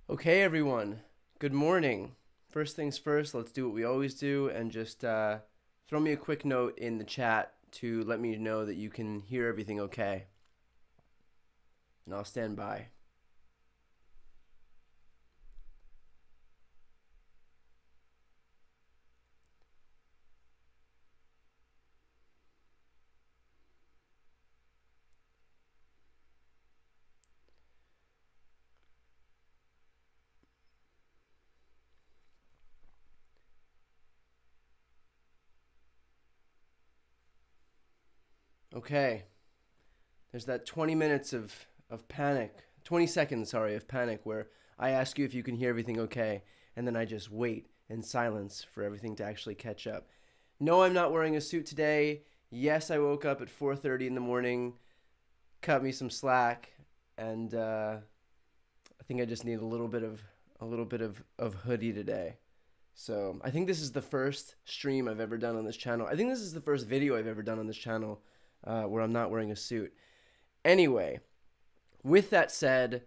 Okay, everyone. Good morning. First things first, let's do what we always do and just throw me a quick note in the chat to let me know that you can hear everything okay. And I'll stand by. Okay. There's that 20 minutes of panic, 20 seconds, of panic where I ask you if you can hear everything okay, and then I just wait in silence for everything to actually catch up. No, I'm not wearing a suit today. Yes, I woke up at 4:30 in the morning, cut me some slack, and I think I just need a little bit of hoodie today. So I think this is the first stream I've ever done on this channel. I think this is the first video I've ever done on this channel where I'm not wearing a suit. Anyway, with that said,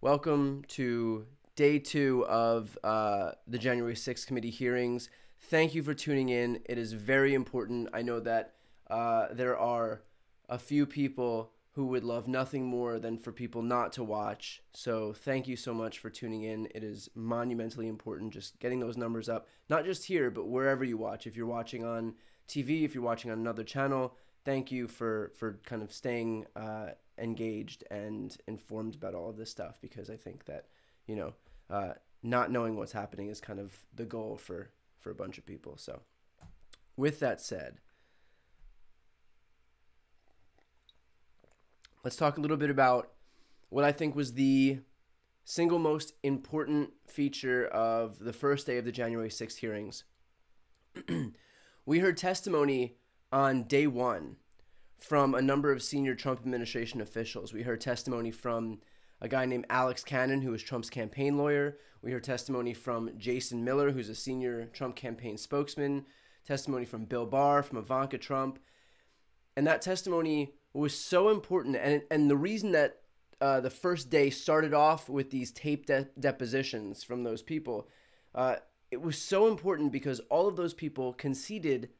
welcome to day 2 of the January 6th committee hearings. Thank you for tuning in. It is very important. I know that there are a few people who would love nothing more than for people not to watch. So thank you so much for tuning in. It is monumentally important just getting those numbers up, not just here, but wherever you watch. If you're watching on TV, if you're watching on another channel, thank you for kind of staying engaged and informed about all of this stuff, because I think that, not knowing what's happening is kind of the goal for a bunch of people. So with that said, let's talk a little bit about what I think was the single most important feature of the first day of the January 6th hearings. We heard testimony on day 1 from a number of senior Trump administration officials. We heard testimony from a guy named Alex Cannon, who is Trump's campaign lawyer. We heard testimony from Jason Miller, who's a senior Trump campaign spokesman. Testimony from Bill Barr, from Ivanka Trump. And that testimony was so important. And the reason that the first day started off with these taped depositions from those people, it was so important because all of those people conceded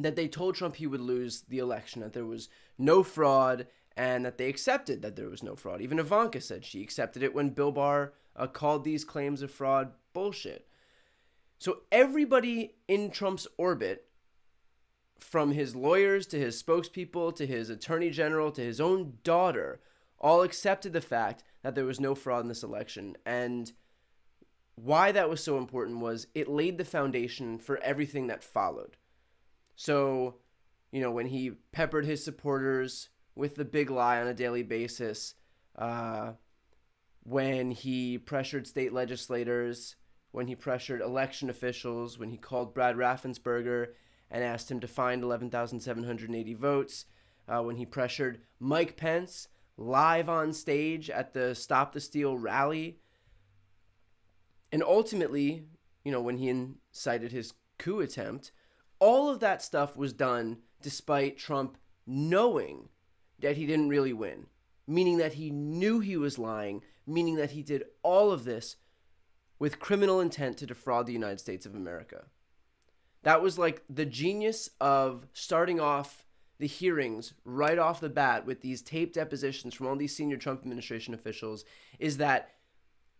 that they told Trump he would lose the election, that there was no fraud, and that they accepted that there was no fraud. Even Ivanka said she accepted it when Bill Barr called these claims of fraud bullshit. So everybody in Trump's orbit, from his lawyers to his spokespeople to his attorney general to his own daughter, all accepted the fact that there was no fraud in this election. And why that was so important was it laid the foundation for everything that followed. So, when he peppered his supporters with the big lie on a daily basis, when he pressured state legislators, when he pressured election officials, when he called Brad Raffensperger and asked him to find 11,780 votes, when he pressured Mike Pence live on stage at the Stop the Steal rally, and ultimately, when he incited his coup attempt, all of that stuff was done despite Trump knowing that he didn't really win, meaning that he knew he was lying, meaning that he did all of this with criminal intent to defraud the United States of America. That was like the genius of starting off the hearings right off the bat with these taped depositions from all these senior Trump administration officials, is that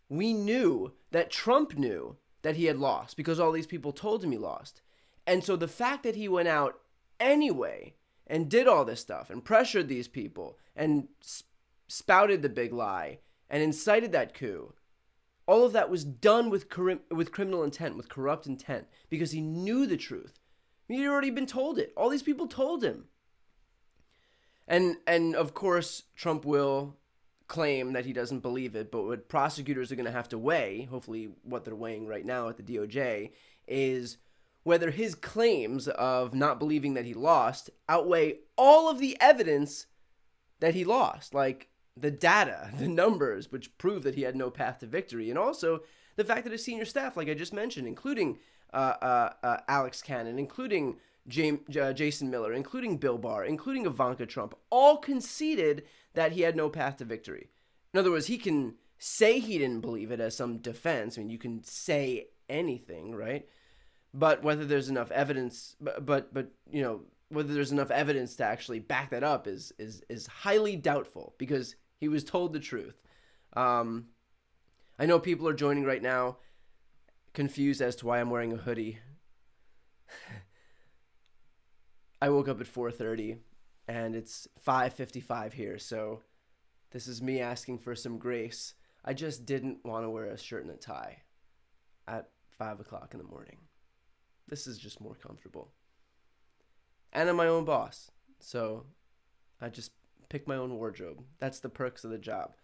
we knew that Trump knew that he had lost because all these people told him he lost. And so the fact that he went out anyway and did all this stuff and pressured these people and spouted the big lie and incited that coup, all of that was done with criminal intent, with corrupt intent, because he knew the truth. He'd already been told it. All these people told him. And of course, Trump will claim that he doesn't believe it, but what prosecutors are going to have to weigh, hopefully what they're weighing right now at the DOJ, is whether his claims of not believing that he lost outweigh all of the evidence that he lost, like the data, the numbers, which prove that he had no path to victory, and also the fact that his senior staff, like I just mentioned, including Alex Cannon, including Jason Miller, including Bill Barr, including Ivanka Trump, all conceded that he had no path to victory. In other words, he can say he didn't believe it as some defense. I mean, you can say anything, right? But whether there's enough evidence, whether there's enough evidence to actually back that up is highly doubtful, because he was told the truth. I know people are joining right now confused as to why I'm wearing a hoodie. I woke up at 4:30 and it's 5:55 here, so this is me asking for some grace. I just didn't want to wear a shirt and a tie at 5 o'clock in the morning. This is just more comfortable. And I'm my own boss, so I just pick my own wardrobe. That's the perks of the job.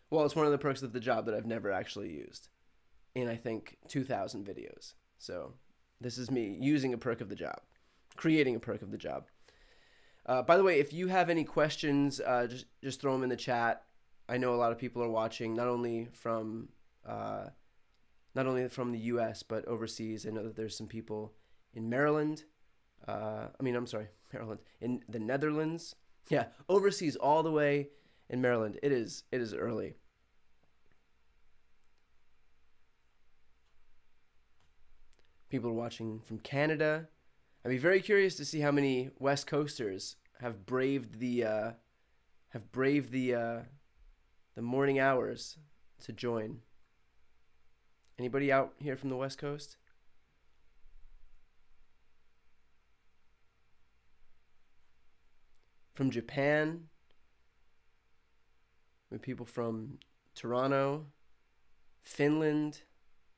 Well, it's one of the perks of the job that I've never actually used in, I think, 2,000 videos. So this is me using a perk of the job, creating a perk of the job. By the way, if you have any questions, just throw them in the chat. I know a lot of people are watching, not only from the U.S., but overseas. I know that there's some people in Maryland. Maryland. In the Netherlands. Yeah, overseas all the way in Maryland. It is early. People are watching from Canada. I'd be very curious to see how many West Coasters have braved the morning hours to join. Anybody out here from the West Coast? From Japan? We have people from Toronto, Finland,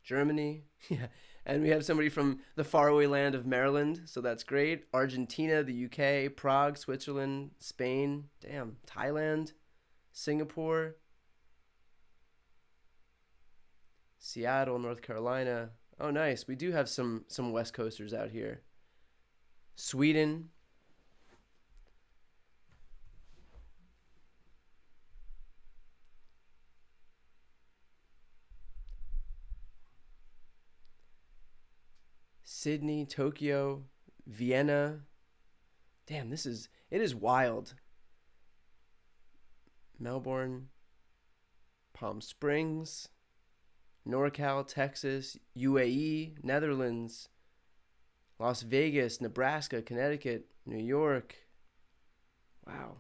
Germany. Yeah. And we have somebody from the faraway land of Maryland, so that's great. Argentina, the UK, Prague, Switzerland, Spain, Thailand, Singapore, Seattle, North Carolina. Oh, nice. We do have some West Coasters out here. Sweden. Sydney, Tokyo, Vienna. Damn, it is wild. Melbourne, Palm Springs, NorCal, Texas, UAE, Netherlands, Las Vegas, Nebraska, Connecticut, New York. Wow.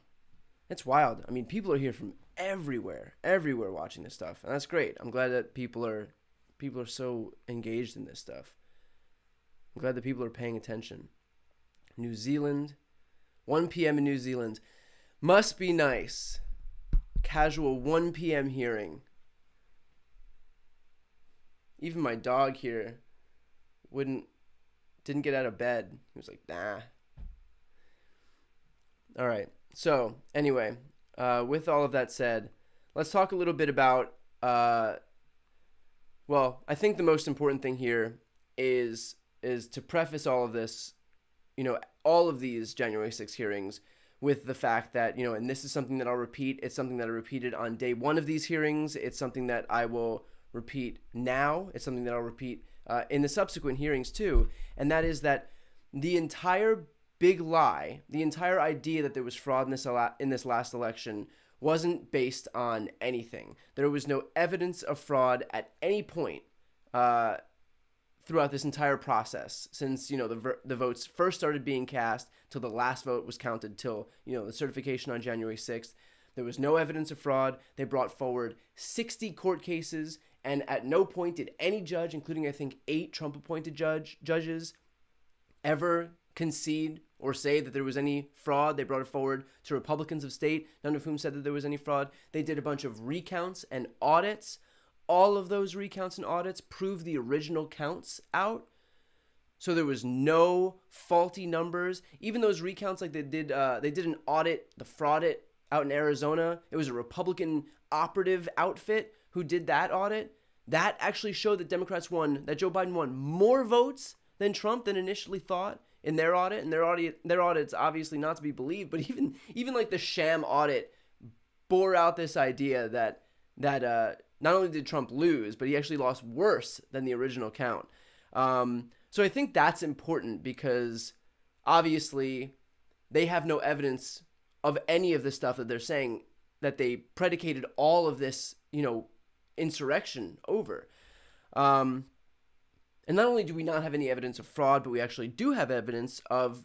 That's wild. I mean, people are here from everywhere watching this stuff. And that's great. I'm glad that people are so engaged in this stuff. I'm glad that people are paying attention. New Zealand, 1 p.m. in New Zealand. Must be nice. casual 1 p.m. hearing. Even my dog here didn't get out of bed. He was like, nah. All right. So anyway, with all of that said, let's talk a little bit about, well, I think the most important thing here is to preface all of this, all of these January 6 hearings with the fact that, and this is something that I'll repeat. It's something that I repeated on day one of these hearings. It's something that I will repeat now. It's something that I'll repeat in the subsequent hearings too. And that is that the entire big lie, the entire idea that there was fraud in this last election wasn't based on anything. There was no evidence of fraud at any point throughout this entire process, since the votes first started being cast till the last vote was counted, till the certification on January 6th. There was no evidence of fraud. They brought forward 60 court cases, and at no point did any judge, including I think 8 Trump-appointed judges, ever concede or say that there was any fraud. They brought it forward to Republicans of state, none of whom said that there was any fraud. They did a bunch of recounts and audits. All of those recounts and audits proved the original counts out. So there was no faulty numbers. Even those recounts, like they did an audit, the fraud it out in Arizona. It was a Republican operative outfit who did that audit. That actually showed that that Joe Biden won more votes than Trump than initially thought in their audit. And their audit's obviously not to be believed, but even like the sham audit bore out this idea that not only did Trump lose, but he actually lost worse than the original count. So I think that's important because obviously they have no evidence of any of the stuff that they're saying that they predicated all of this, insurrection over. And not only do we not have any evidence of fraud, but we actually do have evidence of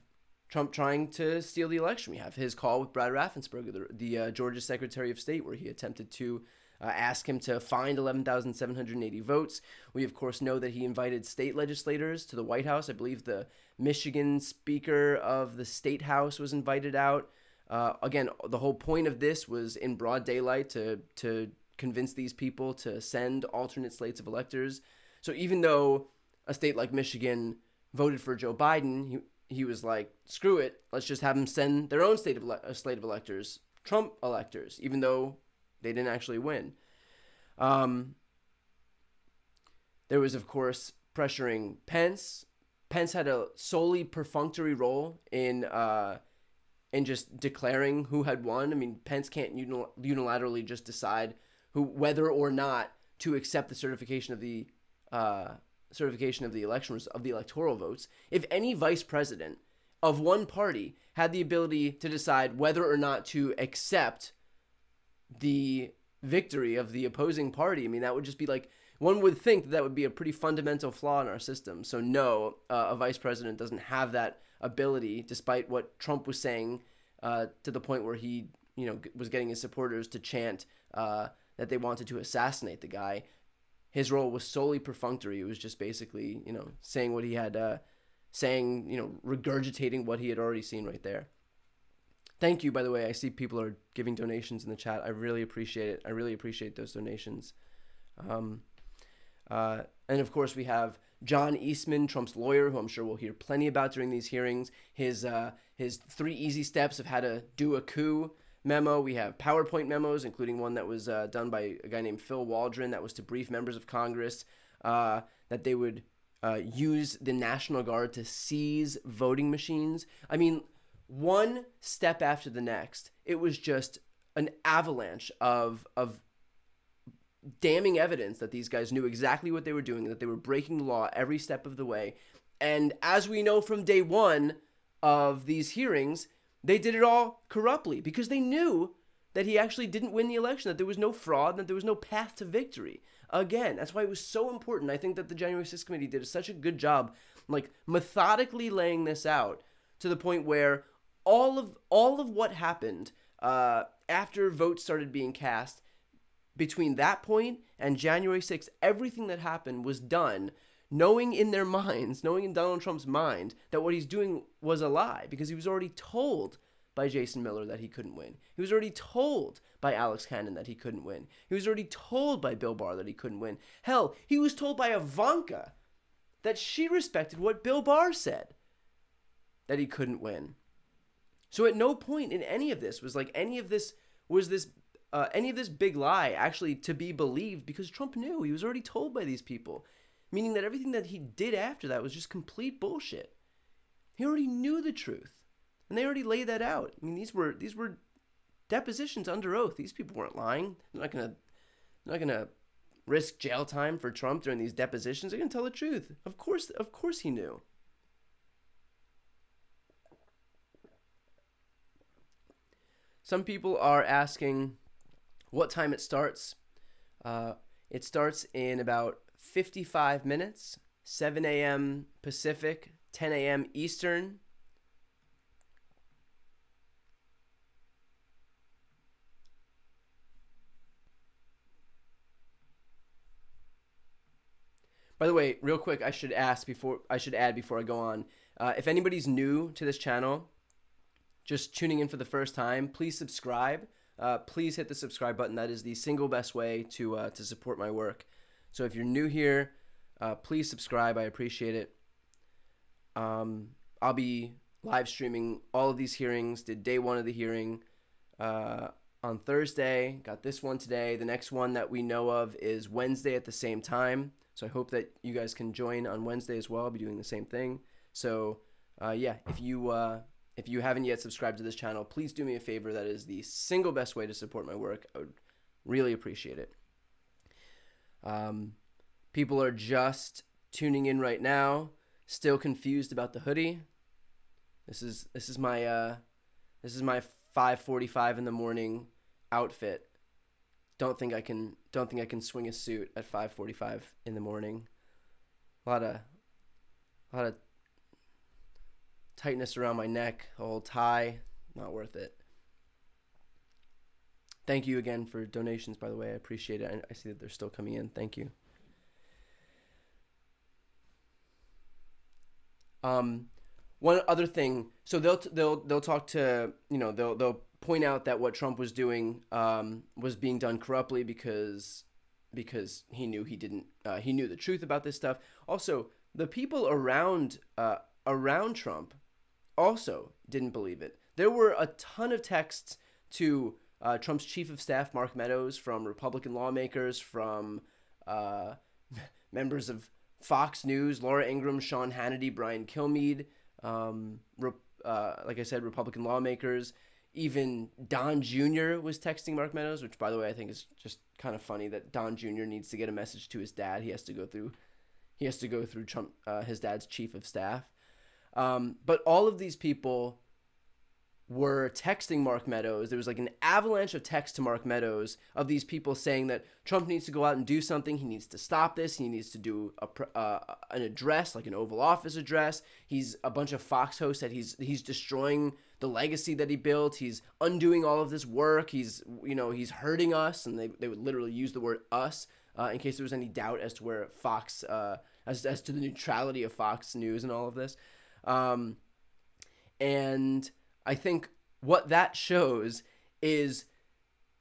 Trump trying to steal the election. We have his call with Brad Raffensperger, the Georgia Secretary of State, where he attempted to ask him to find 11,780 votes. We, of course, know that he invited state legislators to the White House. I believe the Michigan Speaker of the State House was invited out. Again, the whole point of this was in broad daylight to convince these people to send alternate slates of electors. So even though a state like Michigan voted for Joe Biden, he was like, screw it, let's just have them send their own slate of electors, Trump electors, even though they didn't actually win. There was, of course, pressuring Pence. Pence had a solely perfunctory role in just declaring who had won. I mean, Pence can't unilaterally just decide whether or not to accept the certification of the elections of the electoral votes. If any vice president of one party had the ability to decide whether or not to accept the victory of the opposing party, I mean, that would just be like, one would think that would be a pretty fundamental flaw in our system. So no, a vice president doesn't have that ability, despite what Trump was saying, to the point where he, was getting his supporters to chant that they wanted to assassinate the guy. His role was solely perfunctory. It was just basically, saying what he had, regurgitating what he had already seen right there. Thank you, by the way. I see people are giving donations in the chat. I really appreciate it. I really appreciate those donations. And of course, we have John Eastman, Trump's lawyer, who I'm sure we'll hear plenty about during these hearings. His 3 easy steps of how to do a coup memo. We have PowerPoint memos, including one that was done by a guy named Phil Waldron that was to brief members of Congress that they would use the National Guard to seize voting machines. I mean, one step after the next, it was just an avalanche of damning evidence that these guys knew exactly what they were doing, that they were breaking the law every step of the way. And as we know from day one of these hearings, they did it all corruptly because they knew that he actually didn't win the election, that there was no fraud, that there was no path to victory. Again, that's why it was so important. I think that the January 6th committee did such a good job, like methodically laying this out to the point where all of what happened after votes started being cast, between that point and January 6th, everything that happened was done knowing in their minds, knowing in Donald Trump's mind, that what he's doing was a lie because he was already told by Jason Miller that he couldn't win. He was already told by Alex Hannon that he couldn't win. He was already told by Bill Barr that he couldn't win. Hell, he was told by Ivanka that she respected what Bill Barr said, that he couldn't win. So at no point in any of this was any of this big lie actually to be believed, because Trump knew. He was already told by these people, meaning that everything that he did after that was just complete bullshit. He already knew the truth, and they already laid that out. I mean, these were depositions under oath. These people weren't lying. They're not gonna risk jail time for Trump during these depositions. They're gonna tell the truth. Of course he knew. Some people are asking what time it starts. It starts in about 55 minutes, 7 a.m. Pacific, 10 a.m. Eastern. By the way, real quick, I should add before I go on, if anybody's new to this channel, just tuning in for the first time, please subscribe. Please hit the subscribe button. That is the single best way to support my work. So if you're new here, please subscribe. I appreciate it. I'll be live streaming all of these hearings. Did day one of the hearing on Thursday. Got this one today. The next one that we know of is Wednesday at the same time. So I hope that you guys can join on Wednesday as well. I'll be doing the same thing. So yeah, if you haven't yet subscribed to this channel, please do me a favor. That is the single best way to support my work. I would really appreciate it. People are just tuning in right now, still confused about the hoodie. This is my 5:45 in the morning outfit. Don't think I can swing a suit at 5:45 in the morning. A lot of tightness around my neck, a whole tie, not worth it. Thank you again for donations, by the way. I appreciate it. I see that they're still coming in. Thank you. One other thing, so they'll talk to, they'll point out that what Trump was doing was being done corruptly because he knew he knew the truth about this stuff. Also, the people around Trump also didn't believe it. There were a ton of texts to Trump's chief of staff, Mark Meadows, from Republican lawmakers, from members of Fox News, Laura Ingraham, Sean Hannity, Brian Kilmeade, like I said, Republican lawmakers. Even Don Jr. was texting Mark Meadows, which, by the way, I think is just kind of funny that Don Jr. needs to get a message to his dad. He has to go through Trump, his dad's chief of staff. But all of these people were texting Mark Meadows. There was like an avalanche of texts to Mark Meadows of these people saying that Trump needs to go out and do something. He needs to stop this. He needs to do an address, like an Oval Office address. He's a bunch of Fox hosts that he's destroying the legacy that he built. He's undoing all of this work. He's hurting us, and they would literally use the word us in case there was any doubt as to where Fox, as to the neutrality of Fox News and all of this. And I think what that shows is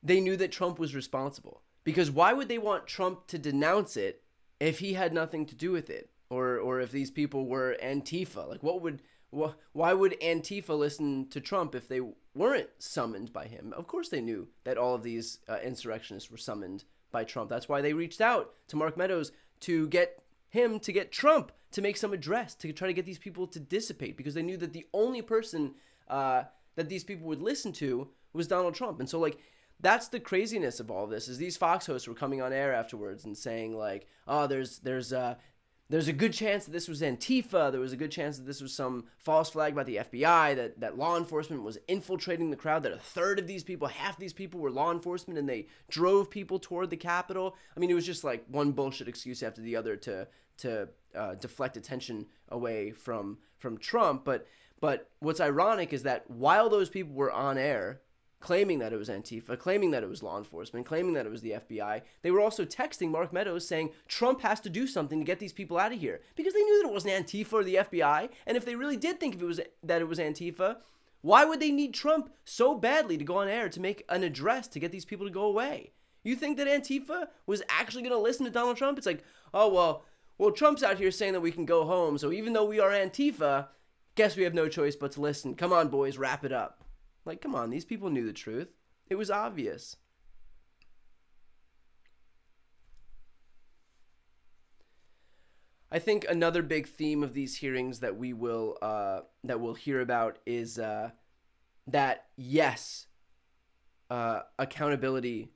they knew that Trump was responsible, because why would they want Trump to denounce it if he had nothing to do with it, or if these people were Antifa? Like, why would Antifa listen to Trump if they weren't summoned by him? Of course they knew that all of these insurrectionists were summoned by Trump. That's why they reached out to Mark Meadows to get Trump to make some address, to try to get these people to dissipate, because they knew that the only person that these people would listen to was Donald Trump. And so, like, that's the craziness of all of this, is these Fox hosts were coming on air afterwards and saying, like, oh, there's a good chance that this was Antifa. There was a good chance that this was some false flag about the FBI, that law enforcement was infiltrating the crowd, that a third of these people, half these people were law enforcement, and they drove people toward the Capitol. I mean, it was just like one bullshit excuse after the other to deflect attention away from Trump. But what's ironic is that while those people were on air claiming that it was Antifa, claiming that it was law enforcement, claiming that it was the FBI, they were also texting Mark Meadows saying Trump has to do something to get these people out of here, because they knew that it wasn't Antifa or the FBI. And if they really did think that it was Antifa, Why would they need Trump so badly to go on air to make an address to get these people to go away? You think that Antifa was actually going to listen to Donald Trump? It's like, oh, well, Trump's out here saying that we can go home, so even though we are Antifa, guess we have no choice but to listen. Come on, boys, wrap it up. Like, come on, these people knew the truth. It was obvious. I think another big theme of these hearings that we'll hear about is that yes, accountability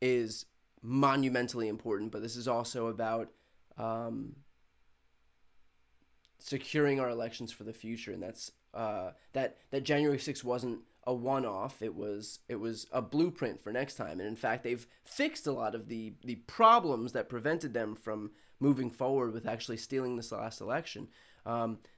is monumentally important, but this is also about securing our elections for the future, and that's that January 6th wasn't a one-off. It was a blueprint for next time, and in fact, they've fixed a lot of the problems that prevented them from moving forward with actually stealing this last election.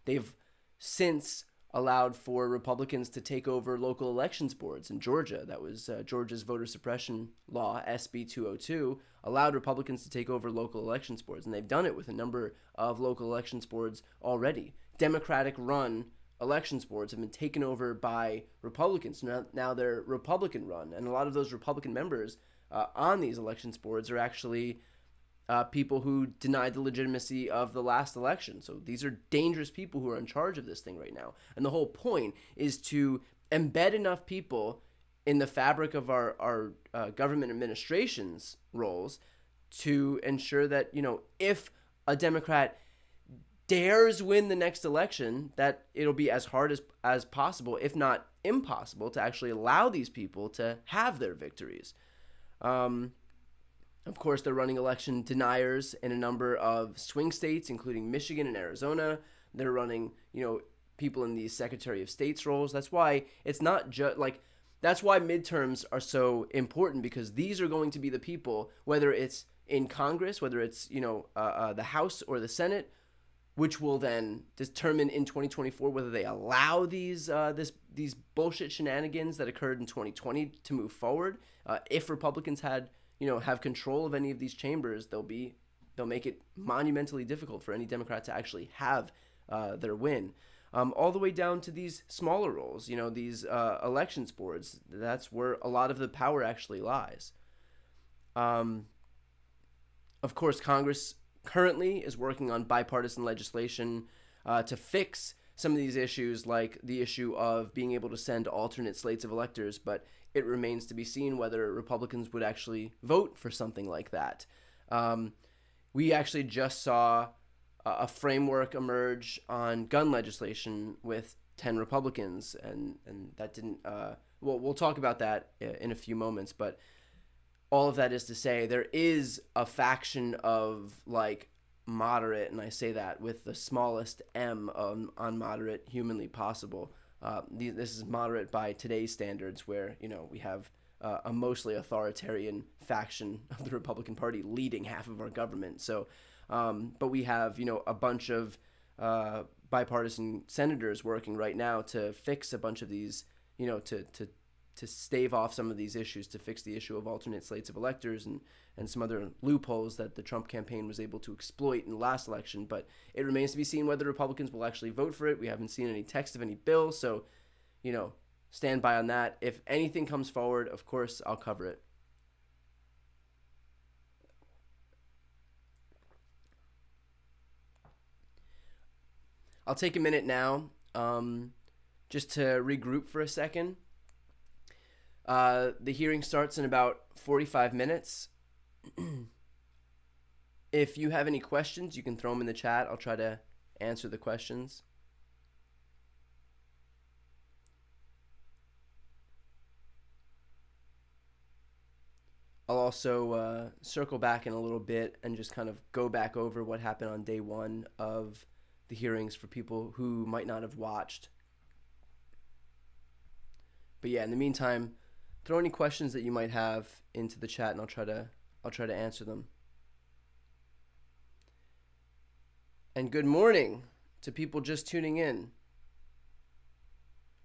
They've since allowed for Republicans to take over local elections boards in Georgia. That was Georgia's voter suppression law, SB 202, allowed Republicans to take over local elections boards, and they've done it with a number of local elections boards already. Democratic-run elections boards have been taken over by Republicans. Now they're Republican-run, and a lot of those Republican members on these elections boards are actually people who denied the legitimacy of the last election. So these are dangerous people who are in charge of this thing right now. And the whole point is to embed enough people in the fabric of our government administration's roles to ensure that, if a Democrat dares win the next election, that it'll be as hard as possible, if not impossible, to actually allow these people to have their victories. Of course, they're running election deniers in a number of swing states, including Michigan and Arizona. They're running, people in these Secretary of State's roles. That's why it's not just that's why midterms are so important, because these are going to be the people, whether it's in Congress, whether it's, the House or the Senate, which will then determine in 2024 whether they allow these bullshit shenanigans that occurred in 2020 to move forward. If Republicans have control of any of these chambers, they'll make it monumentally difficult for any Democrat to actually have their win. All the way down to these smaller roles, these elections boards. That's where a lot of the power actually lies. Of course, Congress currently is working on bipartisan legislation to fix some of these issues, like the issue of being able to send alternate slates of electors, but it remains to be seen whether Republicans would actually vote for something like that. We actually just saw a framework emerge on gun legislation with 10 Republicans, and that didn't, we'll talk about that in a few moments, but all of that is to say there is a faction of moderate, and I say that with the smallest M on moderate humanly possible. This is moderate by today's standards, where we have a mostly authoritarian faction of the Republican Party leading half of our government. So, but we have a bunch of bipartisan senators working right now to fix a bunch of these, to stave off some of these issues, to fix the issue of alternate slates of electors and some other loopholes that the Trump campaign was able to exploit in the last election. But it remains to be seen whether Republicans will actually vote for it. We haven't seen any text of any bill, so, stand by on that. If anything comes forward, of course, I'll cover it. I'll take a minute now just to regroup for a second. The hearing starts in about 45 minutes. If you have any questions, you can throw them in the chat. I'll try to answer the questions. I'll also circle back in a little bit and just kind of go back over what happened on day one of the hearings for people who might not have watched. But yeah, in the meantime, throw any questions that you might have into the chat, and I'll try to answer them. And good morning to people just tuning in.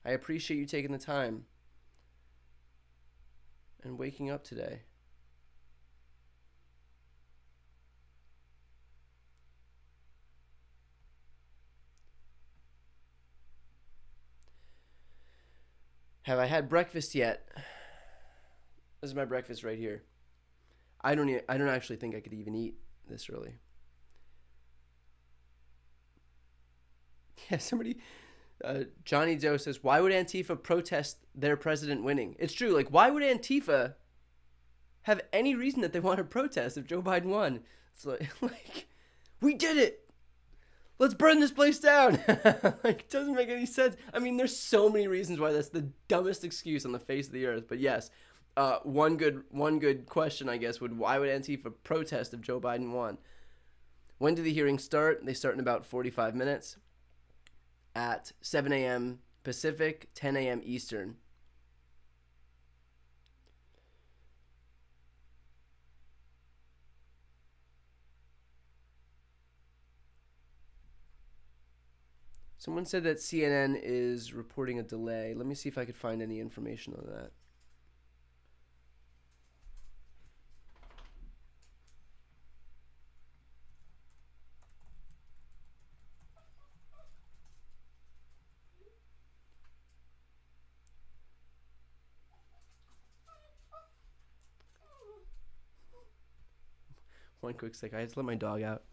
I appreciate you taking the time and waking up today. Have I had breakfast yet? This is my breakfast right here. I don't actually think I could even eat this early. Yeah, somebody, Johnny Doe says, why would Antifa protest their president winning? It's true. Like, why would Antifa have any reason that they want to protest if Joe Biden won? It's like we did it. Let's burn this place down. Like, it doesn't make any sense. I mean, there's so many reasons why that's the dumbest excuse on the face of the earth. But yes, one good question, I guess, why would Antifa protest if Joe Biden won? When do the hearings start? They start in about 45 minutes at 7 a.m. Pacific, 10 a.m. Eastern. Someone said that CNN is reporting a delay. Let me see if I could find any information on that. One quick sec. I just let my dog out.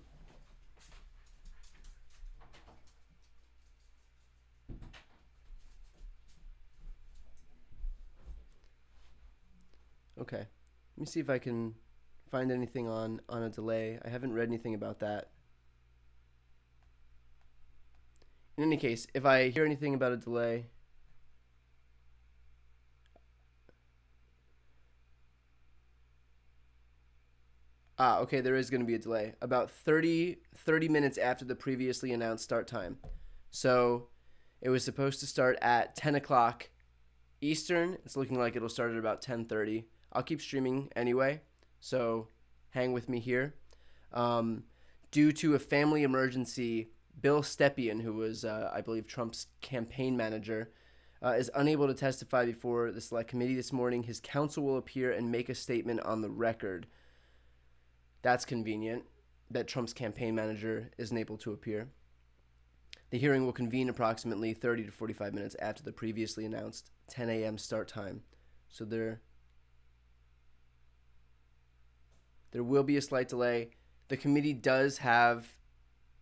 Okay. Let me see if I can find anything on a delay. I haven't read anything about that. In any case, if I hear anything about a delay, okay, there is going to be a delay. About 30 minutes after the previously announced start time. So it was supposed to start at 10 o'clock Eastern. It's looking like it'll start at about 10:30. I'll keep streaming anyway, so hang with me here. Due to a family emergency, Bill Stepien, who was, I believe, Trump's campaign manager, is unable to testify before the Select Committee this morning. His counsel will appear and make a statement on the record. That's convenient that Trump's campaign manager isn't able to appear. The hearing will convene approximately 30 to 45 minutes after the previously announced 10 a.m. start time. So there will be a slight delay. The committee does have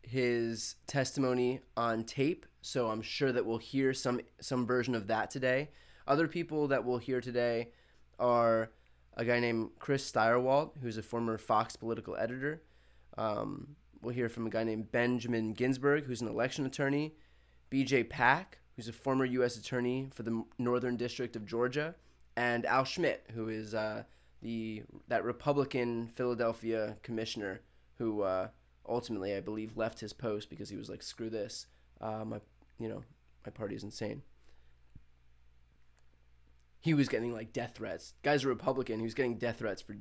his testimony on tape, so I'm sure that we'll hear some version of that today. Other people that we'll hear today are a guy named Chris Stirewalt, who's a former Fox political editor. We'll hear from a guy named Benjamin Ginsburg, who's an election attorney. B.J. Pack, who's a former U.S. attorney for the Northern District of Georgia. And Al Schmidt, who is that Republican Philadelphia commissioner who ultimately, I believe, left his post because he was like, screw this. My party is insane. He was getting like death threats. Guy's a Republican. He was getting death threats for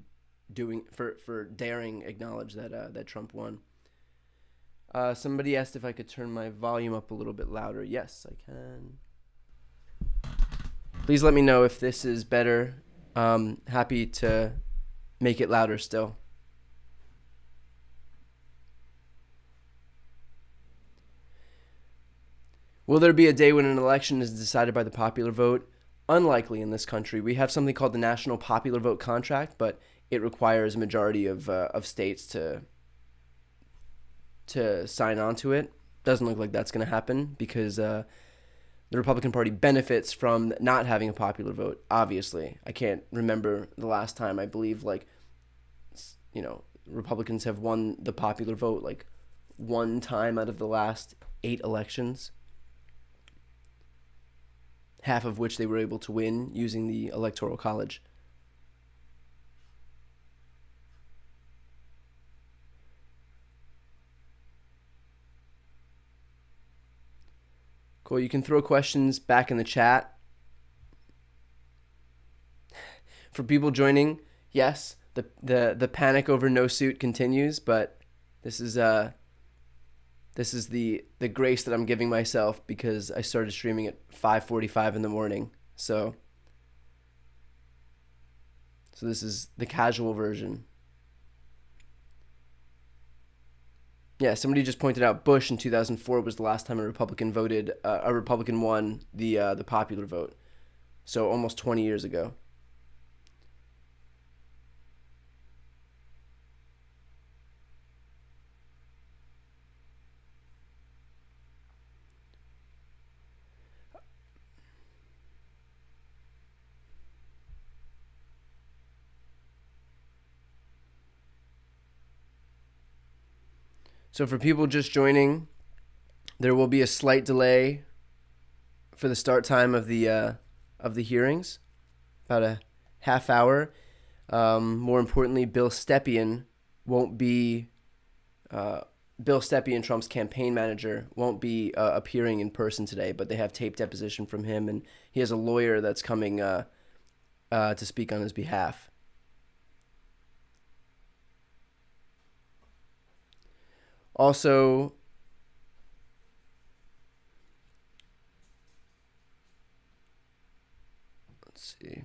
daring acknowledge that Trump won. Somebody asked if I could turn my volume up a little bit louder. Yes, I can. Please let me know if this is better. Happy to make it louder still. Will there be a day when an election is decided by the popular vote? Unlikely in this country. We have something called the National Popular Vote Contract, but it requires a majority of states to sign on to it. Doesn't look like that's going to happen because the Republican Party benefits from not having a popular vote, obviously. I can't remember the last time. I believe, Republicans have won the popular vote, like, one time out of the last 8 elections, half of which they were able to win using the Electoral College. Cool. You can throw questions back in the chat. For people joining, yes, the panic over no suit continues, but this is the grace that I'm giving myself because I started streaming at 5:45 in the morning. So this is the casual version. Yeah, somebody just pointed out Bush in 2004 was the last time a Republican won the popular vote. So almost 20 years ago. So for people just joining, there will be a slight delay for the start time of the hearings, about a half hour. More importantly, Bill Stepien, Trump's campaign manager, won't be appearing in person today, but they have tape deposition from him, and he has a lawyer that's coming to speak on his behalf. Also, let's see.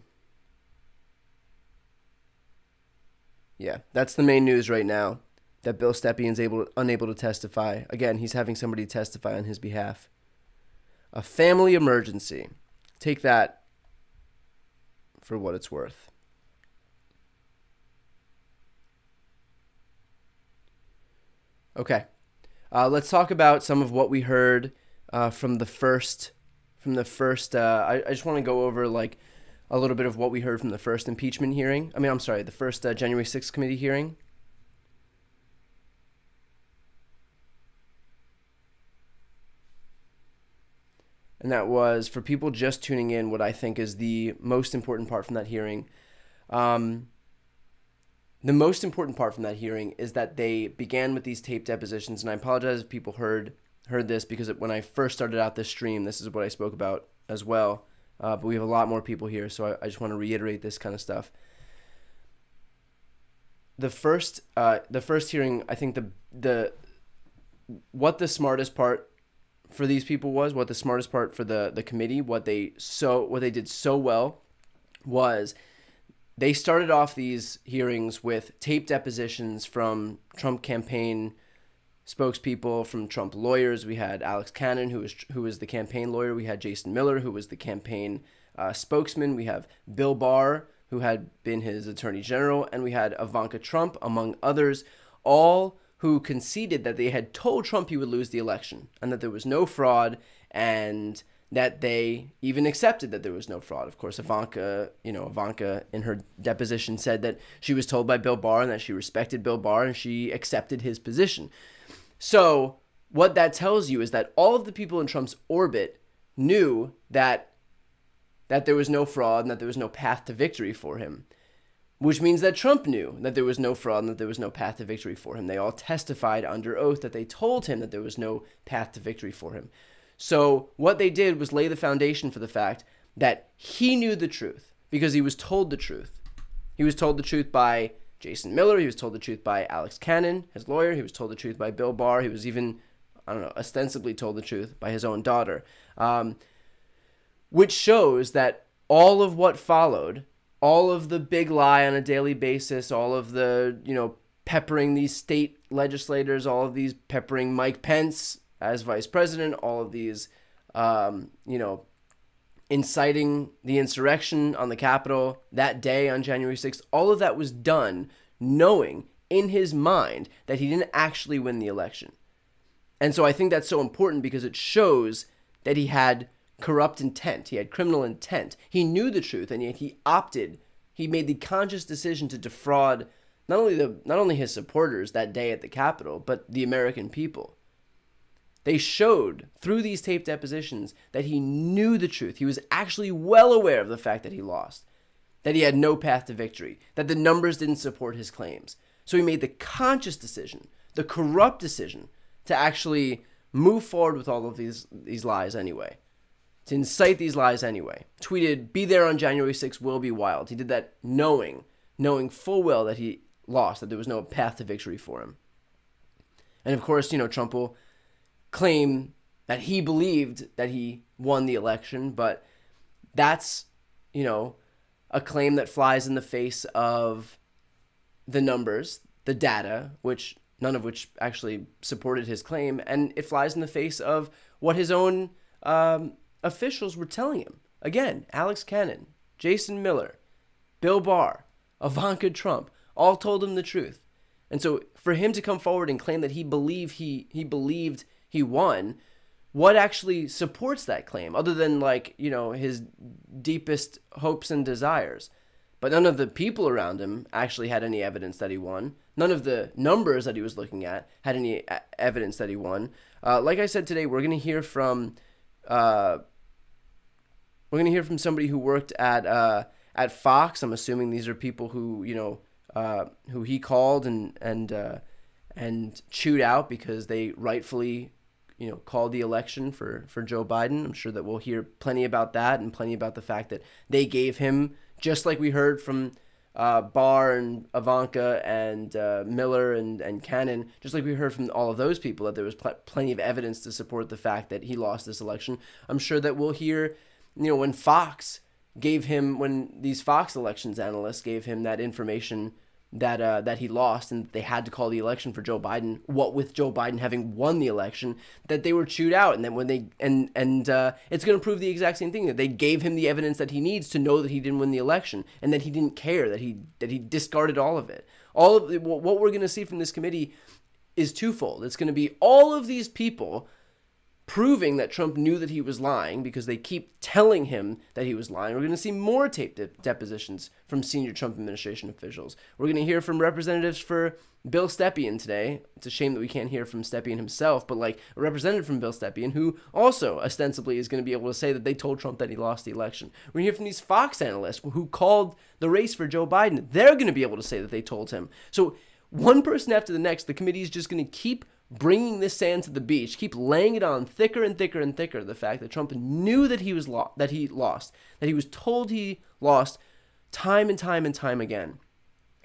Yeah, that's the main news right now, that Bill Stepien's unable to testify. Again, he's having somebody testify on his behalf. A family emergency. Take that for what it's worth. Okay, let's talk about some of what we heard from the first. I just want to go over like a little bit of what we heard from the first impeachment hearing. The first January 6th committee hearing. And that was, for people just tuning in, what I think is the most important part from that hearing. The most important part from that hearing is that they began with these tape depositions, and I apologize if people heard this, because when I first started out this stream, this is what I spoke about as well. But we have a lot more people here, so I just want to reiterate this kind of stuff. The first hearing, I think what the smartest part for these people was, what the smartest part for the committee, what they did so well was they started off these hearings with tape depositions from Trump campaign spokespeople, from Trump lawyers. We had Alex Cannon, who was the campaign lawyer. We had Jason Miller, who was the campaign spokesman. We have Bill Barr, who had been his attorney general, and we had Ivanka Trump, among others, all who conceded that they had told Trump he would lose the election and that there was no fraud, and that they even accepted that there was no fraud. Of course, Ivanka in her deposition said that she was told by Bill Barr and that she respected Bill Barr and she accepted his position. So what that tells you is that all of the people in Trump's orbit knew that there was no fraud and that there was no path to victory for him, which means that Trump knew that there was no fraud and that there was no path to victory for him. They all testified under oath that they told him that there was no path to victory for him. So what they did was lay the foundation for the fact that he knew the truth because he was told the truth. He was told the truth by Jason Miller. He was told the truth by Alex Cannon, his lawyer. He was told the truth by Bill Barr. He was even, ostensibly told the truth by his own daughter, which shows that all of what followed, all of the big lie on a daily basis, all of the, peppering these state legislators, all of these peppering Mike Pence as vice president, all of these, inciting the insurrection on the Capitol that day on January 6th, all of that was done knowing in his mind that he didn't actually win the election. And so I think that's so important because it shows that he had corrupt intent. He had criminal intent. He knew the truth, and yet he made the conscious decision to defraud not only his supporters that day at the Capitol, but the American people. They showed through these tape depositions that he knew the truth. He was actually well aware of the fact that he lost, that he had no path to victory, that the numbers didn't support his claims. So he made the conscious decision, the corrupt decision, to actually move forward with all of these lies anyway, to incite these lies anyway. Tweeted, "Be there on January 6th, will be wild." He did that knowing full well that he lost, that there was no path to victory for him. And of course, Trump will claim that he believed that he won the election, but that's, a claim that flies in the face of the numbers, the data, none of which actually supported his claim, and it flies in the face of what his own officials were telling him, again, Alex Cannon, Jason Miller, Bill Barr, Ivanka Trump, all told him the truth. And so for him to come forward and claim that he believed he won, what actually supports that claim other than his deepest hopes and desires? But none of the people around him actually had any evidence that he won. None of the numbers that he was looking at had any evidence that he won. Like I said today, we're going to hear from somebody who worked at Fox. I'm assuming these are people who who he called and chewed out because they rightfully called the election for Joe Biden. I'm sure that we'll hear plenty about that and plenty about the fact that they gave him, just like we heard from Barr and Ivanka and Miller and Cannon, just like we heard from all of those people, that there was plenty of evidence to support the fact that he lost this election. I'm sure that we'll hear, when these Fox elections analysts gave him that information that he lost and they had to call the election for Joe Biden, what with Joe Biden having won the election, that they were chewed out. And then when they it's going to prove the exact same thing, that they gave him the evidence that he needs to know that he didn't win the election and that he didn't care, that he discarded all of it. What we're going to see from this committee is twofold. It's going to be all of these people proving that Trump knew that he was lying because they keep telling him that he was lying. We're going to see more taped depositions from senior Trump administration officials. We're going to hear from representatives for Bill Stepien today. It's a shame that we can't hear from Stepien himself, but a representative from Bill Stepien who also ostensibly is going to be able to say that they told Trump that he lost the election. We're going to hear from these Fox analysts who called the race for Joe Biden. They're going to be able to say that they told him. So one person after the next, the committee is just going to keep bringing this sand to the beach, keep laying it on thicker and thicker and thicker, the fact that Trump knew that he lost, that he was told he lost time and time and time again,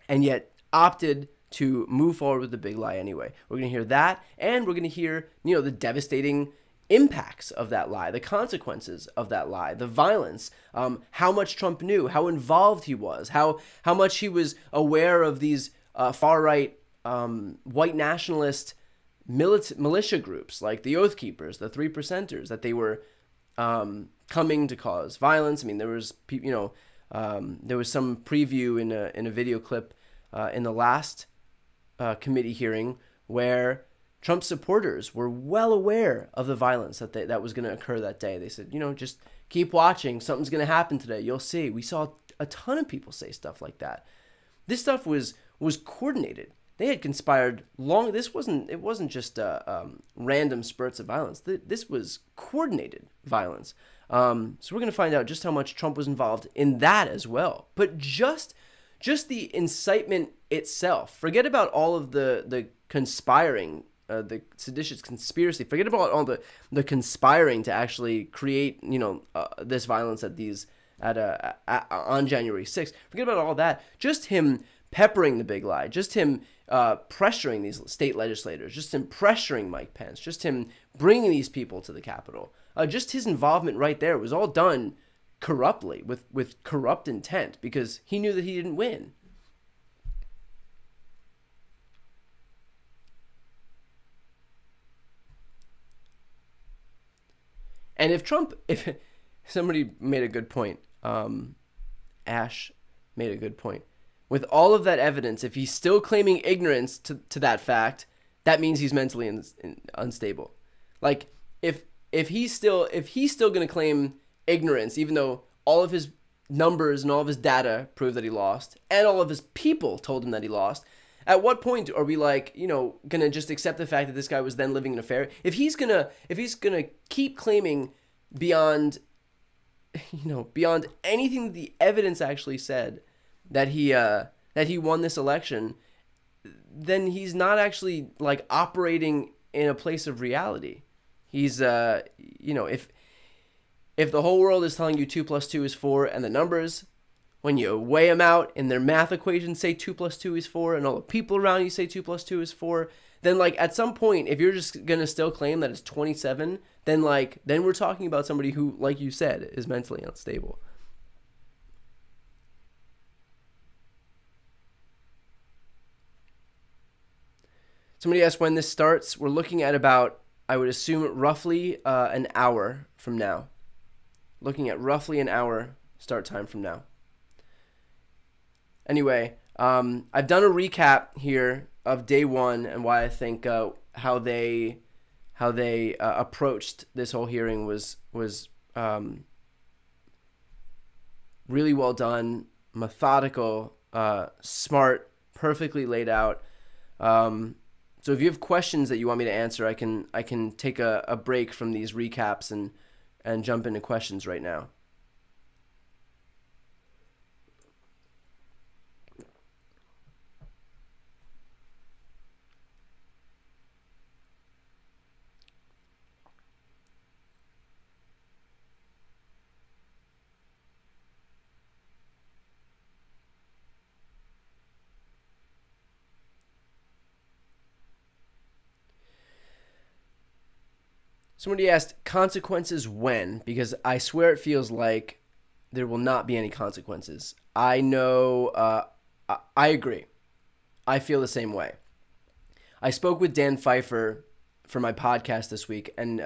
and yet opted to move forward with the big lie anyway. We're going to hear that, and we're going to hear, the devastating impacts of that lie, the consequences of that lie, the violence, how much Trump knew, how involved he was, how much he was aware of these far-right white nationalist militia groups like the Oath Keepers, the Three Percenters, that they were coming to cause violence. I mean, there was there was some preview in a video clip in the last committee hearing where Trump supporters were well aware of the violence that was going to occur that day. They said, just keep watching. Something's going to happen today. You'll see. We saw a ton of people say stuff like that. This stuff was coordinated. They had conspired long. It wasn't just random spurts of violence. This was coordinated violence. So we're going to find out just how much Trump was involved in that as well. But just the incitement itself. Forget about all of the conspiring, the seditious conspiracy. Forget about all the conspiring to actually create this violence on January 6th. Forget about all that. Just him peppering the big lie. Just him pressuring these state legislators, just him pressuring Mike Pence, just him bringing these people to the Capitol. Just his involvement right there was all done corruptly, with corrupt intent, because he knew that he didn't win. And if somebody made a good point, Ash made a good point. With all of that evidence, if he's still claiming ignorance to that fact, that means he's mentally unstable. Like if he's still going to claim ignorance, even though all of his numbers and all of his data prove that he lost, and all of his people told him that he lost, at what point are we gonna just accept the fact that this guy was then living in a fair? If he's gonna keep claiming beyond anything that the evidence actually said that he won this election, then he's not actually operating in a place of reality. He's if the whole world is telling you 2 + 2 is 4, and the numbers, when you weigh them out in their math equations, say 2 + 2 is 4, and all the people around you say 2 + 2 is 4, then at some point, if you're just gonna still claim that it's 27, then we're talking about somebody who, like you said, is mentally unstable. Somebody asked when this starts. We're looking at about, I would assume, roughly an hour from now. looking at roughly an hour start time from now. Anyway, I've done a recap here of day one and why I think how they approached this whole hearing was really well done, methodical, smart, perfectly laid out. So if you have questions that you want me to answer, I can take a break from these recaps and jump into questions right now. Somebody asked, consequences when? Because I swear it feels like there will not be any consequences. I know, I agree. I feel the same way. I spoke with Dan Pfeiffer for my podcast this week, and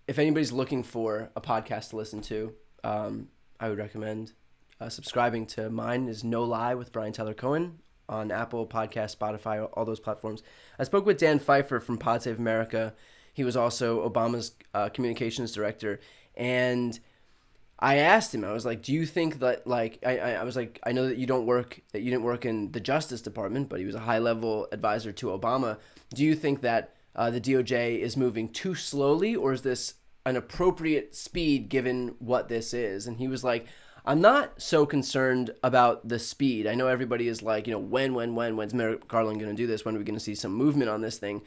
if anybody's looking for a podcast to listen to, I would recommend subscribing to mine. Is No Lie with Brian Tyler Cohen on Apple Podcasts, Spotify, all those platforms. I spoke with Dan Pfeiffer from Pod Save America. He was also Obama's communications director, and I asked him, I was like, do you think that, like, I was like, I know that you didn't work in the Justice Department, but he was a high-level advisor to Obama. Do you think that the DOJ is moving too slowly, or is this an appropriate speed given what this is? And he was like, I'm not so concerned about the speed. I know everybody is like, when's Merrick Garland going to do this? When are we going to see some movement on this thing?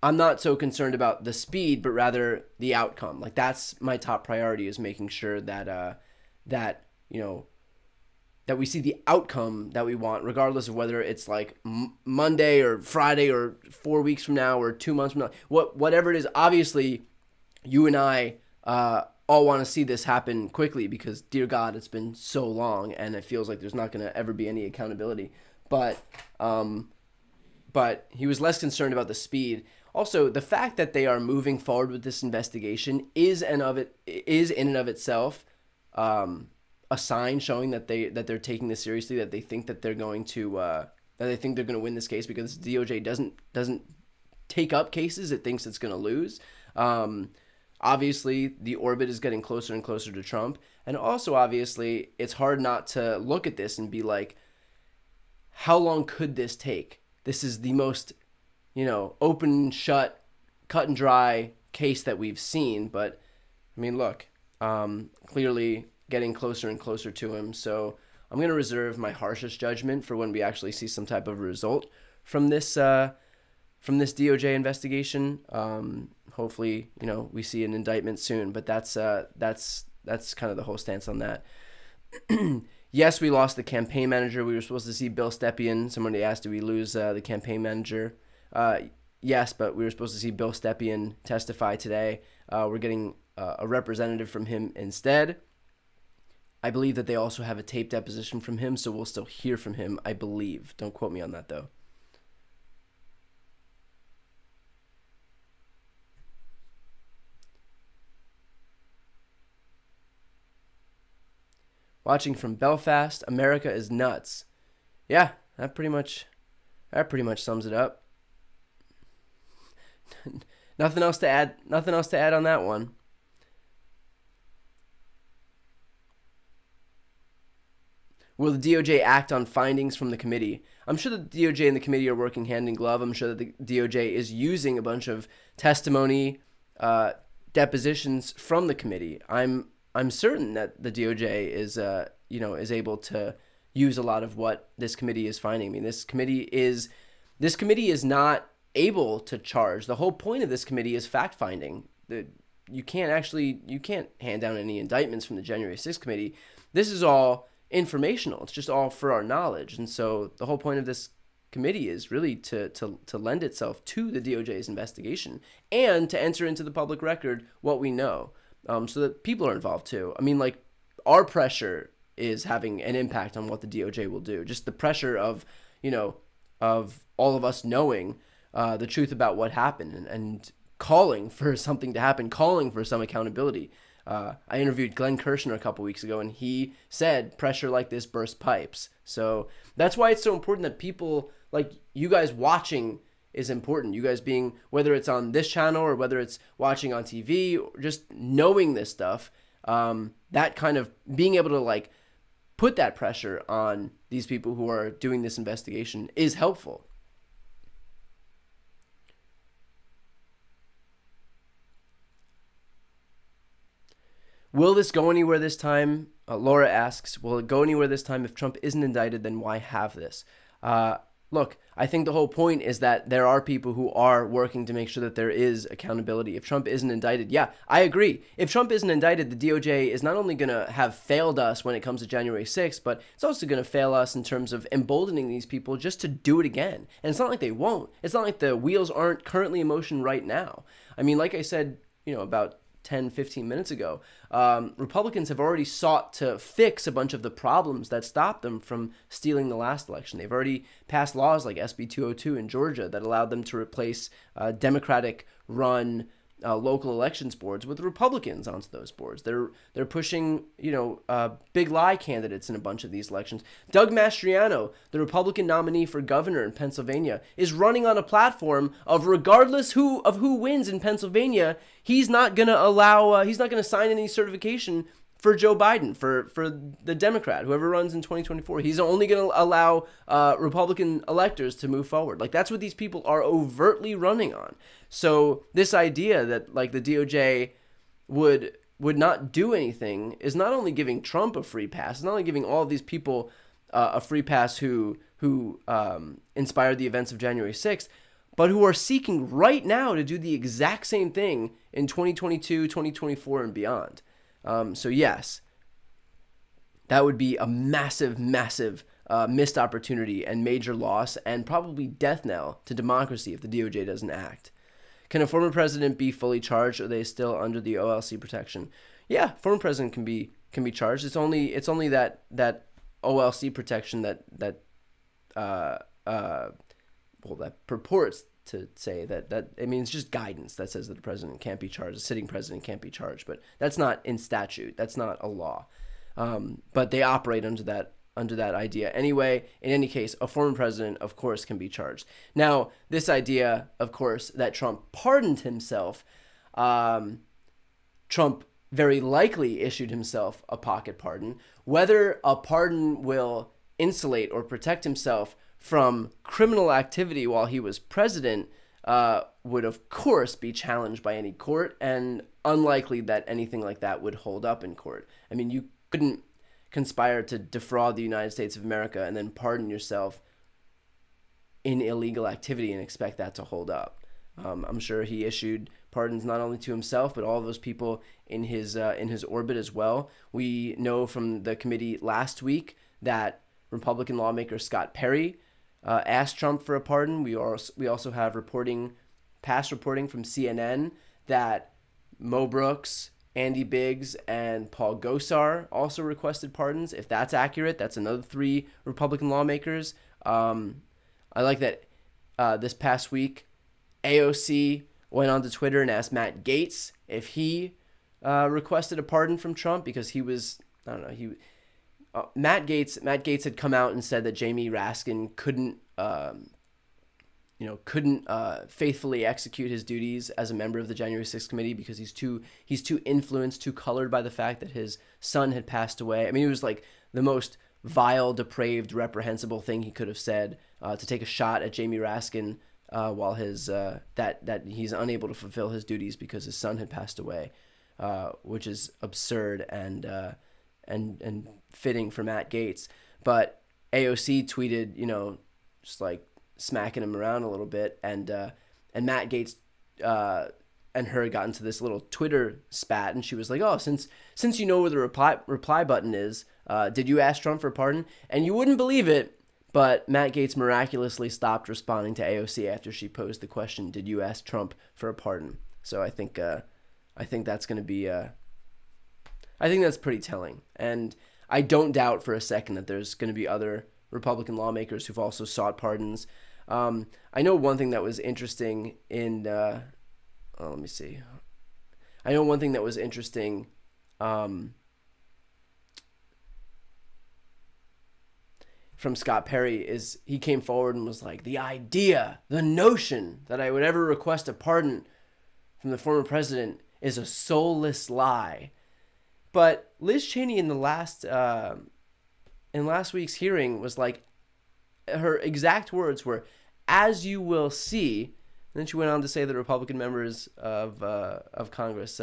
I'm not so concerned about the speed, but rather the outcome. Like, that's my top priority, is making sure that that we see the outcome that we want, regardless of whether it's like Monday or Friday or 4 weeks from now or 2 months from now. Whatever it is, obviously, you and I all want to see this happen quickly because, dear God, it's been so long and it feels like there's not going to ever be any accountability. But he was less concerned about the speed. Also, the fact that they are moving forward with this investigation is in and of itself a sign showing that they're taking this seriously, that they think that they're going to win this case, because the DOJ doesn't take up cases it thinks it's going to lose. Obviously, the orbit is getting closer and closer to Trump, and also obviously it's hard not to look at this and be like, how long could this take? This is the most open, shut, cut and dry case that we've seen. But, I mean, look, clearly getting closer and closer to him. So I'm going to reserve my harshest judgment for when we actually see some type of result from this DOJ investigation. Hopefully, we see an indictment soon. But that's kind of the whole stance on that. Yes, we lost the campaign manager. We were supposed to see Bill Stepien. Somebody asked, did we lose the campaign manager? Yes, but we were supposed to see Bill Stepien testify today. We're getting a representative from him instead. I believe that they also have a tape deposition from him, so we'll still hear from him, I believe. Don't quote me on that, though. Watching from Belfast, America is nuts. Yeah, that pretty much sums it up. Nothing else to add on that one. Will the DOJ act on findings from the committee? I'm sure the DOJ and the committee are working hand in glove. I'm sure that the DOJ is using a bunch of testimony, depositions from the committee. I'm certain that the DOJ is able to use a lot of what this committee is finding. I mean, this committee is not able to charge. The whole point of this committee is fact finding. You can't hand down any indictments from the January 6th committee. This is all informational. It's just all for our knowledge. And so the whole point of this committee is really to lend itself to the DOJ's investigation and to enter into the public record what we know, so that people are involved too. I mean, like, our pressure is having an impact on what the DOJ will do. Just the pressure of all of us knowing the truth about what happened and calling for something to happen, calling for some accountability. I interviewed Glenn Kirshner a couple weeks ago, and he said pressure like this bursts pipes. So that's why it's so important that people like you guys watching is important. You guys being, whether it's on this channel or whether it's watching on TV, or just knowing this stuff, that kind of being able to like put that pressure on these people who are doing this investigation is helpful. Will this go anywhere this time? Laura asks, will it go anywhere this time? If Trump isn't indicted, then why have this? Look, I think the whole point is that there are people who are working to make sure that there is accountability. If Trump isn't indicted, yeah, I agree. If Trump isn't indicted, the DOJ is not only going to have failed us when it comes to January 6th, but it's also going to fail us in terms of emboldening these people just to do it again. And it's not like they won't. It's not like the wheels aren't currently in motion right now. I mean, like I said, about 10, 15 minutes ago, Republicans have already sought to fix a bunch of the problems that stopped them from stealing the last election. They've already passed laws like SB 202 in Georgia that allowed them to replace Democratic-run local elections boards with Republicans onto those boards. They're pushing, big lie candidates in a bunch of these elections. Doug Mastriano, the Republican nominee for governor in Pennsylvania, is running on a platform of regardless of who wins in Pennsylvania, he's not going to sign any certification for Joe Biden, for the Democrat, whoever runs in 2024. He's only going to allow Republican electors to move forward. Like, that's what these people are overtly running on. So this idea that like the DOJ would not do anything is not only giving Trump a free pass, it's not only giving all of these people a free pass who inspired the events of January 6th, but who are seeking right now to do the exact same thing in 2022, 2024, and beyond. So yes, that would be a massive, massive missed opportunity and major loss and probably death knell to democracy if the DOJ doesn't act. Can a former president be fully charged, or are they still under the OLC protection? Yeah, former president can be charged. It's only that OLC protection that purports to say that I mean, it's just guidance that says that the president can't be charged, a sitting president can't be charged, but that's not in statute. That's not a law. But they operate under that idea. Anyway, in any case, a former president, of course, can be charged. Now, this idea, of course, that Trump pardoned himself, Trump very likely issued himself a pocket pardon. Whether a pardon will insulate or protect himself from criminal activity while he was president would, of course, be challenged by any court, and unlikely that anything like that would hold up in court. I mean, you couldn't conspire to defraud the United States of America and then pardon yourself in illegal activity and expect that to hold up. I'm sure he issued pardons not only to himself, but all of those people in his orbit as well. We know from the committee last week that Republican lawmaker Scott Perry asked Trump for a pardon. We also have past reporting from CNN that Mo Brooks, Andy Biggs, and Paul Gosar also requested pardons. If that's accurate, that's another 3 Republican lawmakers. I like that this past week, AOC went onto Twitter and asked Matt Gaetz if he requested a pardon from Trump because he was, I don't know, Matt Gaetz had come out and said that Jamie Raskin couldn't faithfully execute his duties as a member of the January 6th committee because he's too influenced, too colored by the fact that his son had passed away. I mean, it was like the most vile, depraved, reprehensible thing he could have said, to take a shot at Jamie Raskin while his that he's unable to fulfill his duties because his son had passed away, which is absurd and fitting for Matt Gaetz. But AOC tweeted, just like smacking him around a little bit, and Matt Gaetz and her got into this little Twitter spat, and she was like, "Oh, since you know where the reply button is, did you ask Trump for a pardon?" And you wouldn't believe it, but Matt Gaetz miraculously stopped responding to AOC after she posed the question, "Did you ask Trump for a pardon?" So I think that's going to be I think that's pretty telling, and I don't doubt for a second that there's going to be other Republican lawmakers who've also sought pardons. I know one thing that was interesting in let me see. I know one thing that was interesting Scott Perry is he came forward and was like, the idea, the notion that I would ever request a pardon from the former president is a soulless lie. But Liz Cheney in last week's hearing was like, her exact words were, "As you will see." And then she went on to say that Republican members of Congress,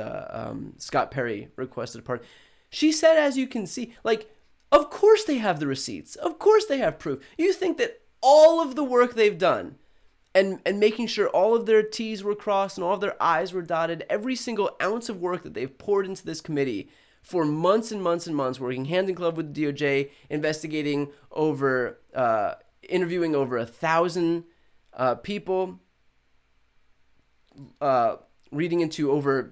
Scott Perry, requested a pardon. She said, "As you can see," like, of course they have the receipts. Of course they have proof. You think that all of the work they've done and making sure all of their T's were crossed and all of their I's were dotted, every single ounce of work that they've poured into this committee for months and months and months, working hand in glove with the DOJ, investigating over, interviewing over 1,000 people, reading into over,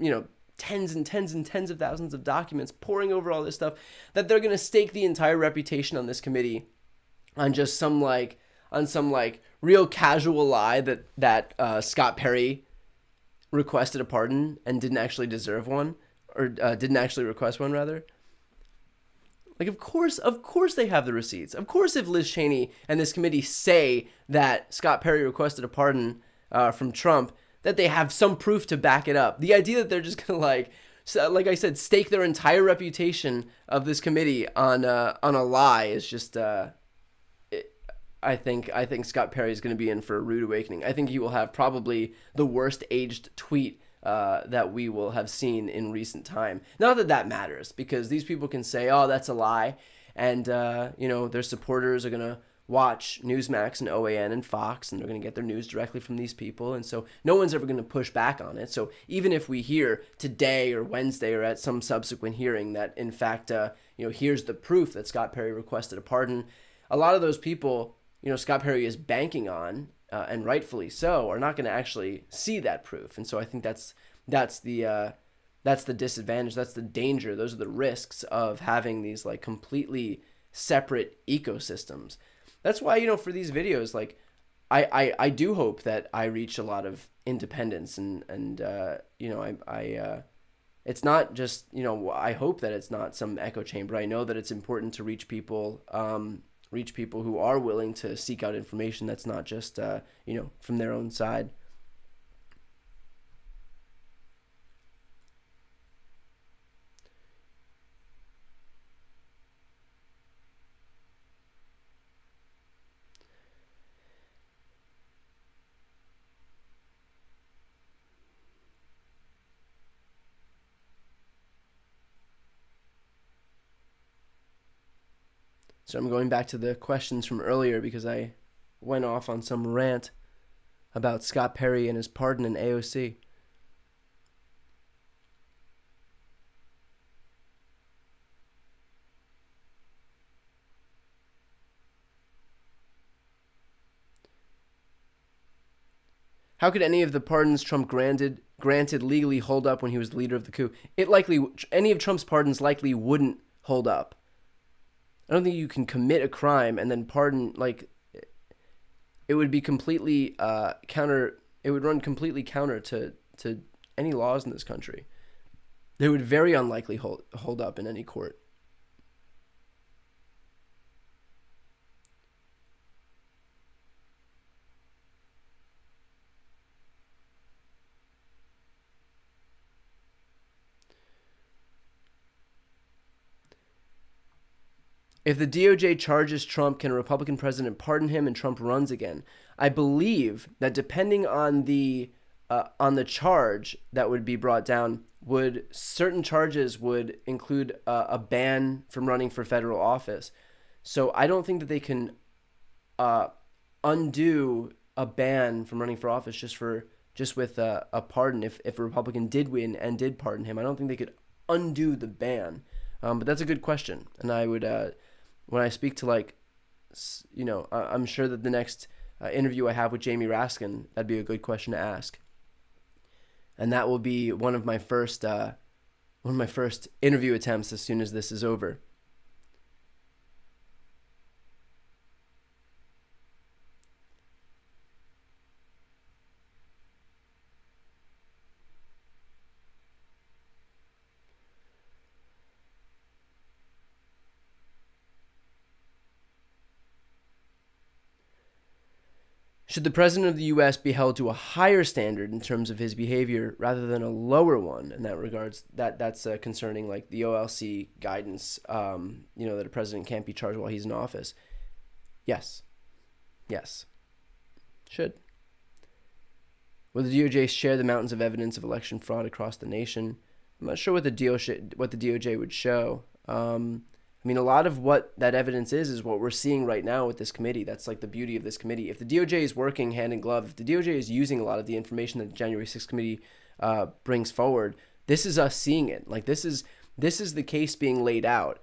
tens and tens and tens of thousands of documents, poring over all this stuff, that they're going to stake the entire reputation on this committee on just some real casual lie that Scott Perry requested a pardon and didn't actually deserve one, or didn't actually request one, rather. Like, of course they have the receipts. Of course, if Liz Cheney and this committee say that Scott Perry requested a pardon from Trump, that they have some proof to back it up. The idea that they're just gonna like I said, stake their entire reputation of this committee on a lie is just. I think Scott Perry is going to be in for a rude awakening. I think he will have probably the worst aged tweet that we will have seen in recent time. Not that matters, because these people can say, "Oh, that's a lie," and their supporters are going to watch Newsmax and OAN and Fox, and they're going to get their news directly from these people, and so no one's ever going to push back on it. So even if we hear today or Wednesday or at some subsequent hearing that, in fact, here's the proof that Scott Perry requested a pardon, a lot of those people, Scott Perry is banking on, and rightfully so, are not going to actually see that proof. And so I think that's the disadvantage, that's the danger, those are the risks of having these like completely separate ecosystems. That's why, for these videos, like, I do hope that I reach a lot of independents, and it's not just, I hope that it's not some echo chamber. I know that it's important to reach people who are willing to seek out information that's not just, from their own side. So I'm going back to the questions from earlier because I went off on some rant about Scott Perry and his pardon in AOC. How could any of the pardons Trump granted legally hold up when he was the leader of the coup? Any of Trump's pardons likely wouldn't hold up. I don't think you can commit a crime and then pardon, like, it would be completely it would run completely counter to any laws in this country. They would very unlikely hold up in any court. If the DOJ charges Trump, can a Republican president pardon him and Trump runs again? I believe that depending on the charge that would be brought down, certain charges would include a ban from running for federal office. So I don't think that they can undo a ban from running for office just with a pardon. If a Republican did win and did pardon him, I don't think they could undo the ban. But that's a good question, and I would. When I speak to, I'm sure that the next interview I have with Jamie Raskin, that'd be a good question to ask. And that will be one of my first interview attempts as soon as this is over. Should the president of the U.S. be held to a higher standard in terms of his behavior rather than a lower one in that regards? That's concerning like the OLC guidance, that a president can't be charged while he's in office. Yes. Should. Will the DOJ share the mountains of evidence of election fraud across the nation? I'm not sure what the DOJ would show. A lot of what that evidence is what we're seeing right now with this committee. That's like the beauty of this committee. If the DOJ is working hand in glove, if the DOJ is using a lot of the information that the January 6th committee brings forward, this is us seeing it. Like this is the case being laid out.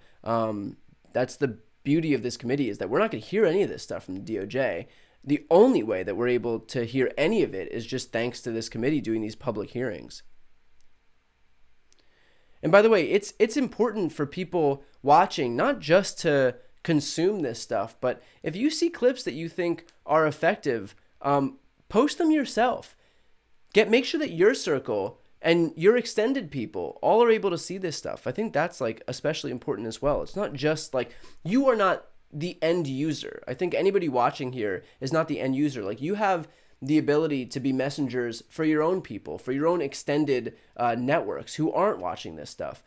That's the beauty of this committee, is that we're not going to hear any of this stuff from the DOJ. The only way that we're able to hear any of it is just thanks to this committee doing these public hearings. And by the way, it's important for people watching not just to consume this stuff, but if you see clips that you think are effective, post them yourself. Make sure that your circle and your extended people all are able to see this stuff. I think that's like especially important as well. It's not just like, you are not the end user. I think anybody watching here is not the end user. Like, you have the ability to be messengers for your own people, for your own extended networks who aren't watching this stuff.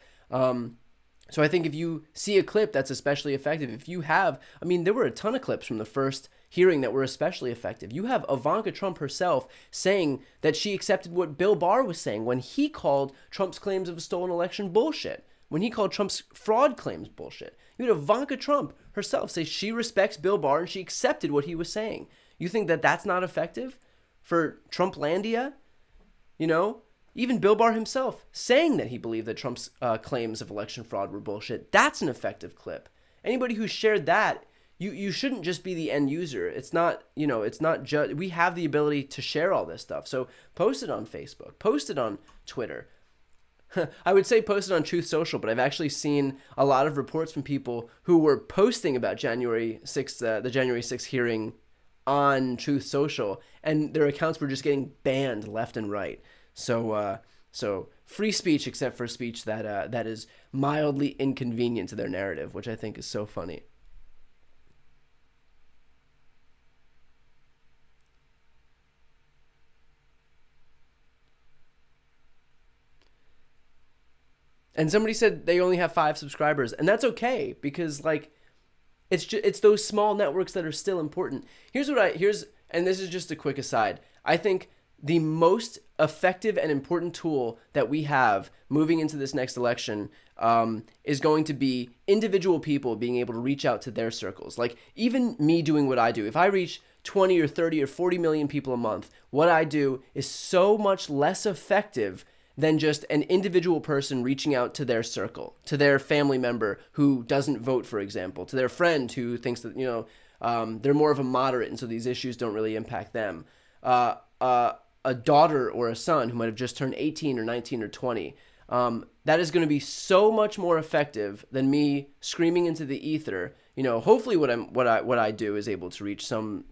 So I think if you see a clip that's especially effective, if you have, there were a ton of clips from the first hearing that were especially effective. You have Ivanka Trump herself saying that she accepted what Bill Barr was saying when he called Trump's claims of a stolen election bullshit, when he called Trump's fraud claims bullshit. You had Ivanka Trump herself say she respects Bill Barr and she accepted what he was saying. You think that that's not effective for Trumplandia? Even Bill Barr himself saying that he believed that Trump's claims of election fraud were bullshit. That's an effective clip. Anybody who shared that, you shouldn't just be the end user. It's not, it's not just, we have the ability to share all this stuff. So post it on Facebook, post it on Twitter. I would say post it on Truth Social, but I've actually seen a lot of reports from people who were posting about January 6th, the January 6th hearing on Truth Social, and their accounts were just getting banned left and right. So free speech, except for speech that is mildly inconvenient to their narrative, which I think is so funny. And somebody said they only have 5 subscribers, and that's okay, because like it's those small networks that are still important. And this is just a quick aside. I think the most effective and important tool that we have moving into this next election is going to be individual people being able to reach out to their circles. Like, even me doing what I do, if I reach 20 or 30 or 40 million people a month, what I do is so much less effective than just an individual person reaching out to their circle, to their family member who doesn't vote, for example, to their friend who thinks that, they're more of a moderate and so these issues don't really impact them. A daughter or a son who might have just turned 18 or 19 or 20. That is going to be so much more effective than me screaming into the ether. Hopefully what I do is able to reach some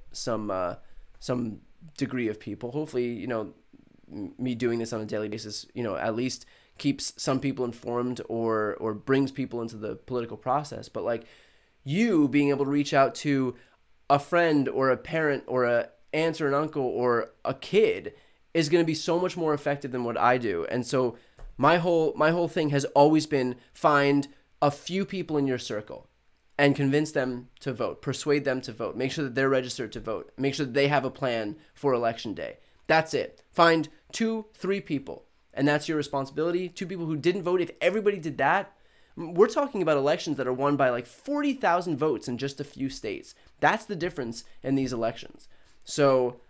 degree of people. Hopefully, me doing this on a daily basis, at least keeps some people informed or brings people into the political process. But like, you being able to reach out to a friend or a parent or a aunt or an uncle or a kid is going to be so much more effective than what I do. And so my whole thing has always been, find a few people in your circle and convince them to vote, persuade them to vote, make sure that they're registered to vote, make sure that they have a plan for election day. That's it. Find 2-3 people, and that's your responsibility. 2 people who didn't vote. If everybody did that, we're talking about elections that are won by like 40,000 votes in just a few states. That's the difference in these elections. So,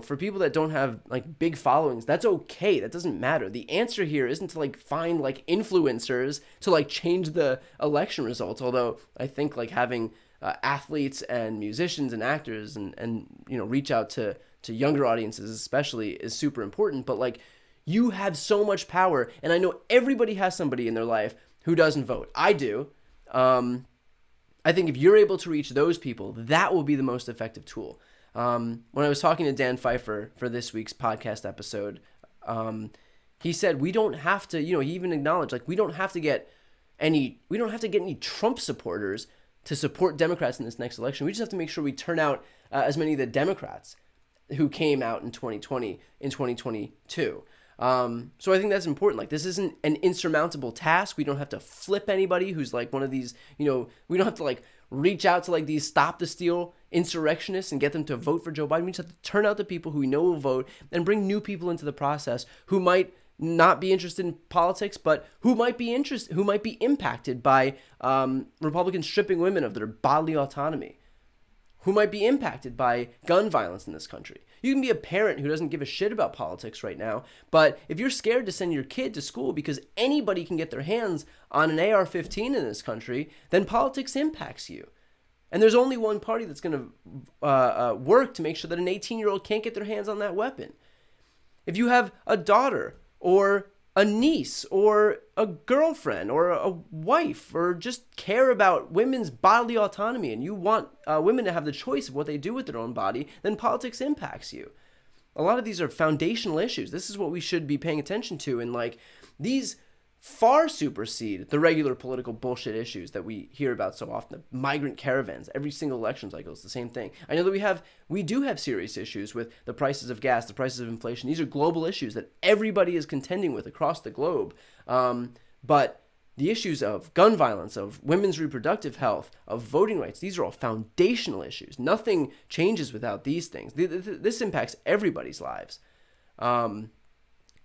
for people that don't have like big followings, that's okay. That doesn't matter. The answer here isn't to like find like influencers to like change the election results. Although I think like having athletes and musicians and actors and reach out to younger audiences especially is super important. But like, you have so much power, and I know everybody has somebody in their life who doesn't vote. I do. I think if you're able to reach those people, that will be the most effective tool. When I was talking to Dan Pfeiffer for this week's podcast episode, he said we don't have to, he even acknowledged like we don't have to get any Trump supporters to support Democrats in this next election. We just have to make sure we turn out as many of the Democrats who came out in 2020, in 2022. So I think that's important. Like, this isn't an insurmountable task. We don't have to flip anybody who's like one of these, we don't have to like reach out to like these stop the steal insurrectionists and get them to vote for Joe Biden. We just have to turn out the people who we know will vote and bring new people into the process who might not be interested in politics, but who might be impacted by Republicans stripping women of their bodily autonomy, who might be impacted by gun violence in this country. You can be a parent who doesn't give a shit about politics right now, but if you're scared to send your kid to school because anybody can get their hands on an AR-15 in this country, then politics impacts you. And there's only one party that's going to work to make sure that an 18-year-old can't get their hands on that weapon. If you have a daughter or a niece or a girlfriend or a wife, or just care about women's bodily autonomy and you want women to have the choice of what they do with their own body, then politics impacts you. A lot of these are foundational issues. This is what we should be paying attention to, and like these far supersede the regular political bullshit issues that we hear about so often. The migrant caravans, every single election cycle is the same thing. I know that we do have serious issues with the prices of gas, the prices of inflation. These are global issues that everybody is contending with across the globe. But the issues of gun violence, of women's reproductive health, of voting rights, these are all foundational issues. Nothing changes without these things. This impacts everybody's lives.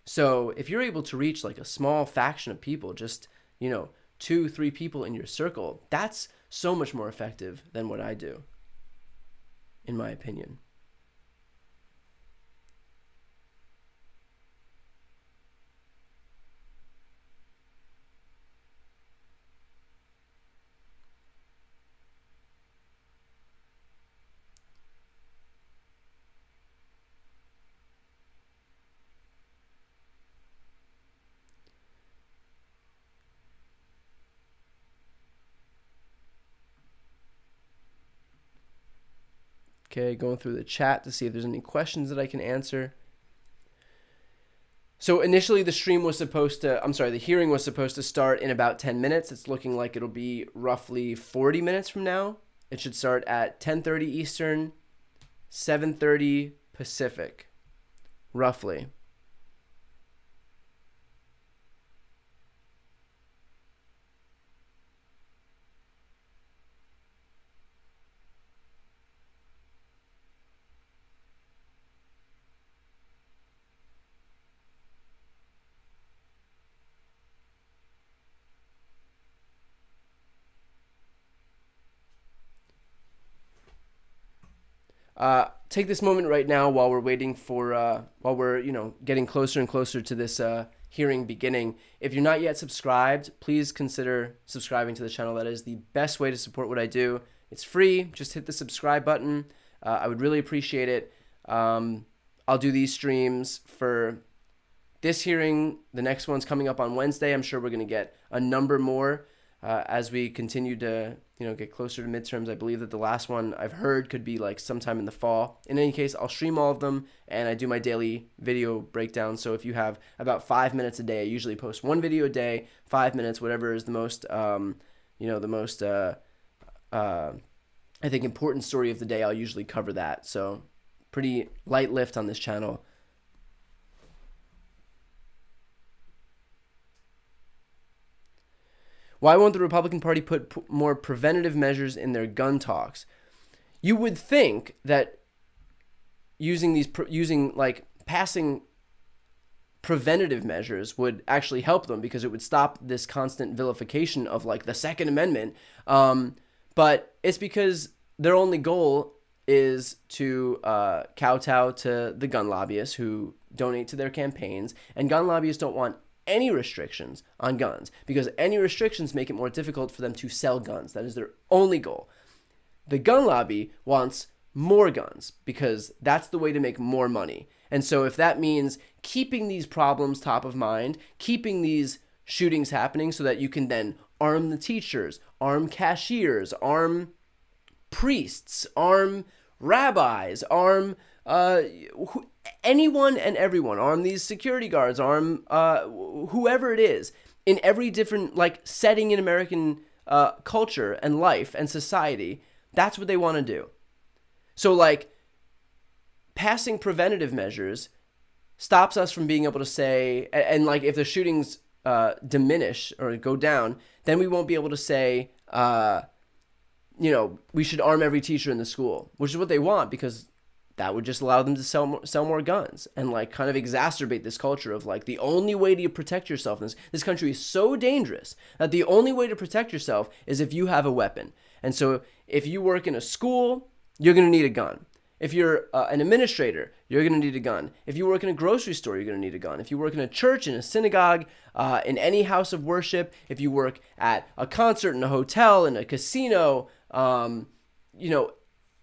So if you're able to reach like a small faction of people, just, 2-3 people in your circle, that's so much more effective than what I do, in my opinion. Okay, going through the chat to see if there's any questions that I can answer. So initially the hearing was supposed to start in about 10 minutes. It's looking like it'll be roughly 40 minutes from now. It should start at 10:30 Eastern, 7:30 Pacific, roughly. Take this moment right now while we're waiting for, getting closer and closer to this hearing beginning. If you're not yet subscribed, please consider subscribing to the channel. That is the best way to support what I do. It's free. Just hit the subscribe button. I would really appreciate it. I'll do these streams for this hearing. The next one's coming up on Wednesday. I'm sure we're going to get a number more as we continue to get closer to midterms. I believe that the last one I've heard could be like sometime in the fall. In any case, I'll stream all of them, and I do my daily video breakdown. So if you have about 5 minutes a day, I usually post one video a day, 5 minutes, whatever is the most, I think, important story of the day. I'll usually cover that. So pretty light lift on this channel. Why won't the Republican Party put more preventative measures in their gun talks? You would think that passing preventative measures would actually help them, because it would stop this constant vilification of like the Second Amendment. But it's because their only goal is to kowtow to the gun lobbyists who donate to their campaigns, and gun lobbyists don't want any restrictions on guns, because any restrictions make it more difficult for them to sell guns. That is their only goal. The gun lobby wants more guns because that's the way to make more money. And so if that means keeping these problems top of mind, keeping these shootings happening so that you can then arm the teachers, arm cashiers, arm priests, arm rabbis, arm anyone and everyone, arm these security guards, arm whoever it is, in every different setting in American culture and life and society. That's what they want to do. So passing preventative measures stops us from being able to say, and like if the shootings diminish or go down, then we won't be able to say, we should arm every teacher in the school, which is what they want, because that would just allow them to sell more guns and like kind of exacerbate this culture of like the only way to protect yourself in this country is so dangerous that the only way to protect yourself is if you have a weapon. And so if you work in a school, you're going to need a gun. If you're an administrator, you're going to need a gun. If you work in a grocery store, you're going to need a gun. If you work in a church, in a synagogue, in any house of worship, if you work at a concert, in a hotel, in a casino,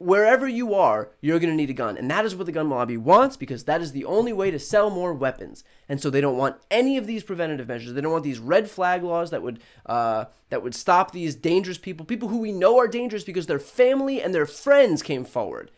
wherever you are, you're going to need a gun. And that is what the gun lobby wants, because that is the only way to sell more weapons. And so they don't want any of these preventative measures. They don't want these red flag laws that would stop these dangerous people who we know are dangerous because their family and their friends came forward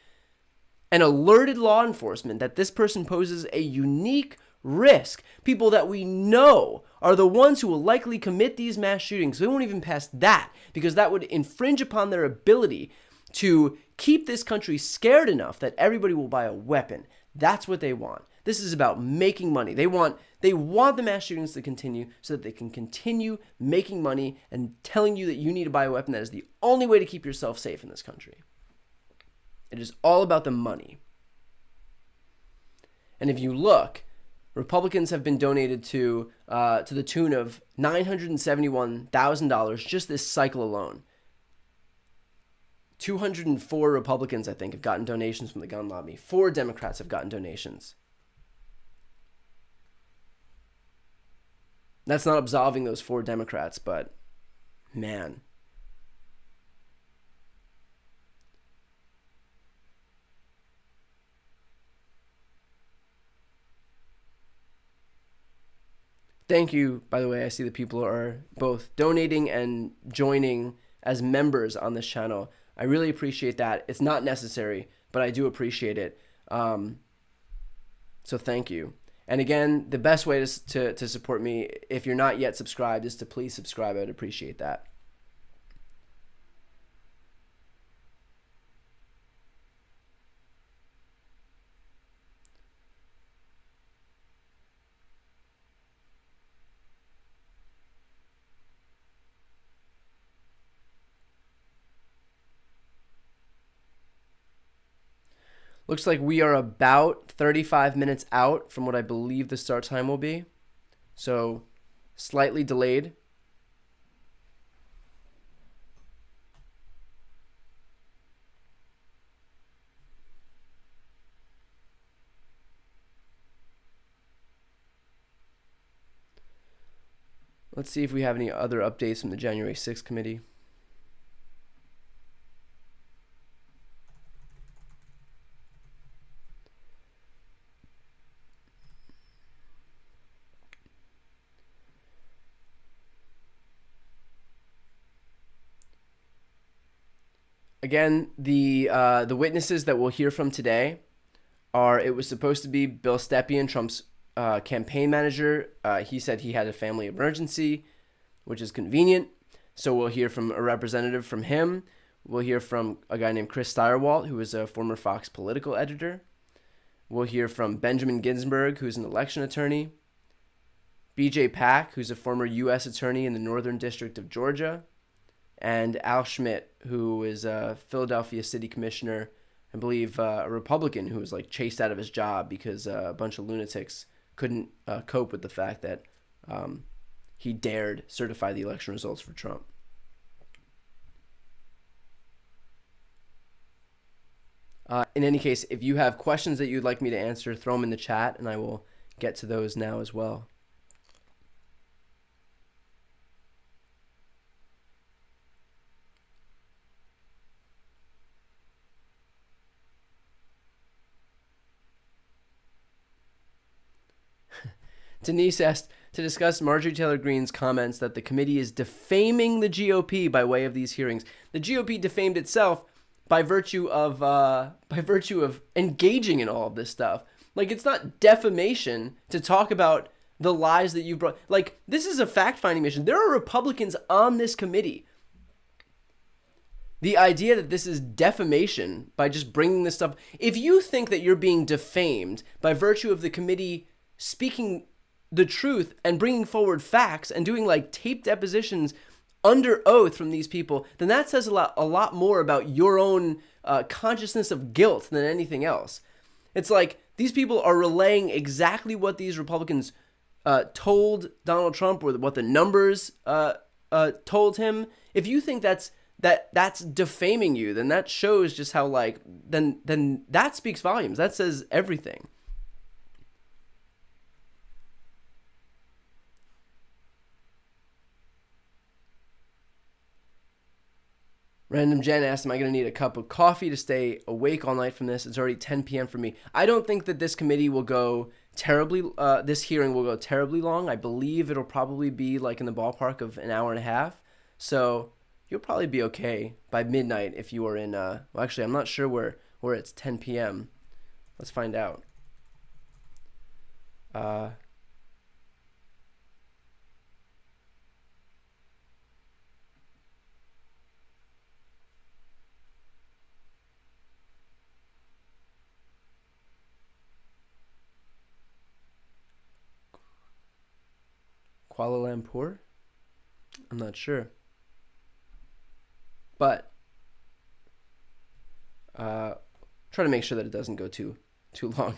and alerted law enforcement that this person poses a unique risk. People that we know are the ones who will likely commit these mass shootings. They won't even pass that, because that would infringe upon their ability to keep this country scared enough that everybody will buy a weapon. That's what they want. This is about making money. They want the mass shootings to continue so that they can continue making money and telling you that you need to buy a weapon. That is the only way to keep yourself safe in this country. It is all about the money. And if you look, Republicans have been donated to the tune of $971,000 just this cycle alone. 204 Republicans, I think, have gotten donations from the gun lobby. 4 Democrats have gotten donations. That's not absolving those 4 Democrats, but man. Thank you, by the way. I see that people are both donating and joining as members on this channel. I really appreciate that. It's not necessary, but I do appreciate it. So thank you. And again, the best way to support me, if you're not yet subscribed, is to please subscribe. I'd appreciate that. Looks like we are about 35 minutes out from what I believe the start time will be. So slightly delayed. Let's see if we have any other updates from the January 6th committee. Again, the witnesses that we'll hear from today are, it was supposed to be Bill Stepien, Trump's campaign manager. He said he had a family emergency, which is convenient. So we'll hear from a representative from him. We'll hear from a guy named Chris Stirewalt, who is a former Fox political editor. We'll hear from Benjamin Ginsburg, who's an election attorney. B.J. Pack, who's a former U.S. attorney in the Northern District of Georgia. And Al Schmidt, who is a Philadelphia city commissioner, I believe a Republican who was like chased out of his job because a bunch of lunatics couldn't cope with the fact that he dared certify the election results for Trump. In any case, if you have questions that you'd like me to answer, throw them in the chat and I will get to those now as well. Denise asked to discuss Marjorie Taylor Greene's comments that the committee is defaming the GOP by way of these hearings. The GOP defamed itself by virtue of engaging in all of this stuff. Like, it's not defamation to talk about the lies that you brought. Like, this is a fact-finding mission. There are Republicans on this committee The idea that this is defamation by just bringing this stuff. If you think that you're being defamed by virtue of the committee speaking the truth and bringing forward facts and doing like tape depositions under oath from these people, then that says a lot more about your own consciousness of guilt than anything else. It's like these people are relaying exactly what these Republicans told Donald Trump, or what the numbers told him. If you think that's defaming you, then that shows just how then that speaks volumes. That says everything. Random Jen asked, am I going to need a cup of coffee to stay awake all night from this? It's already 10 p.m. for me. I don't think that this committee will go terribly, this hearing will go terribly long. I believe it'll probably be like in the ballpark of an hour and a half. So you'll probably be okay by midnight if you are in, well, actually, I'm not sure where it's 10 p.m. Let's find out. Kuala Lumpur? I'm not sure. But try to make sure that it doesn't go too long.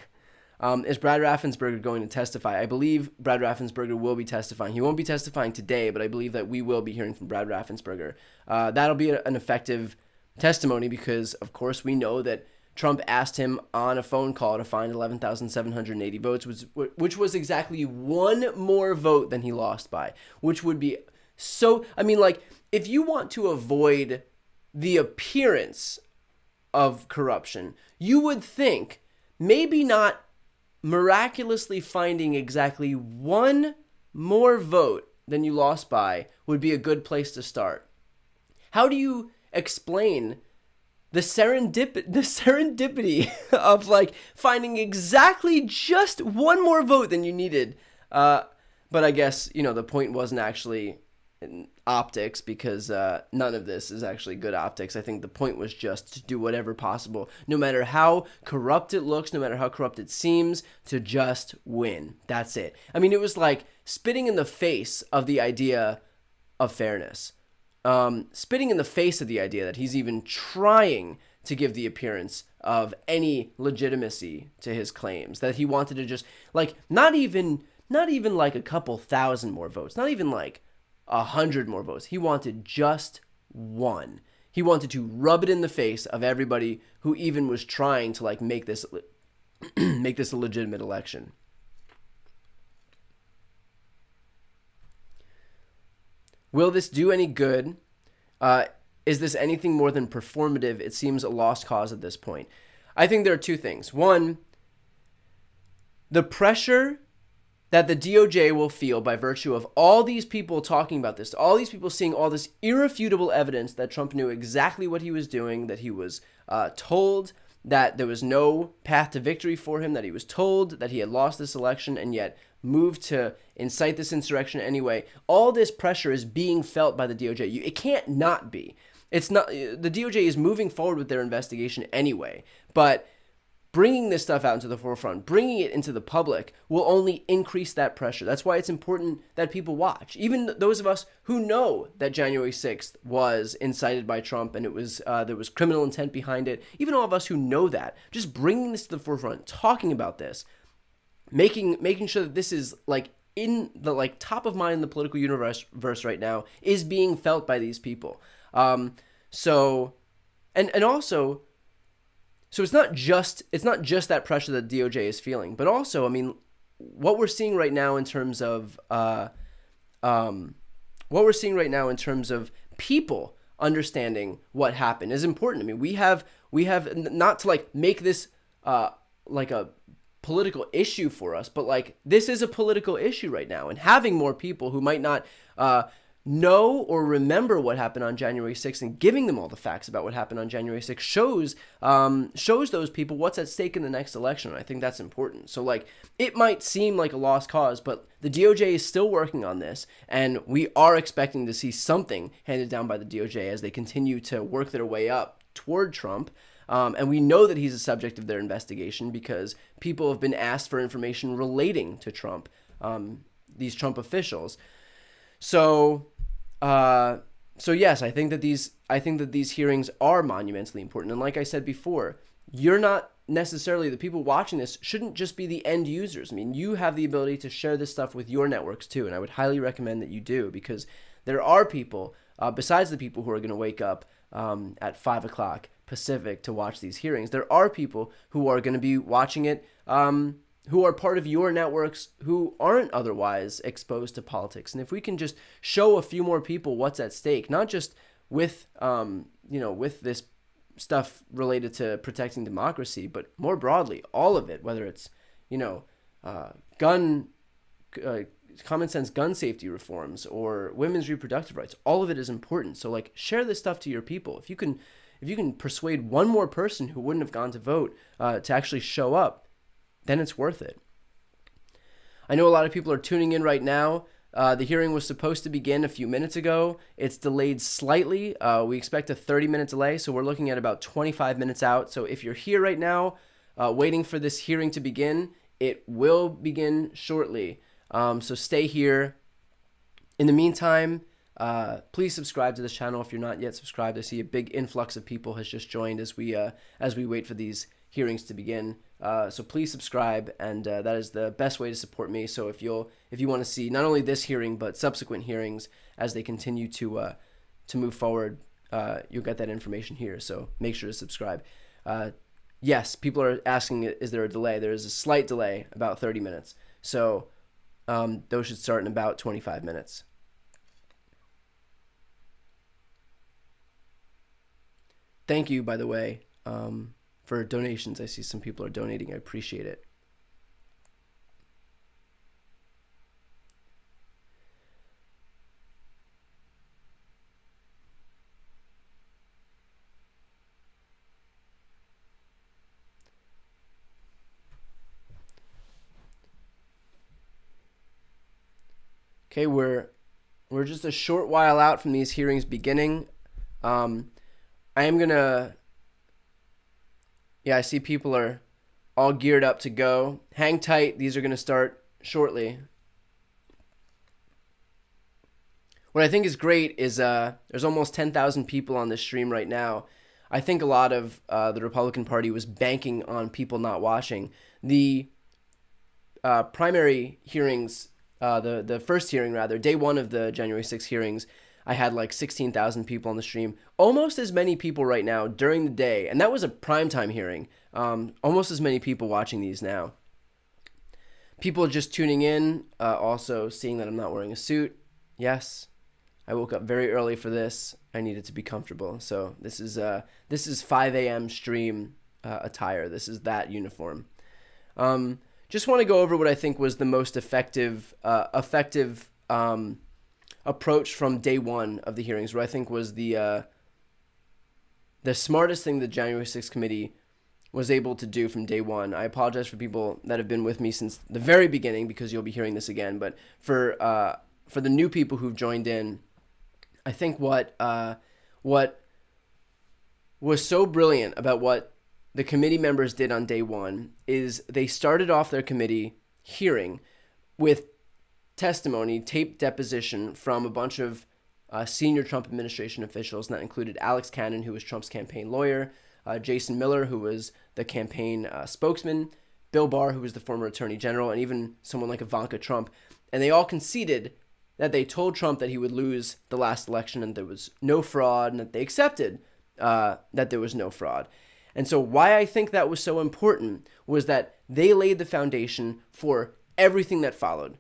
Is Brad Raffensperger going to testify? I believe Brad Raffensperger will be testifying. He won't be testifying today, but I believe that we will be hearing from Brad Raffensperger. That'll be an effective testimony because, of course, we know that Trump asked him on a phone call to find 11,780 votes, which was exactly one more vote than he lost by, which would be so... I mean, like, if you want to avoid the appearance of corruption, you would think maybe not miraculously finding exactly one more vote than you lost by would be a good place to start. How do you explain the serendipity of like finding exactly just one more vote than you needed? But I guess, the point wasn't actually optics, because none of this is actually good optics. I think the point was just to do whatever possible, no matter how corrupt it looks, no matter how corrupt it seems, to just win. That's it. I mean, it was like spitting in the face of the idea of fairness. Spitting in the face of the idea that he's even trying to give the appearance of any legitimacy to his claims, that he wanted to just like not even like a couple thousand more votes, not even like 100 more votes. He wanted just one. He wanted to rub it in the face of everybody who even was trying to like make this a legitimate election. Will this do any good? Is this anything more than performative? It seems a lost cause at this point. I think there are two things. One, the pressure that the DOJ will feel by virtue of all these people talking about this, all these people seeing all this irrefutable evidence that Trump knew exactly what he was doing, that he was told that there was no path to victory for him, that he was told that he had lost this election and yet moved to incite this insurrection anyway. All this pressure is being felt by the DOJ. It can't not be. It's not. The DOJ is moving forward with their investigation anyway, but bringing this stuff out into the forefront, bringing it into the public, will only increase that pressure. That's why it's important that people watch. Even those of us who know that January 6th was incited by Trump and it was there was criminal intent behind it, even all of us who know that, just bringing this to the forefront, talking about this, making sure that this is like in the like top of mind in the political universe right now, is being felt by these people. So it's not just that pressure that DOJ is feeling, but also, I mean, what we're seeing right now in terms of people understanding what happened is important. I mean, we have not to like make this like a political issue for us, but like this is a political issue right now, and having more people who might not know or remember what happened on January 6th and giving them all the facts about what happened on January 6th shows those people what's at stake in the next election. I think that's important. So like, it might seem like a lost cause, but the DOJ is still working on this, and we are expecting to see something handed down by the DOJ as they continue to work their way up toward Trump. And we know that he's a subject of their investigation because people have been asked for information relating to Trump, these Trump officials. So yes, I think that these hearings are monumentally important. And like I said before, you're not necessarily, the people watching this shouldn't just be the end users. I mean, you have the ability to share this stuff with your networks too, and I would highly recommend that you do, because there are people, besides the people who are going to wake up at 5 o'clock Pacific to watch these hearings, there are people who are going to be watching it who are part of your networks who aren't otherwise exposed to politics. And if we can just show a few more people what's at stake, not just with with this stuff related to protecting democracy, but more broadly, all of it, whether it's common sense gun safety reforms or women's reproductive rights, all of it is important. So like, share this stuff to your people. If you can persuade one more person who wouldn't have gone to vote to actually show up, then it's worth it. I know a lot of people are tuning in right now. The hearing was supposed to begin a few minutes ago. It's delayed slightly. We expect a 30-minute delay, so we're looking at about 25 minutes out. So if you're here right now waiting for this hearing to begin, it will begin shortly. So stay here. In the meantime, please subscribe to this channel if you're not yet subscribed. I see a big influx of people has just joined as we wait for these hearings to begin. So please subscribe, and that is the best way to support me. So if you want to see not only this hearing but subsequent hearings as they continue to move forward, you'll get that information here. So make sure to subscribe. Yes, people are asking, is there a delay? There is a slight delay, about 30 minutes. So those should start in about 25 minutes. Thank you, by the way, for donations. I see some people are donating. I appreciate it. Okay, we're just a short while out from these hearings beginning. I am gonna, I see people are all geared up to go. Hang tight, these are gonna start shortly. What I think is great is there's almost 10,000 people on this stream right now. I think a lot of the Republican Party was banking on people not watching. The primary hearings, the first hearing rather, day one of the January 6th hearings, I had like 16,000 people on the stream. Almost as many people right now during the day, and that was a primetime hearing. Almost as many people watching these now. People just tuning in, also seeing that I'm not wearing a suit. Yes, I woke up very early for this. I needed to be comfortable. So this is 5 a.m. stream attire. This is that uniform. Just want to go over what I think was the most effective approach from day one of the hearings, what I think was the smartest thing the January 6th committee was able to do from day one. I apologize for people that have been with me since the very beginning, because you'll be hearing this again. But for the new people who've joined in, I think what was so brilliant about what the committee members did on day one is they started off their committee hearing with testimony, taped deposition from a bunch of senior Trump administration officials, and that included Alex Cannon, who was Trump's campaign lawyer, Jason Miller, who was the campaign spokesman, Bill Barr, who was the former attorney general, and even someone like Ivanka Trump. And they all conceded that they told Trump that he would lose the last election and there was no fraud, and that they accepted that there was no fraud. And so why I think that was so important was that they laid the foundation for everything that followed.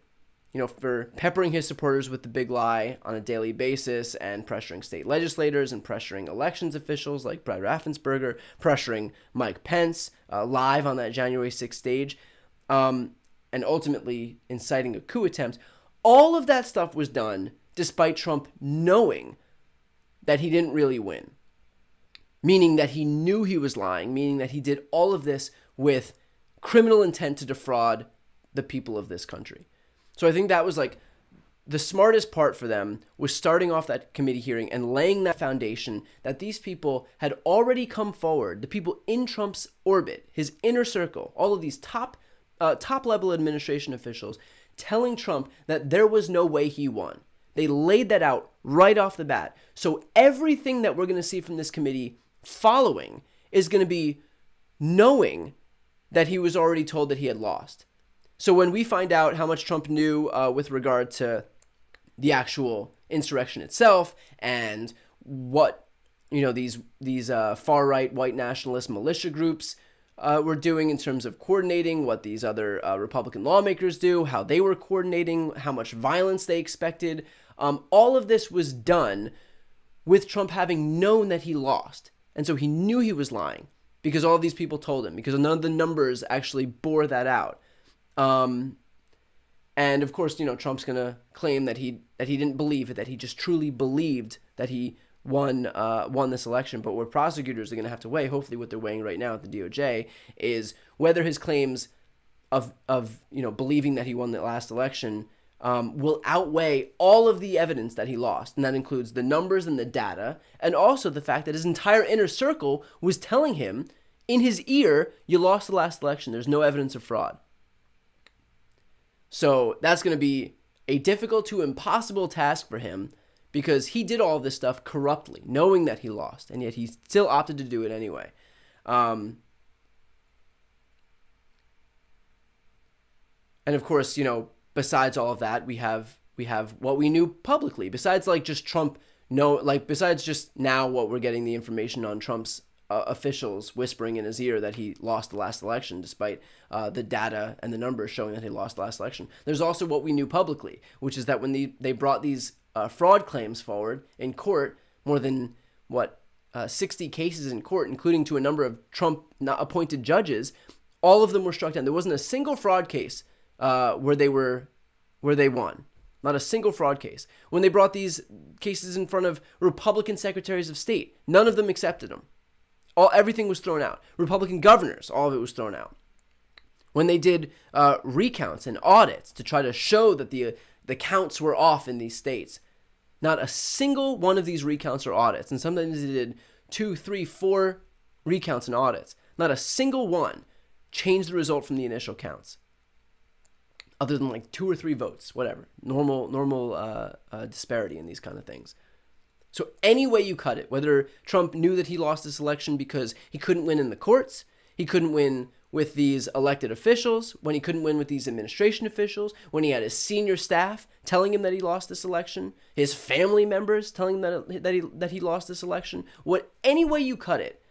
You know, for peppering his supporters with the big lie on a daily basis and pressuring state legislators and pressuring elections officials like Brad Raffensperger, pressuring Mike Pence live on that January 6th stage, and ultimately inciting a coup attempt. All of that stuff was done despite Trump knowing that he didn't really win. Meaning that he knew he was lying, meaning that he did all of this with criminal intent to defraud the people of this country. So I think that was like the smartest part for them, was starting off that committee hearing and laying that foundation that these people had already come forward, the people in Trump's orbit, his inner circle, all of these top level administration officials, telling Trump that there was no way he won. They laid that out right off the bat. So everything that we're going to see from this committee following is going to be knowing that he was already told that he had lost. So when we find out how much Trump knew with regard to the actual insurrection itself and what these far right white nationalist militia groups were doing in terms of coordinating, what these other Republican lawmakers do, how they were coordinating, how much violence they expected, all of this was done with Trump having known that he lost. And so he knew he was lying because all of these people told him, because none of the numbers actually bore that out. And of course, Trump's going to claim that he didn't believe it, that he just truly believed that he won this election. But what prosecutors are going to have to weigh, hopefully what they're weighing right now at the DOJ, is whether his claims of believing that he won the last election will outweigh all of the evidence that he lost. And that includes the numbers and the data, and also the fact that his entire inner circle was telling him in his ear, you lost the last election. There's no evidence of fraud. So that's going to be a difficult to impossible task for him, because he did all this stuff corruptly, knowing that he lost, and yet he still opted to do it anyway. And of course, besides all of that, we have what we knew publicly. Besides just Trump, besides just now what we're getting the information on Trump's officials whispering in his ear that he lost the last election, despite the data and the numbers showing that he lost the last election. There's also what we knew publicly, which is that when they brought these fraud claims forward in court, more than 60 cases in court, including to a number of Trump-appointed judges, all of them were struck down. There wasn't a single fraud case where they won. Not a single fraud case. When they brought these cases in front of Republican secretaries of state, none of them accepted them. Everything was thrown out. Republican governors, all of it was thrown out. When they did recounts and audits to try to show that the counts were off in these states, not a single one of these recounts or audits, and sometimes they did 2, 3, 4 recounts and audits, not a single one changed the result from the initial counts, other than 2 or 3 votes, whatever. Normal disparity in these kind of things. So any way you cut it, whether Trump knew that he lost this election because he couldn't win in the courts, he couldn't win with these elected officials, when he couldn't win with these administration officials, when he had his senior staff telling him that he lost this election, his family members telling him that he lost this election, any way you cut it,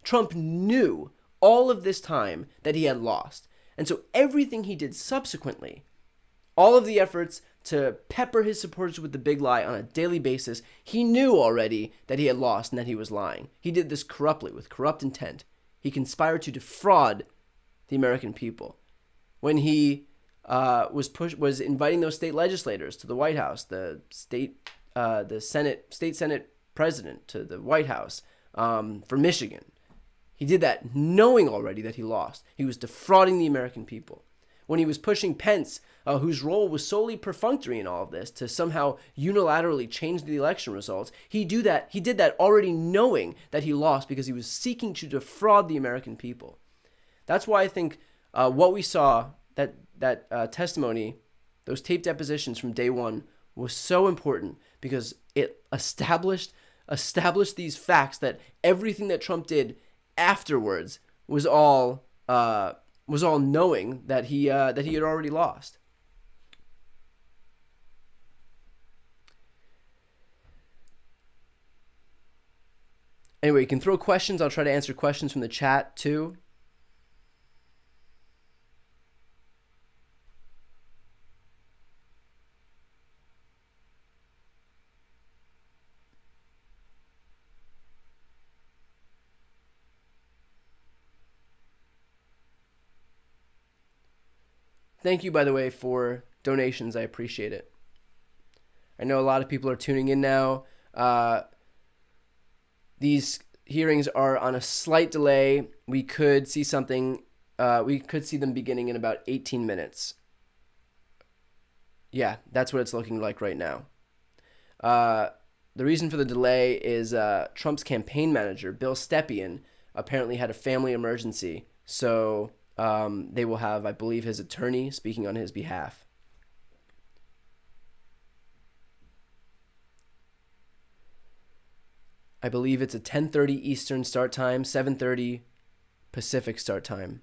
Trump knew all of this time that he had lost. And so everything he did subsequently, all of the efforts to pepper his supporters with the big lie on a daily basis, he knew already that he had lost and that he was lying. He did this corruptly, with corrupt intent. He conspired to defraud the American people. When he was inviting those state legislators to the White House, the state Senate president to the White House for Michigan, he did that knowing already that he lost. He was defrauding the American people. When he was pushing Pence, whose role was solely perfunctory in all of this, to somehow unilaterally change the election results, he did that already knowing that he lost, because he was seeking to defraud the American people. That's why I think what we saw, that testimony, those taped depositions from day one, was so important, because it established these facts that everything that Trump did afterwards was all knowing that he had already lost. Anyway, you can throw questions. I'll try to answer questions from the chat too. Thank you, by the way, for donations. I appreciate it. I know a lot of people are tuning in now. These hearings are on a slight delay. We could see something. We could see them beginning in about 18 minutes. Yeah, that's what it's looking like right now. The reason for the delay is Trump's campaign manager, Bill Stepien, apparently had a family emergency. So they will have, I believe, his attorney speaking on his behalf. I believe it's a 10:30 Eastern start time, 7:30 Pacific start time.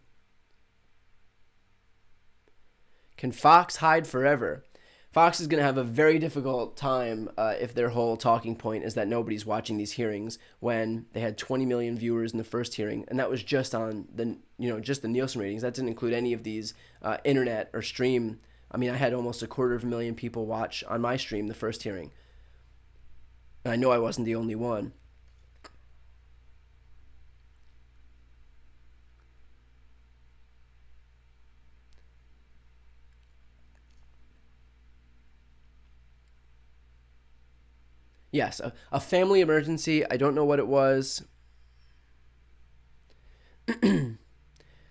Can Fox hide forever? Fox is going to have a very difficult time if their whole talking point is that nobody's watching these hearings when they had 20 million viewers in the first hearing, and that was just on the just the Nielsen ratings. That didn't include any of these internet or stream. I mean, I had almost 250,000 people watch on my stream the first hearing, and I know I wasn't the only one. Yes, a family emergency. I don't know what it was.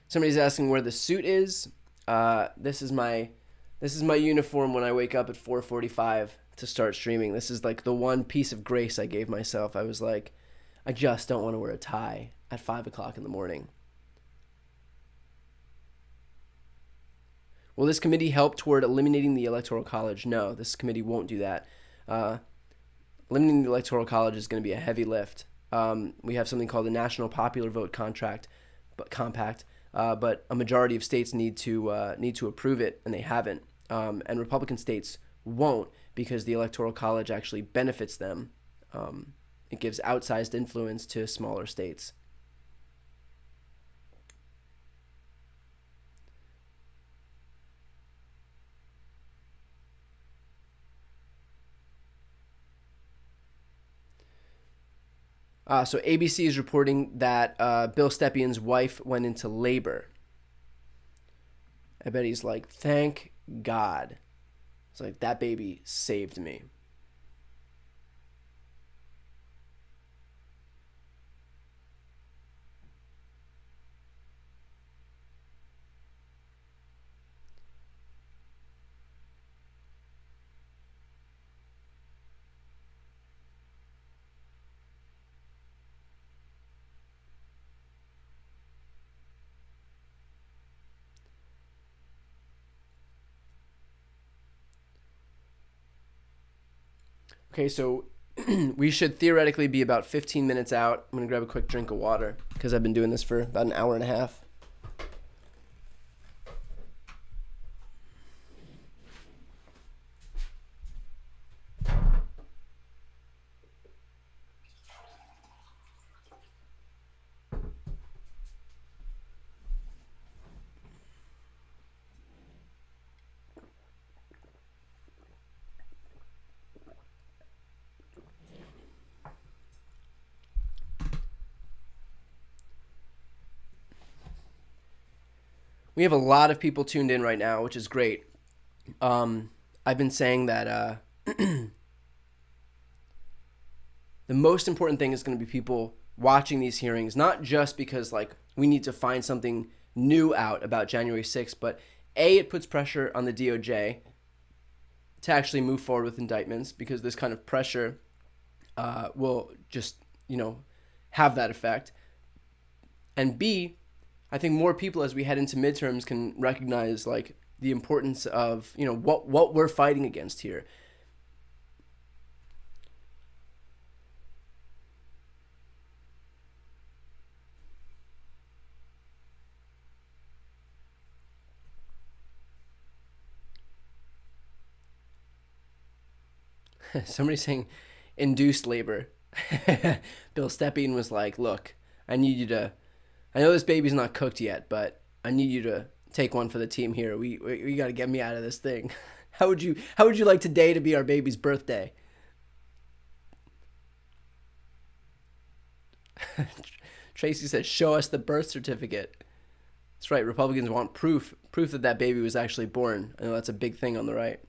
Somebody's asking where the suit is. This is my uniform when I wake up at 4:45 to start streaming. This is like the one piece of grace I gave myself. I was like, I just don't want to wear a tie at 5 o'clock in the morning. Will this committee help toward eliminating the Electoral College? No, this committee won't do that. Eliminating the Electoral College is going to be a heavy lift. We have something called the National Popular Vote Compact, but a majority of states need to approve it, and they haven't. And Republican states won't because the Electoral College actually benefits them. It gives outsized influence to smaller states. So ABC is reporting that Bill Stepien's wife went into labor. I bet he's like, thank God. It's like, that baby saved me. Okay, so we should theoretically be about 15 minutes out. I'm going to grab a quick drink of water because I've been doing this for about an hour and a half. We have a lot of people tuned in right now, which is great. I've been saying that the most important thing is going to be people watching these hearings, not just because like we need to find something new out about January 6th, but it puts pressure on the DOJ to actually move forward with indictments because this kind of pressure will just, have that effect. And B, I think more people as we head into midterms can recognize like the importance of, what we're fighting against here. Somebody's saying induced labor. Bill Stepien was like, look, I know this baby's not cooked yet, but I need you to take one for the team here. We got to get me out of this thing. How would you like today to be our baby's birthday? Tracy says, show us the birth certificate. That's right. Republicans want proof that baby was actually born. I know that's a big thing on the right.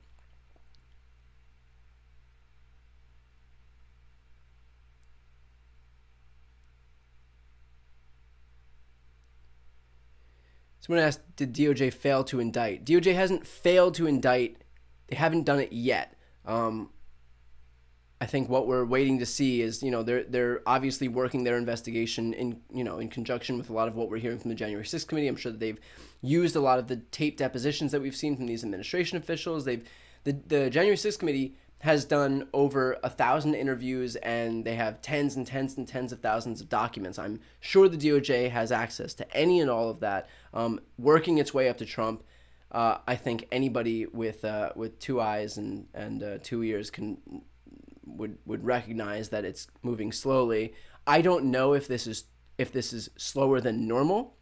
Someone asked, did DOJ fail to indict? DOJ hasn't failed to indict. They haven't done it yet. I think what we're waiting to see is, they're obviously working their investigation in conjunction with a lot of what we're hearing from the January 6th committee. I'm sure that they've used a lot of the taped depositions that we've seen from these administration officials. The January 6th committee has done over 1,000 interviews, and they have tens and tens and tens of thousands of documents. I'm sure the DOJ has access to any and all of that, working its way up to Trump. I think anybody with two eyes and 2 ears would recognize that it's moving slowly. I don't know if this is slower than normal,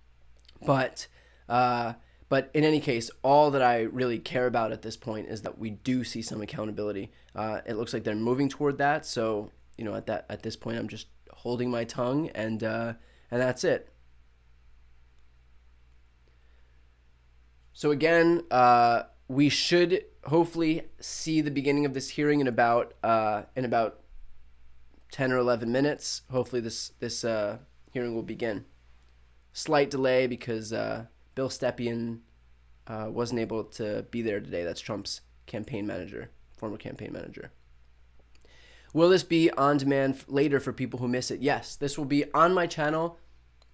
but in any case, all that I really care about at this point is that we do see some accountability. It looks like they're moving toward that. So at this point, I'm just holding my tongue, and that's it. So again, we should hopefully see the beginning of this hearing in about 10 or 11 minutes. Hopefully this hearing will begin. Slight delay because Bill Stepien wasn't able to be there today. That's Trump's former campaign manager. Will this be on demand later for people who miss it? Yes, this will be on my channel.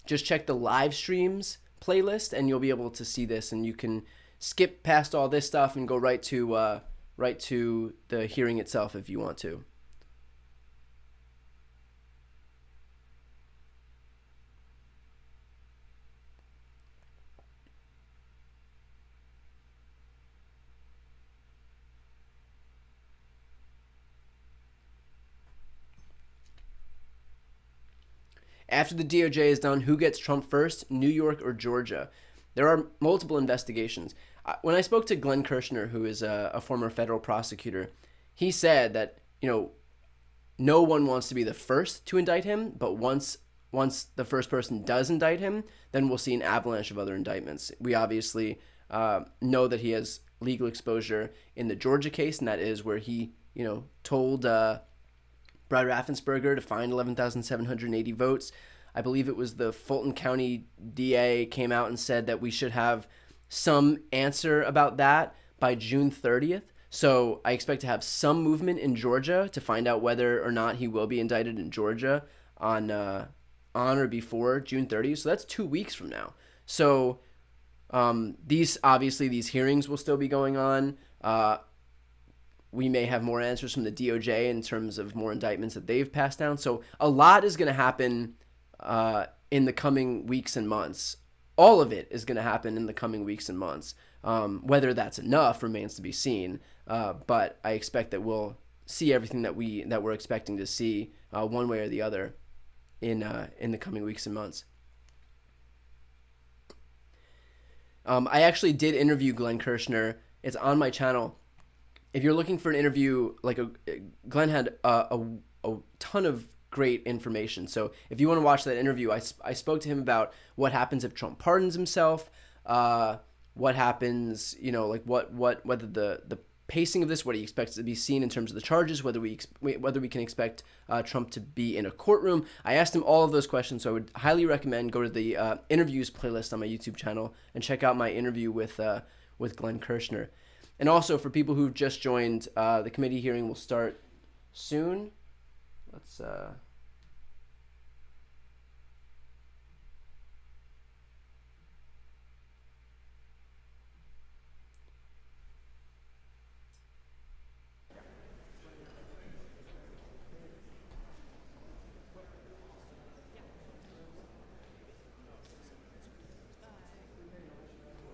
Just check the live streams playlist and you'll be able to see this, and you can skip past all this stuff and go right to the hearing itself if you want to. After the DOJ is done, who gets Trump first, New York or Georgia? There are multiple investigations. When I spoke to Glenn Kirshner, who is a former federal prosecutor, he said that, no one wants to be the first to indict him, but once the first person does indict him, then we'll see an avalanche of other indictments. We obviously know that he has legal exposure in the Georgia case, and that is where he, told Brad Raffensperger to find 11,780 votes. I believe it was the Fulton County DA came out and said that we should have some answer about that by June 30th. So I expect to have some movement in Georgia to find out whether or not he will be indicted in Georgia on or before June 30th. So that's 2 weeks from now. So these hearings will still be going on. We may have more answers from the DOJ in terms of more indictments that they've passed down. So a lot is going to happen in the coming weeks and months. All of it is going to happen in the coming weeks and months. Whether that's enough remains to be seen. But I expect that we'll see everything that we're expecting to see one way or the other in the coming weeks and months. I actually did interview Glenn Kirshner. It's on my channel. If you're looking for an interview, Glenn had a ton of great information. So if you want to watch that interview, I spoke to him about what happens if Trump pardons himself, what happens, whether the pacing of this, what he expects to be seen in terms of the charges, whether we can expect Trump to be in a courtroom. I asked him all of those questions, so I would highly recommend go to the interviews playlist on my YouTube channel and check out my interview with Glenn Kirshner. And also, for people who've just joined, the committee hearing will start soon. Let's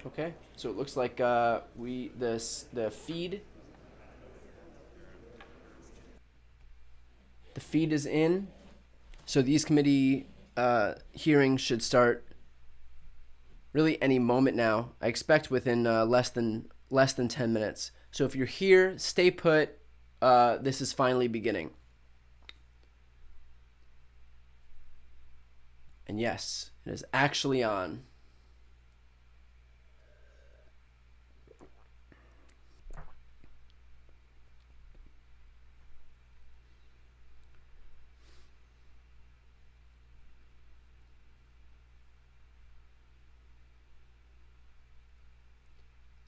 Okay, so it looks like the feed is in. So these committee hearings should start really any moment now. I expect within less than 10 minutes. So if you're here, stay put. This is finally beginning. And yes, it is actually on.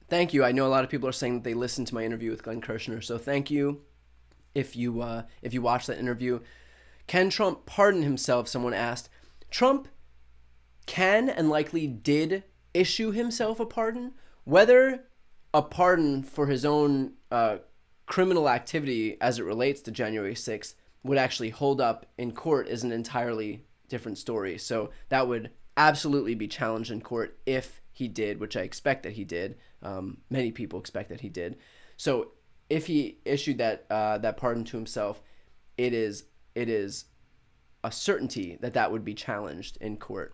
Thank you. I know a lot of people are saying that they listened to my interview with Glenn Kirshner, so thank you if you watched that interview. Can Trump pardon himself? Someone asked. Trump can and likely did issue himself a pardon. Whether a pardon for his own criminal activity as it relates to January 6th would actually hold up in court is an entirely different story. So that would absolutely be challenged in court if he did, which I expect that he did. Many people expect that he did. So if he issued that pardon to himself, it is a certainty that that would be challenged in court.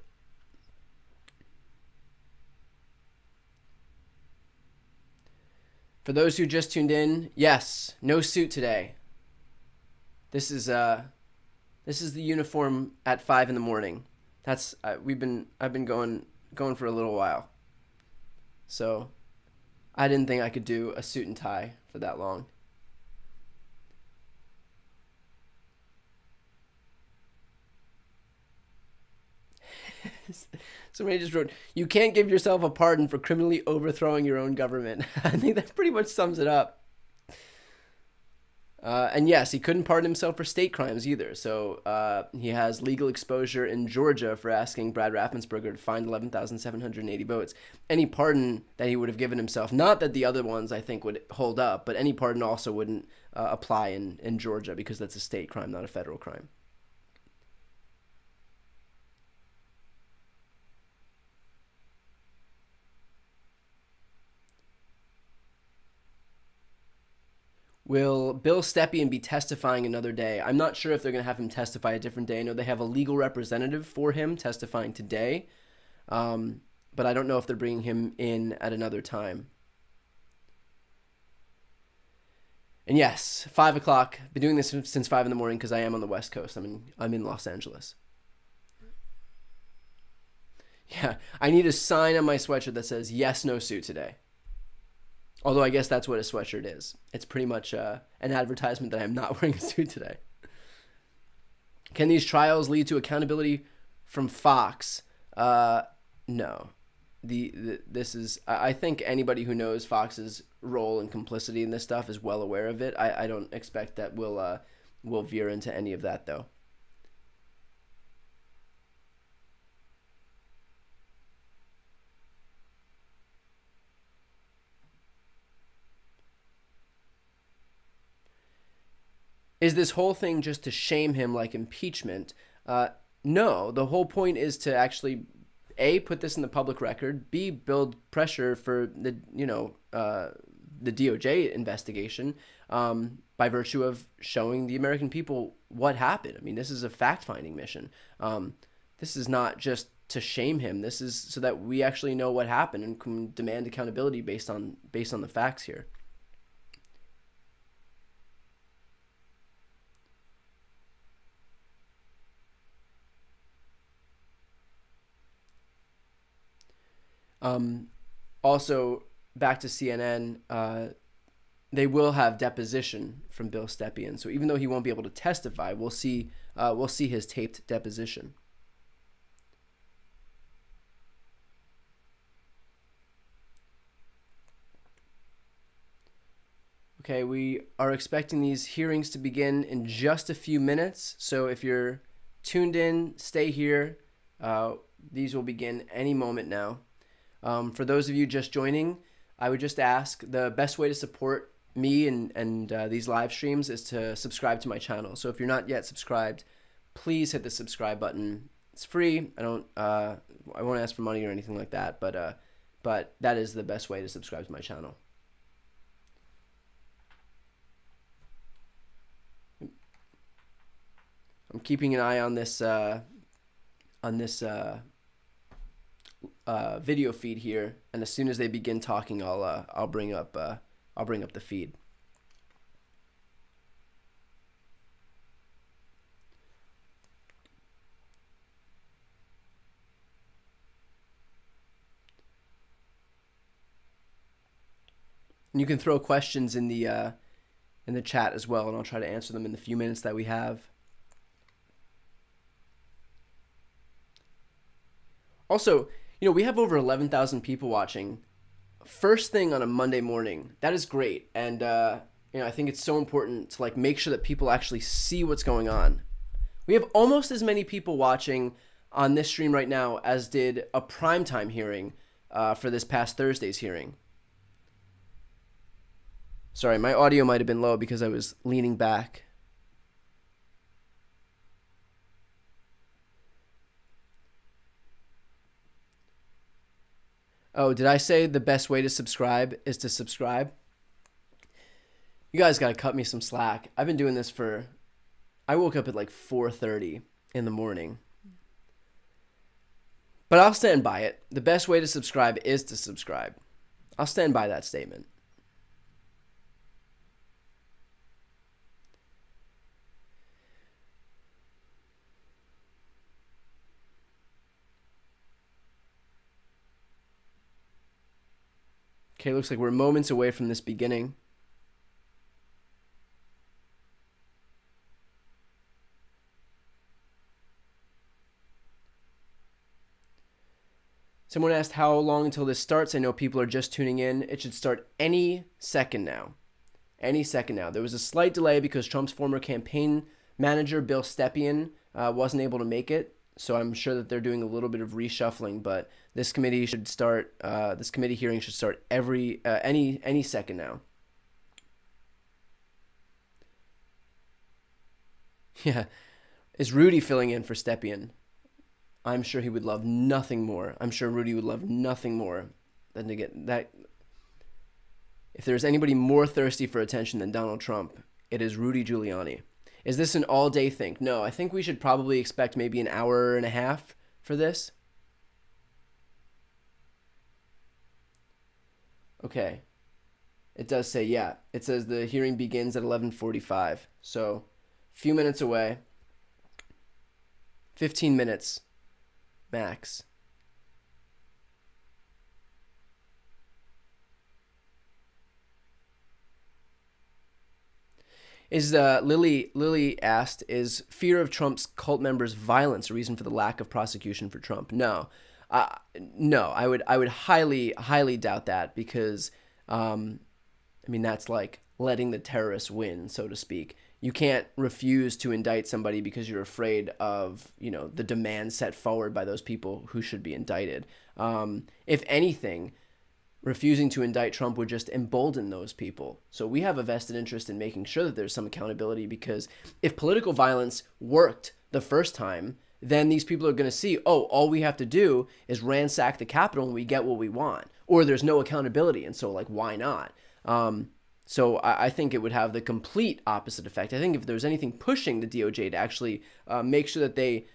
For those who just tuned in, yes, no suit today. This is the uniform at 5 a.m. That's I've been going for a little while. So I didn't think I could do a suit and tie for that long. Somebody just wrote, "You can't give yourself a pardon for criminally overthrowing your own government." I think that pretty much sums it up. And yes, he couldn't pardon himself for state crimes either. So he has legal exposure in Georgia for asking Brad Raffensperger to find 11,780 votes. Any pardon that he would have given himself, not that the other ones I think would hold up, but any pardon also wouldn't apply in Georgia because that's a state crime, not a federal crime. Will Bill Stepien be testifying another day? I'm not sure if they're going to have him testify a different day. I know they have a legal representative for him testifying today, but I don't know if they're bringing him in at another time. And yes, 5 o'clock. Been doing this since 5 a.m. because I am on the West Coast. I'm in Los Angeles. Yeah, I need a sign on my sweatshirt that says "Yes, no suit today." Although I guess that's what a sweatshirt is. It's pretty much an advertisement that I'm not wearing a suit today. Can these trials lead to accountability from Fox? No. This is. I think anybody who knows Fox's role and complicity in this stuff is well aware of it. I don't expect that we'll veer into any of that though. Is this whole thing just to shame him like impeachment? No, the whole point is to actually A, put this in the public record, B, build pressure for the DOJ investigation by virtue of showing the American people what happened. I mean, this is a fact-finding mission. This is not just to shame him. This is so that we actually know what happened and can demand accountability based on the facts here. Also, back to CNN, they will have deposition from Bill Stepien. So even though he won't be able to testify, we'll see his taped deposition. Okay, we are expecting these hearings to begin in just a few minutes. So if you're tuned in, stay here. These will begin any moment now. For those of you just joining, I would just ask, the best way to support me and these live streams is to subscribe to my channel. So if you're not yet subscribed, please hit the subscribe button. It's free. I won't ask for money or anything like that, but that is the best way to subscribe to my channel. I'm keeping an eye on this video feed here, and as soon as they begin talking, I'll bring up the feed. And you can throw questions in the chat as well, and I'll try to answer them in the few minutes that we have. Also, we have over 11,000 people watching. first thing on a Monday morning, that is great. And, I think it's so important to like make sure that people actually see what's going on. We have almost as many people watching on this stream right now as did a primetime hearing for this past Thursday's hearing. Sorry, my audio might have been low because I was leaning back. Oh, did I say the best way to subscribe is to subscribe? You guys got to cut me some slack. I've been doing this I woke up at like 4:30 in the morning. But I'll stand by it. The best way to subscribe is to subscribe. I'll stand by that statement. Okay, looks like we're moments away from this beginning. Someone asked how long until this starts. I know people are just tuning in. It should start any second now. Any second now. There was a slight delay because Trump's former campaign manager, Bill Stepien, wasn't able to make it. So I'm sure that they're doing a little bit of reshuffling, but this committee should start. This committee hearing should start any second now. Yeah, is Rudy filling in for Stepien? I'm sure he would love nothing more. I'm sure Rudy would love nothing more than to get that. If there's anybody more thirsty for attention than Donald Trump, it is Rudy Giuliani. Is this an all-day thing? No, I think we should probably expect maybe an hour and a half for this. Okay. It does say, yeah. It says the hearing begins at 11:45. So, a few minutes away. 15 minutes. Max. Is Lily asked, is fear of Trump's cult members' violence a reason for the lack of prosecution for Trump? No. No, I would highly doubt that because that's like letting the terrorists win, so to speak. You can't refuse to indict somebody because you're afraid of, the demands set forward by those people who should be indicted. If anything, refusing to indict Trump would just embolden those people. So we have a vested interest in making sure that there's some accountability because if political violence worked the first time, then these people are going to see, all we have to do is ransack the Capitol and we get what we want. Or there's no accountability. And so, why not? So I think it would have the complete opposite effect. I think if there's anything pushing the DOJ to actually make sure that they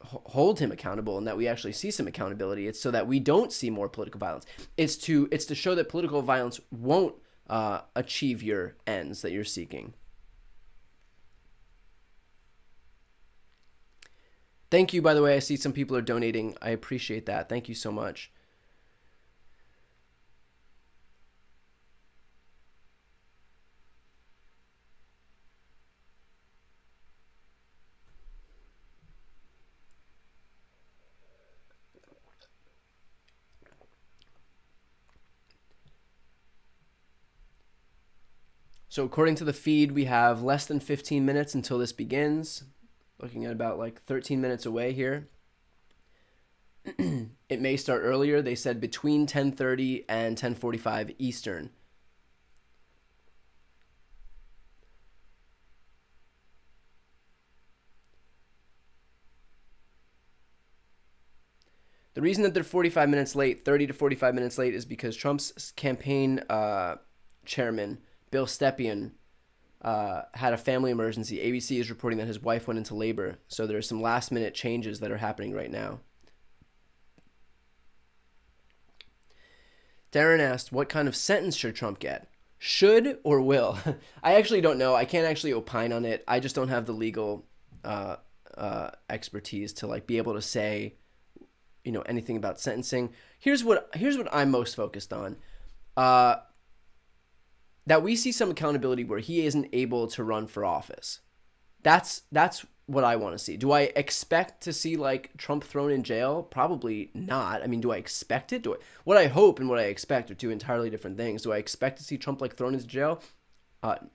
hold him accountable and that we actually see some accountability, it's so that we don't see more political violence. It's to show that political violence won't achieve your ends that you're seeking. Thank you, by the way. I see some people are donating. I appreciate that. Thank you so much. So according to the feed, we have less than 15 minutes until this begins. Looking at about 13 minutes away here. It may start earlier. They said between 10:30 and 10:45 Eastern. The reason that they're 45 minutes late, 30 to 45 minutes late, is because Trump's campaign chairman, Bill Stepien, had a family emergency. ABC is reporting that his wife went into labor. So there are some last-minute changes that are happening right now. Darren asked, what kind of sentence should Trump get? Should or will? I actually don't know. I can't actually opine on it. I just don't have the legal expertise to be able to say, anything about sentencing. Here's what I'm most focused on. That we see some accountability where he isn't able to run for office. That's what I want to see. Do I expect to see like Trump thrown in jail? Probably not. I mean, do I expect it? What I hope and what I expect are two entirely different things. Do I expect to see Trump like thrown into jail?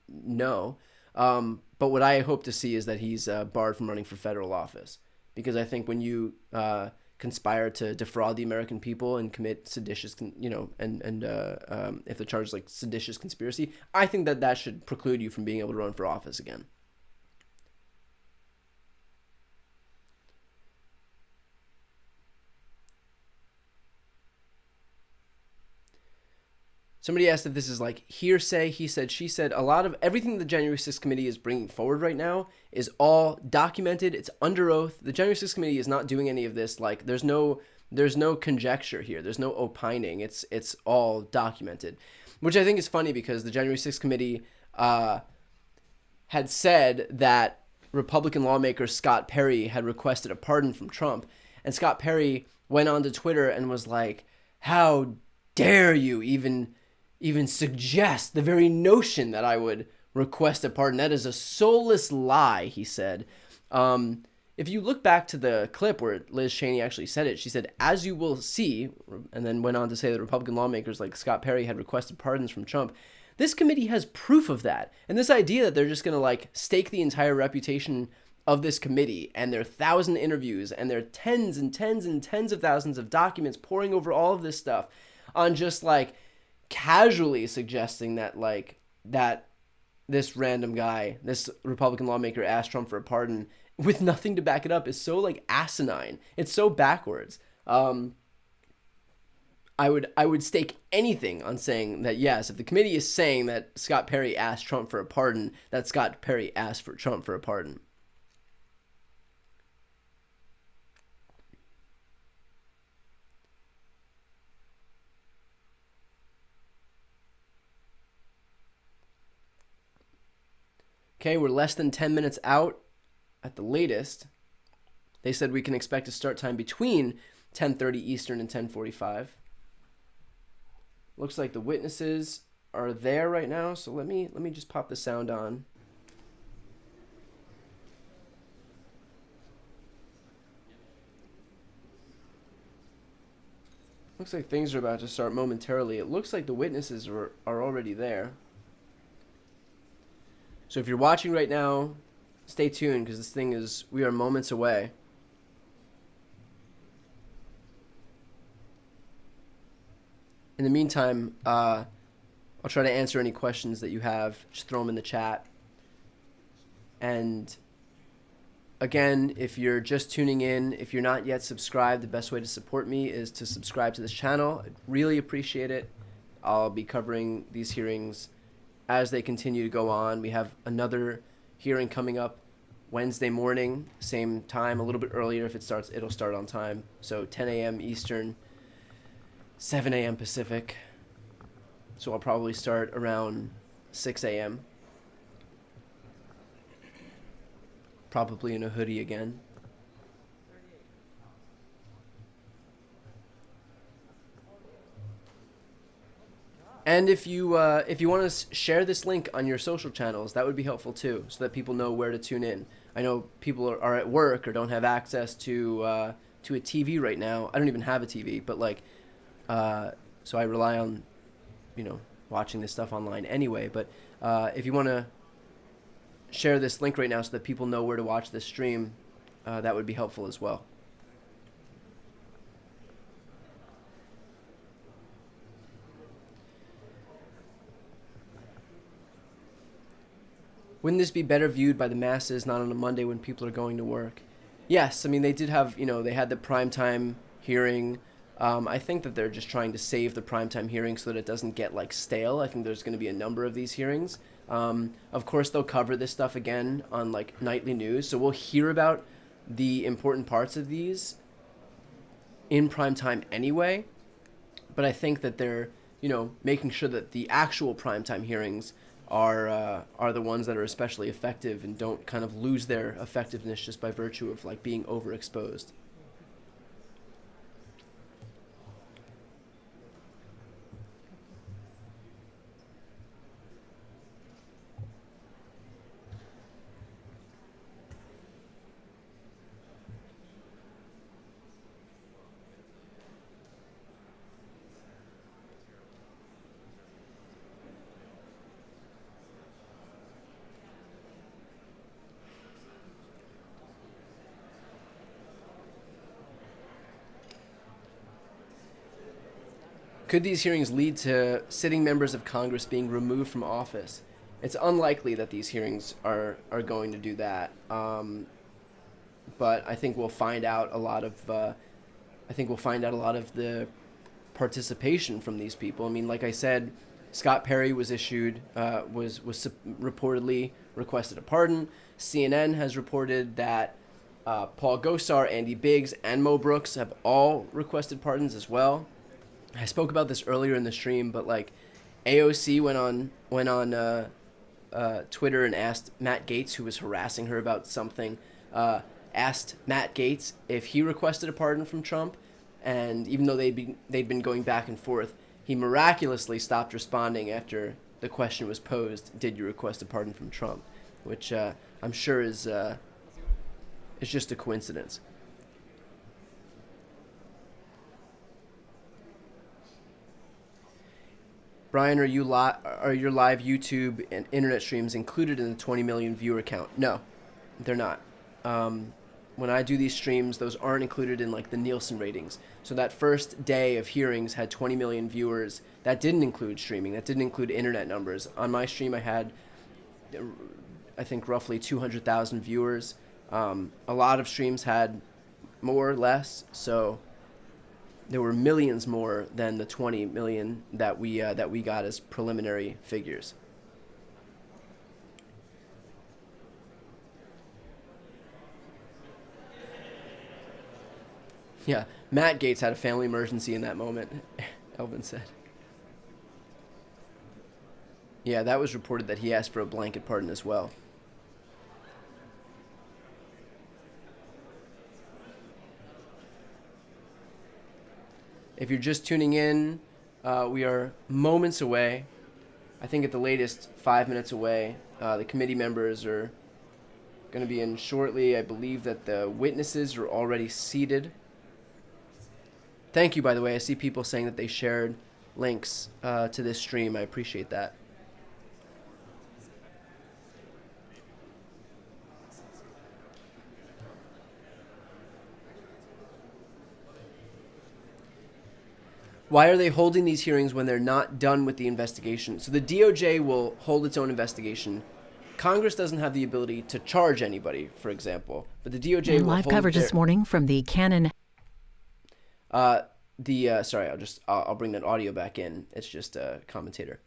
No. But what I hope to see is that he's barred from running for federal office, because I think when you conspire to defraud the American people and commit seditious, if the charge is like seditious conspiracy, I think that should preclude you from being able to run for office again. Somebody asked if this is like hearsay, he said, she said. A lot of everything the January 6th committee is bringing forward right now is all documented. It's under oath. The January 6th committee is not doing any of this. Like there's no conjecture here. There's no opining. It's all documented, which I think is funny because the January 6th committee had said that Republican lawmaker Scott Perry had requested a pardon from Trump, and Scott Perry went onto Twitter and was like, "How dare you even suggest the very notion that I would request a pardon? That is a soulless lie," he said. If you look back to the clip where Liz Cheney actually said it, she said, "As you will see," and then went on to say that Republican lawmakers like Scott Perry had requested pardons from Trump. This committee has proof of that. And this idea that they're just going to like stake the entire reputation of this committee and their 1,000 interviews and their tens and tens and tens of thousands of documents pouring over all of this stuff on just like casually suggesting that like that this random guy, this Republican lawmaker, asked Trump for a pardon with nothing to back it up is so like asinine. It's so backwards. I would stake anything on saying that yes, if the committee is saying that Scott Perry asked Trump for a pardon, that Scott Perry asked for Trump for a pardon. Okay, we're less than 10 minutes out at the latest. They said we can expect a start time between 10:30 Eastern and 10:45. Looks like the witnesses are there right now, so let me just pop the sound on. Looks like things are about to start momentarily. It looks like the witnesses are already there. So if you're watching right now, stay tuned because we are moments away. In the meantime, I'll try to answer any questions that you have. Just throw them in the chat. And again, if you're just tuning in, if you're not yet subscribed, the best way to support me is to subscribe to this channel. I'd really appreciate it. I'll be covering these hearings as they continue to go on. We have another hearing coming up Wednesday morning, same time, a little bit earlier. If it starts, it'll start on time. So 10 a.m. Eastern, 7 a.m. Pacific. So I'll probably start around 6 a.m. Probably in a hoodie again. And if you want to share this link on your social channels, that would be helpful too, so that people know where to tune in. I know people are at work or don't have access to a TV right now. I don't even have a TV, but like, so I rely on, watching this stuff online anyway. But if you want to share this link right now so that people know where to watch this stream, that would be helpful as well. Wouldn't this be better viewed by the masses, not on a Monday when people are going to work? Yes, I mean, they did have, they had the primetime hearing. I think that they're just trying to save the primetime hearing so that it doesn't get, like, stale. I think there's going to be a number of these hearings. Of course, they'll cover this stuff again on, like, nightly news. So we'll hear about the important parts of these in primetime anyway. But I think that they're, making sure that the actual primetime hearings are the ones that are especially effective and don't kind of lose their effectiveness just by virtue of like being overexposed. Could these hearings lead to sitting members of Congress being removed from office? It's unlikely that these hearings are going to do that. But I think we'll find out a lot of the participation from these people. I mean, like I said, Scott Perry was reportedly requested a pardon. CNN has reported that Paul Gosar, Andy Biggs, and Mo Brooks have all requested pardons as well. I spoke about this earlier in the stream, but like AOC went on Twitter and asked Matt Gaetz, who was harassing her about something, asked Matt Gaetz if he requested a pardon from Trump, and even though they'd been going back and forth, he miraculously stopped responding after the question was posed, "Did you request a pardon from Trump?" Which I'm sure is just a coincidence. Brian, are your live YouTube and internet streams included in the 20 million viewer count? No, they're not. When I do these streams, those aren't included in like the Nielsen ratings. So that first day of hearings had 20 million viewers. That didn't include streaming. That didn't include internet numbers. On my stream, I had, I think, roughly 200,000 viewers. A lot of streams had more or less. So there were millions more than the 20 million that we got as preliminary figures. Yeah, Matt Gaetz had a family emergency in that moment, Elvin said. Yeah, that was reported that he asked for a blanket pardon as well. If you're just tuning in, we are moments away. I think at the latest 5 minutes away. The committee members are going to be in shortly. I believe that the witnesses are already seated. Thank you, by the way. I see people saying that they shared links to this stream. I appreciate that. Why are they holding these hearings when they're not done with the investigation? So the DOJ will hold its own investigation. Congress doesn't have the ability to charge anybody, for example, but the DOJ will live coverage this morning from the Cannon. Sorry, I'll bring that audio back in. It's just a commentator.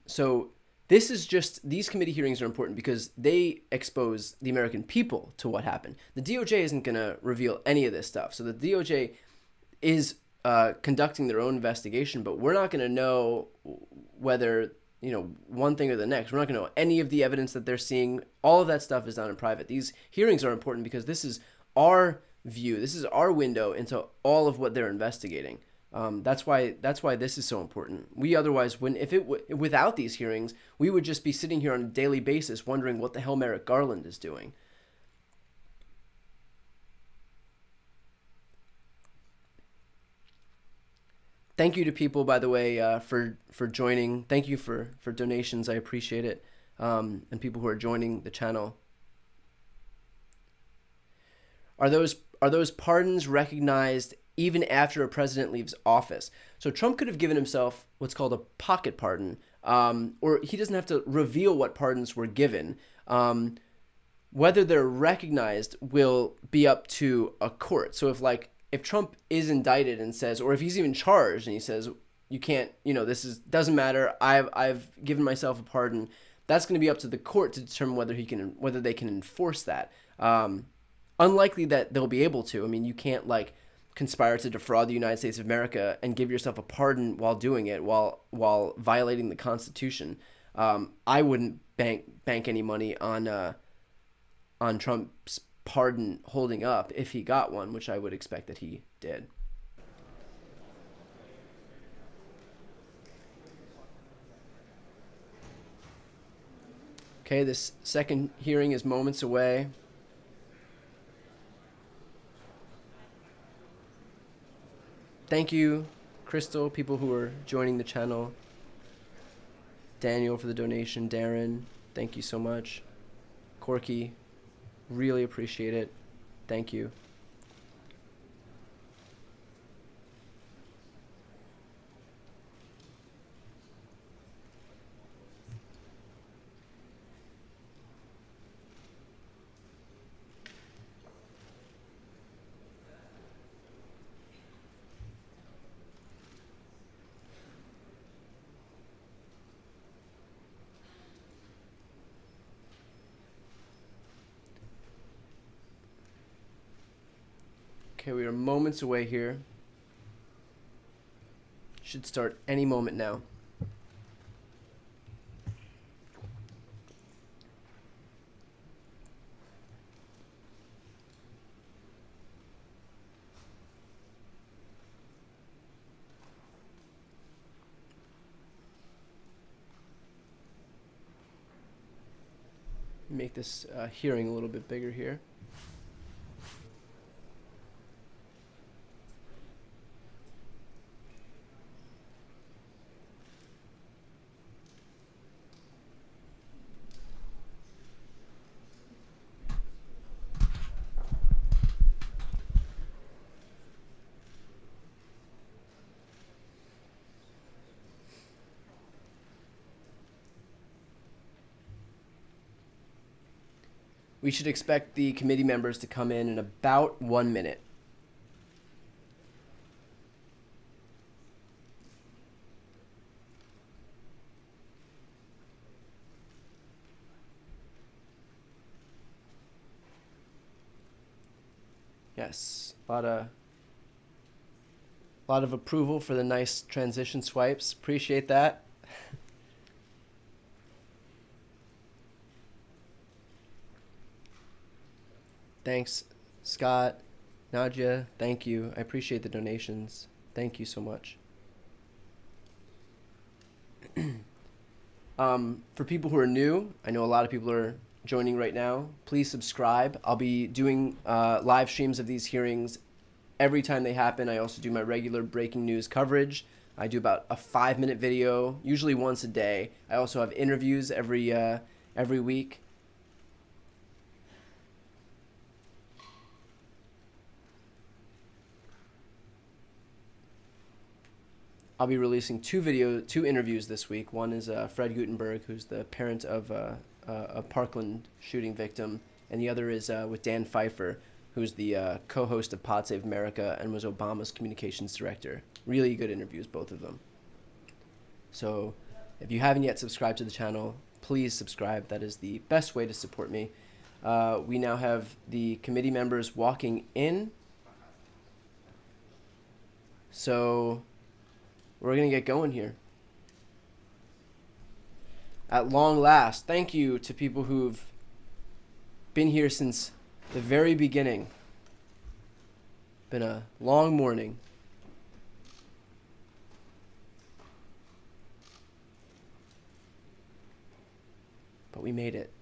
So these committee hearings are important because they expose the American people to what happened. The DOJ isn't going to reveal any of this stuff. So the DOJ is conducting their own investigation, but we're not going to know whether, one thing or the next. We're not going to know any of the evidence that they're seeing. All of that stuff is done in private. These hearings are important because this is our view. This is our window into all of what they're investigating. That's why this is so important. We otherwise wouldn't. Without these hearings, we would just be sitting here on a daily basis wondering what the hell Merrick Garland is doing. Thank you to people, by the way, for joining. Thank you for donations. I appreciate it. And people who are joining the channel. Are those pardons recognized even after a president leaves office? So Trump could have given himself what's called a pocket pardon, or he doesn't have to reveal what pardons were given. Whether they're recognized will be up to a court. So if Trump is indicted and says, or if he's even charged and he says, you can't, doesn't matter, I've given myself a pardon, that's going to be up to the court to determine whether they can enforce that. Unlikely that they'll be able to. I mean, you can't conspire to defraud the United States of America and give yourself a pardon while doing it, while violating the Constitution. I wouldn't bank any money on Trump's pardon holding up if he got one, which I would expect that he did. Okay, this second hearing is moments away. Thank you, Crystal, people who are joining the channel. Daniel for the donation. Darren, thank you so much. Corky, really appreciate it. Thank you. Okay, we are moments away here. Should start any moment now. Make this hearing a little bit bigger here. We should expect the committee members to come in about 1 minute. Yes, a lot of approval for the nice transition swipes. Appreciate that. Thanks, Scott, Nadia. Thank you. I appreciate the donations. Thank you so much. For people who are new, I know a lot of people are joining right now. Please subscribe. I'll be doing live streams of these hearings every time they happen. I also do my regular breaking news coverage. I do about a 5-minute video, usually once a day. I also have interviews every week. I'll be releasing two interviews this week. One is Fred Gutenberg, who's the parent of a Parkland shooting victim, and the other is with Dan Pfeiffer, who's the co-host of Pod Save America and was Obama's communications director. Really good interviews, both of them. So if you haven't yet subscribed to the channel, please subscribe. That is the best way to support me. We now have the committee members walking in. So we're going to get going here. At long last, thank you to people who've been here since the very beginning. Been a long morning. But we made it.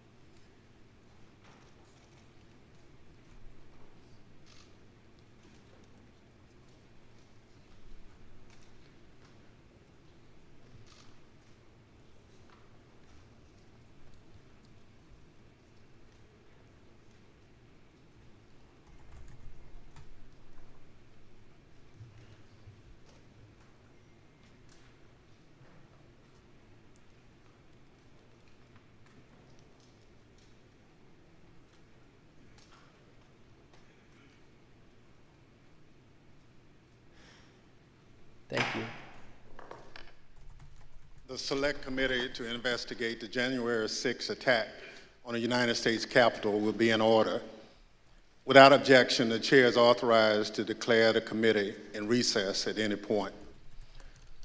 Thank you. The Select Committee to investigate the January 6th attack on the United States Capitol will be in order. Without objection, the chair is authorized to declare the committee in recess at any point.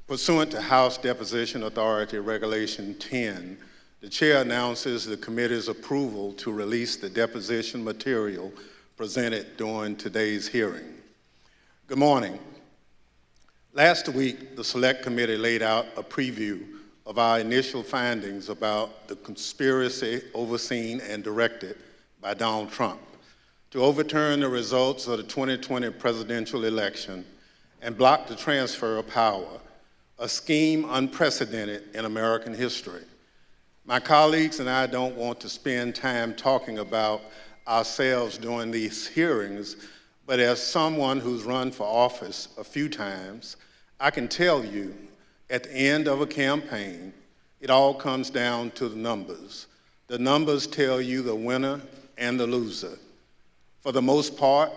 Pursuant to House Deposition Authority Regulation 10, the chair announces the committee's approval to release the deposition material presented during today's hearing. Good morning. Last week, the Select Committee laid out a preview of our initial findings about the conspiracy overseen and directed by Donald Trump to overturn the results of the 2020 presidential election and block the transfer of power, a scheme unprecedented in American history. My colleagues and I don't want to spend time talking about ourselves during these hearings, but as someone who's run for office a few times, I can tell you at the end of a campaign, it all comes down to the numbers. The numbers tell you the winner and the loser. For the most part,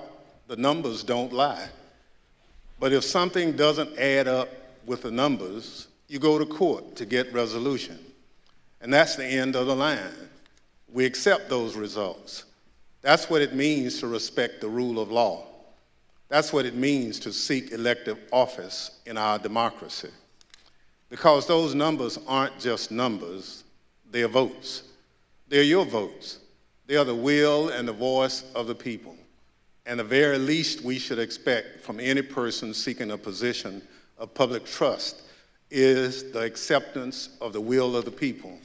the numbers don't lie. But if something doesn't add up with the numbers, you go to court to get resolution. And that's the end of the line. We accept those results. That's what it means to respect the rule of law. That's what it means to seek elective office in our democracy. Because those numbers aren't just numbers, they are votes. They're your votes. They are the will and the voice of the people. And the very least we should expect from any person seeking a position of public trust is the acceptance of the will of the people,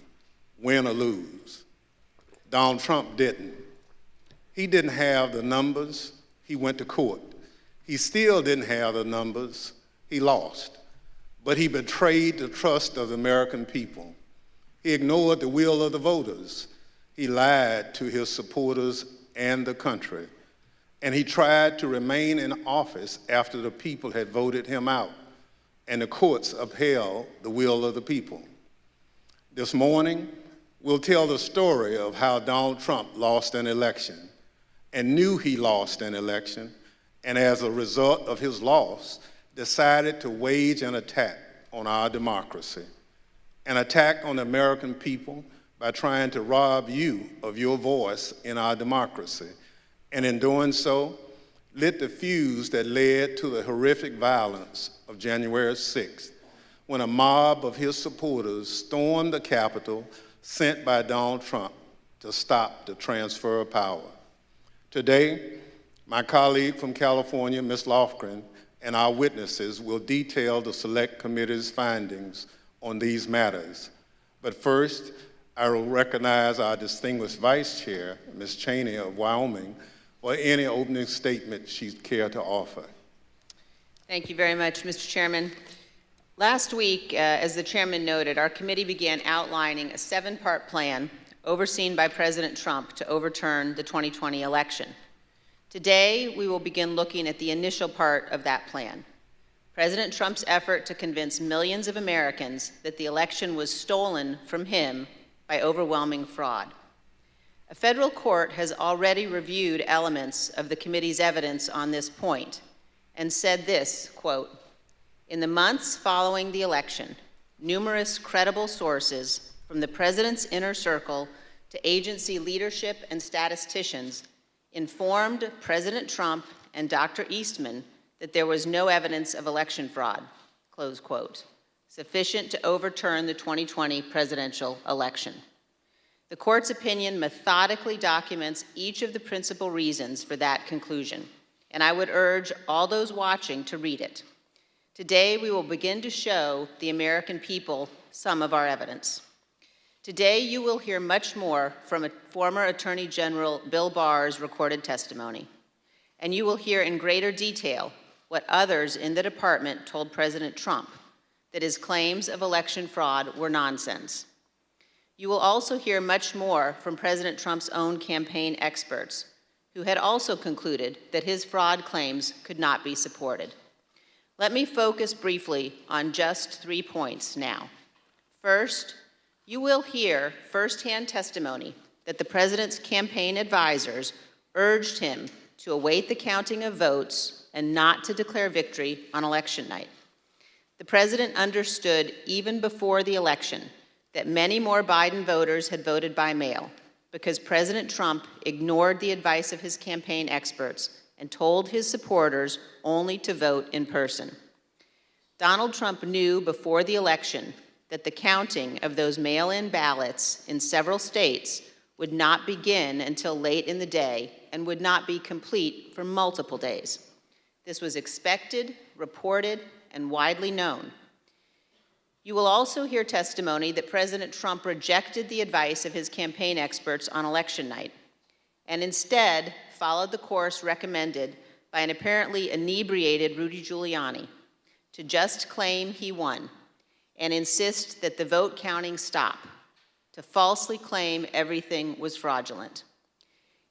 win or lose. Donald Trump didn't. He didn't have the numbers, he went to court. He still didn't have the numbers, he lost. But he betrayed the trust of the American people. He ignored the will of the voters. He lied to his supporters and the country. And he tried to remain in office after the people had voted him out, and the courts upheld the will of the people. This morning, we'll tell the story of how Donald Trump lost an election and knew he lost an election, and as a result of his loss, decided to wage an attack on our democracy, an attack on the American people by trying to rob you of your voice in our democracy, and in doing so, lit the fuse that led to the horrific violence of January 6th, when a mob of his supporters stormed the Capitol sent by Donald Trump to stop the transfer of power. Today, my colleague from California, Ms. Lofgren, and our witnesses will detail the Select Committee's findings on these matters. But first, I will recognize our distinguished Vice Chair, Ms. Cheney of Wyoming, for any opening statement she'd care to offer. Thank you very much, Mr. Chairman. Last week, as the chairman noted, our committee began outlining a 7-part plan overseen by President Trump to overturn the 2020 election. Today, we will begin looking at the initial part of that plan, President Trump's effort to convince millions of Americans that the election was stolen from him by overwhelming fraud. A federal court has already reviewed elements of the committee's evidence on this point and said this, quote, "In the months following the election, numerous credible sources from the president's inner circle to agency leadership and statisticians informed President Trump and Dr. Eastman that there was no evidence of election fraud," close quote, sufficient to overturn the 2020 presidential election. The court's opinion methodically documents each of the principal reasons for that conclusion, and I would urge all those watching to read it. Today, we will begin to show the American people some of our evidence. Today, you will hear much more from former Attorney General Bill Barr's recorded testimony, and you will hear in greater detail what others in the department told President Trump, that his claims of election fraud were nonsense. You will also hear much more from President Trump's own campaign experts, who had also concluded that his fraud claims could not be supported. Let me focus briefly on just 3 points now. First, you will hear firsthand testimony that the president's campaign advisors urged him to await the counting of votes and not to declare victory on election night. The president understood even before the election that many more Biden voters had voted by mail because President Trump ignored the advice of his campaign experts and told his supporters only to vote in person. Donald Trump knew before the election that the counting of those mail-in ballots in several states would not begin until late in the day and would not be complete for multiple days. This was expected, reported, and widely known. You will also hear testimony that President Trump rejected the advice of his campaign experts on election night and instead followed the course recommended by an apparently inebriated Rudy Giuliani to just claim he won and insist that the vote counting stop, to falsely claim everything was fraudulent.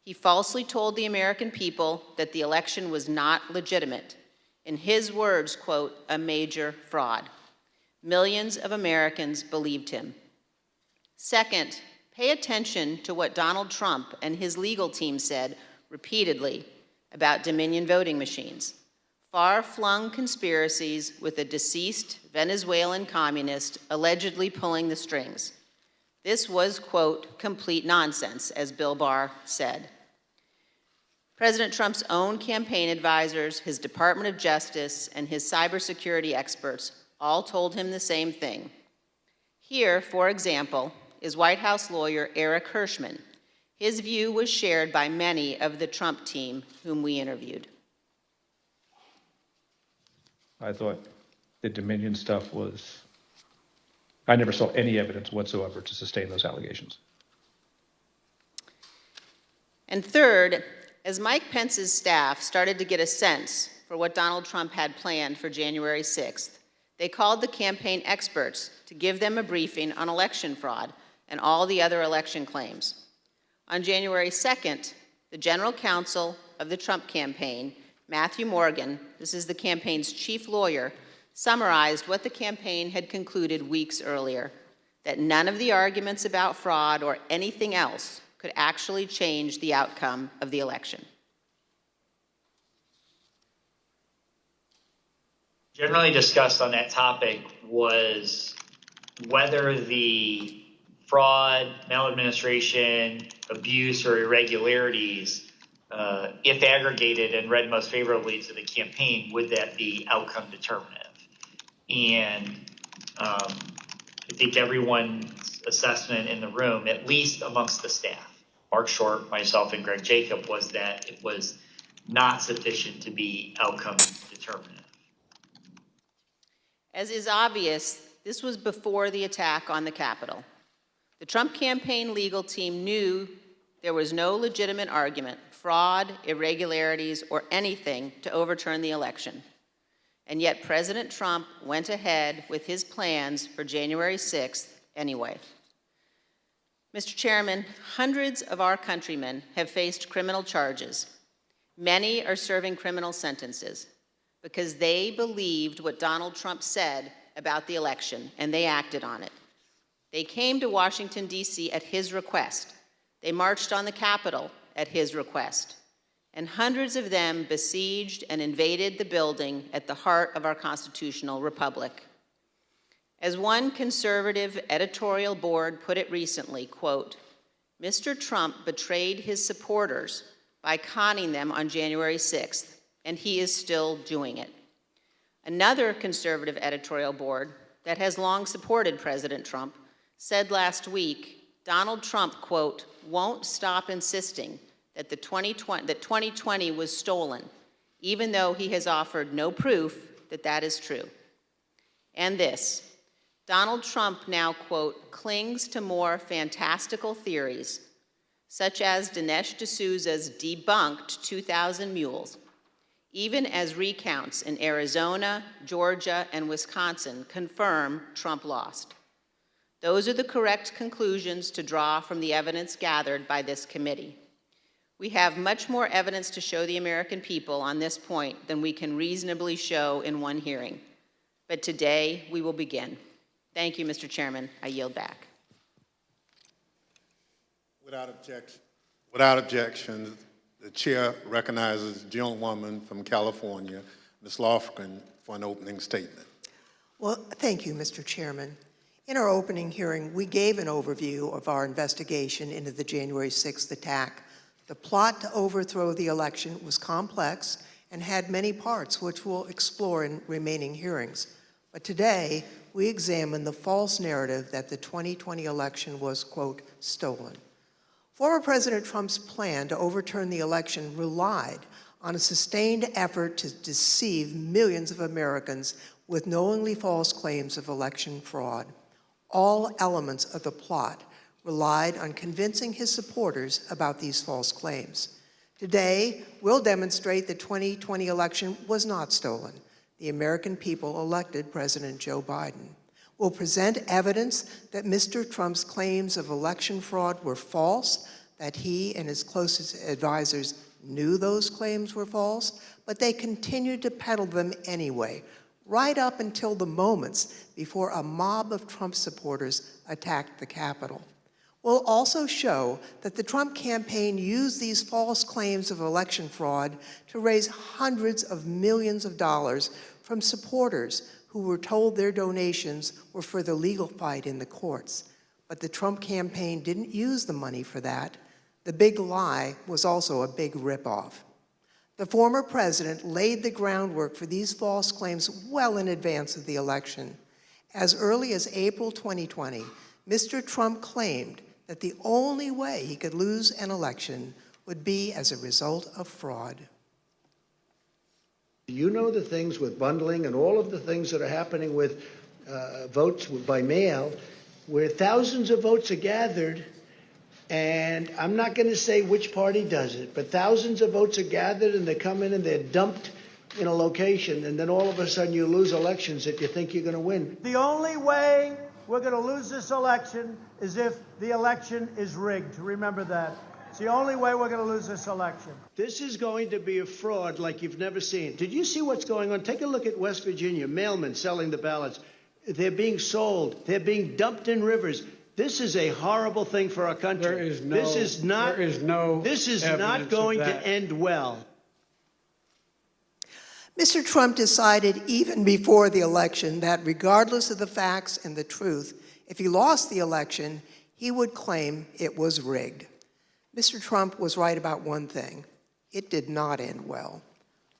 He falsely told the American people that the election was not legitimate. In his words, quote, "a major fraud." Millions of Americans believed him. Second, pay attention to what Donald Trump and his legal team said repeatedly about Dominion voting machines, far-flung conspiracies with a deceased Venezuelan communist allegedly pulling the strings. This was, quote, "complete nonsense," as Bill Barr said. President Trump's own campaign advisors, his Department of Justice, and his cybersecurity experts all told him the same thing. Here, for example, is White House lawyer Eric Hirschman. His view was shared by many of the Trump team whom we interviewed. I thought the Dominion stuff was, I never saw any evidence whatsoever to sustain those allegations. And third, as Mike Pence's staff started to get a sense for what Donald Trump had planned for January 6th, they called the campaign experts to give them a briefing on election fraud and all the other election claims. On January 2nd, the general counsel of the Trump campaign, Matthew Morgan, this is the campaign's chief lawyer, summarized what the campaign had concluded weeks earlier, that none of the arguments about fraud or anything else could actually change the outcome of the election. Generally discussed on that topic was whether the fraud, maladministration, abuse, or irregularities, if aggregated and read most favorably to the campaign, would that be outcome determinative? And I think everyone's assessment in the room, at least amongst the staff, Mark Short, myself, and Greg Jacob, was that it was not sufficient to be outcome determinative. As is obvious, this was before the attack on the Capitol. The Trump campaign legal team knew there was no legitimate argument, fraud, irregularities, or anything to overturn the election. And yet President Trump went ahead with his plans for January 6th anyway. Mr. Chairman, hundreds of our countrymen have faced criminal charges. Many are serving criminal sentences because they believed what Donald Trump said about the election, and they acted on it. They came to Washington, D.C. at his request. They marched on the Capitol at his request. And hundreds of them besieged and invaded the building at the heart of our constitutional republic. As one conservative editorial board put it recently, quote, "Mr. Trump betrayed his supporters by conning them on January 6th, and he is still doing it." Another conservative editorial board that has long supported President Trump said last week, Donald Trump, quote, "won't stop insisting that 2020 was stolen, even though he has offered no proof that that is true." And this, Donald Trump now, quote, "clings to more fantastical theories, such as Dinesh D'Souza's debunked 2,000 mules, even as recounts in Arizona, Georgia, and Wisconsin confirm Trump lost. Those are the correct conclusions to draw from the evidence gathered by this committee. We have much more evidence to show the American people on this point than we can reasonably show in one hearing. But today, we will begin. Thank you, Mr. Chairman. I yield back. Without objection, the chair recognizes the gentlewoman from California, Ms. Lofgren, for an opening statement. Well, thank you, Mr. Chairman. In our opening hearing, we gave an overview of our investigation into the January 6th attack. The plot to overthrow the election was complex and had many parts, which we'll explore in remaining hearings. But today, we examine the false narrative that the 2020 election was, quote, stolen. Former President Trump's plan to overturn the election relied on a sustained effort to deceive millions of Americans with knowingly false claims of election fraud. All elements of the plot relied on convincing his supporters about these false claims. Today, we'll demonstrate the 2020 election was not stolen. The American people elected President Joe Biden. We'll present evidence that Mr. Trump's claims of election fraud were false, that he and his closest advisors knew those claims were false, but they continued to peddle them anyway, right up until the moments before a mob of Trump supporters attacked the Capitol. We'll also show that the Trump campaign used these false claims of election fraud to raise hundreds of millions of dollars from supporters who were told their donations were for the legal fight in the courts. But the Trump campaign didn't use the money for that. The big lie was also a big ripoff. The former president laid the groundwork for these false claims well in advance of the election. As early as April 2020, Mr. Trump claimed that the only way he could lose an election would be as a result of fraud. You know the things with bundling and all of the things that are happening with votes by mail, where thousands of votes are gathered, and I'm not going to say which party does it, but thousands of votes are gathered and they come in and they're dumped in a location, and then all of a sudden you lose elections that you think you're going to win. The only way we're going to lose this election is if the election is rigged. Remember that. It's the only way we're going to lose this election. This is going to be a fraud like you've never seen. Did you see what's going on? Take a look at West Virginia, mailmen selling the ballots. They're being sold. They're being dumped in rivers. This is a horrible thing for our country. This is not going to end well. Mr. Trump decided even before the election that regardless of the facts and the truth, if he lost the election, he would claim it was rigged. Mr. Trump was right about one thing. It did not end well.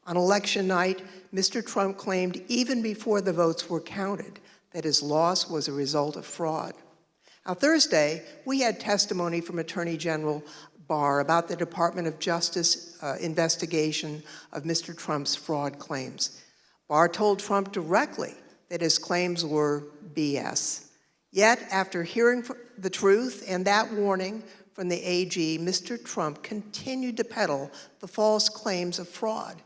On election night, Mr. Trump claimed even before the votes were counted that his loss was a result of fraud. Now, Thursday, we had testimony from Attorney General Barr about the Department of Justice investigation of Mr. Trump's fraud claims. Barr told Trump directly that his claims were BS. Yet, after hearing the truth and that warning from the AG, Mr. Trump continued to peddle the false claims of fraud.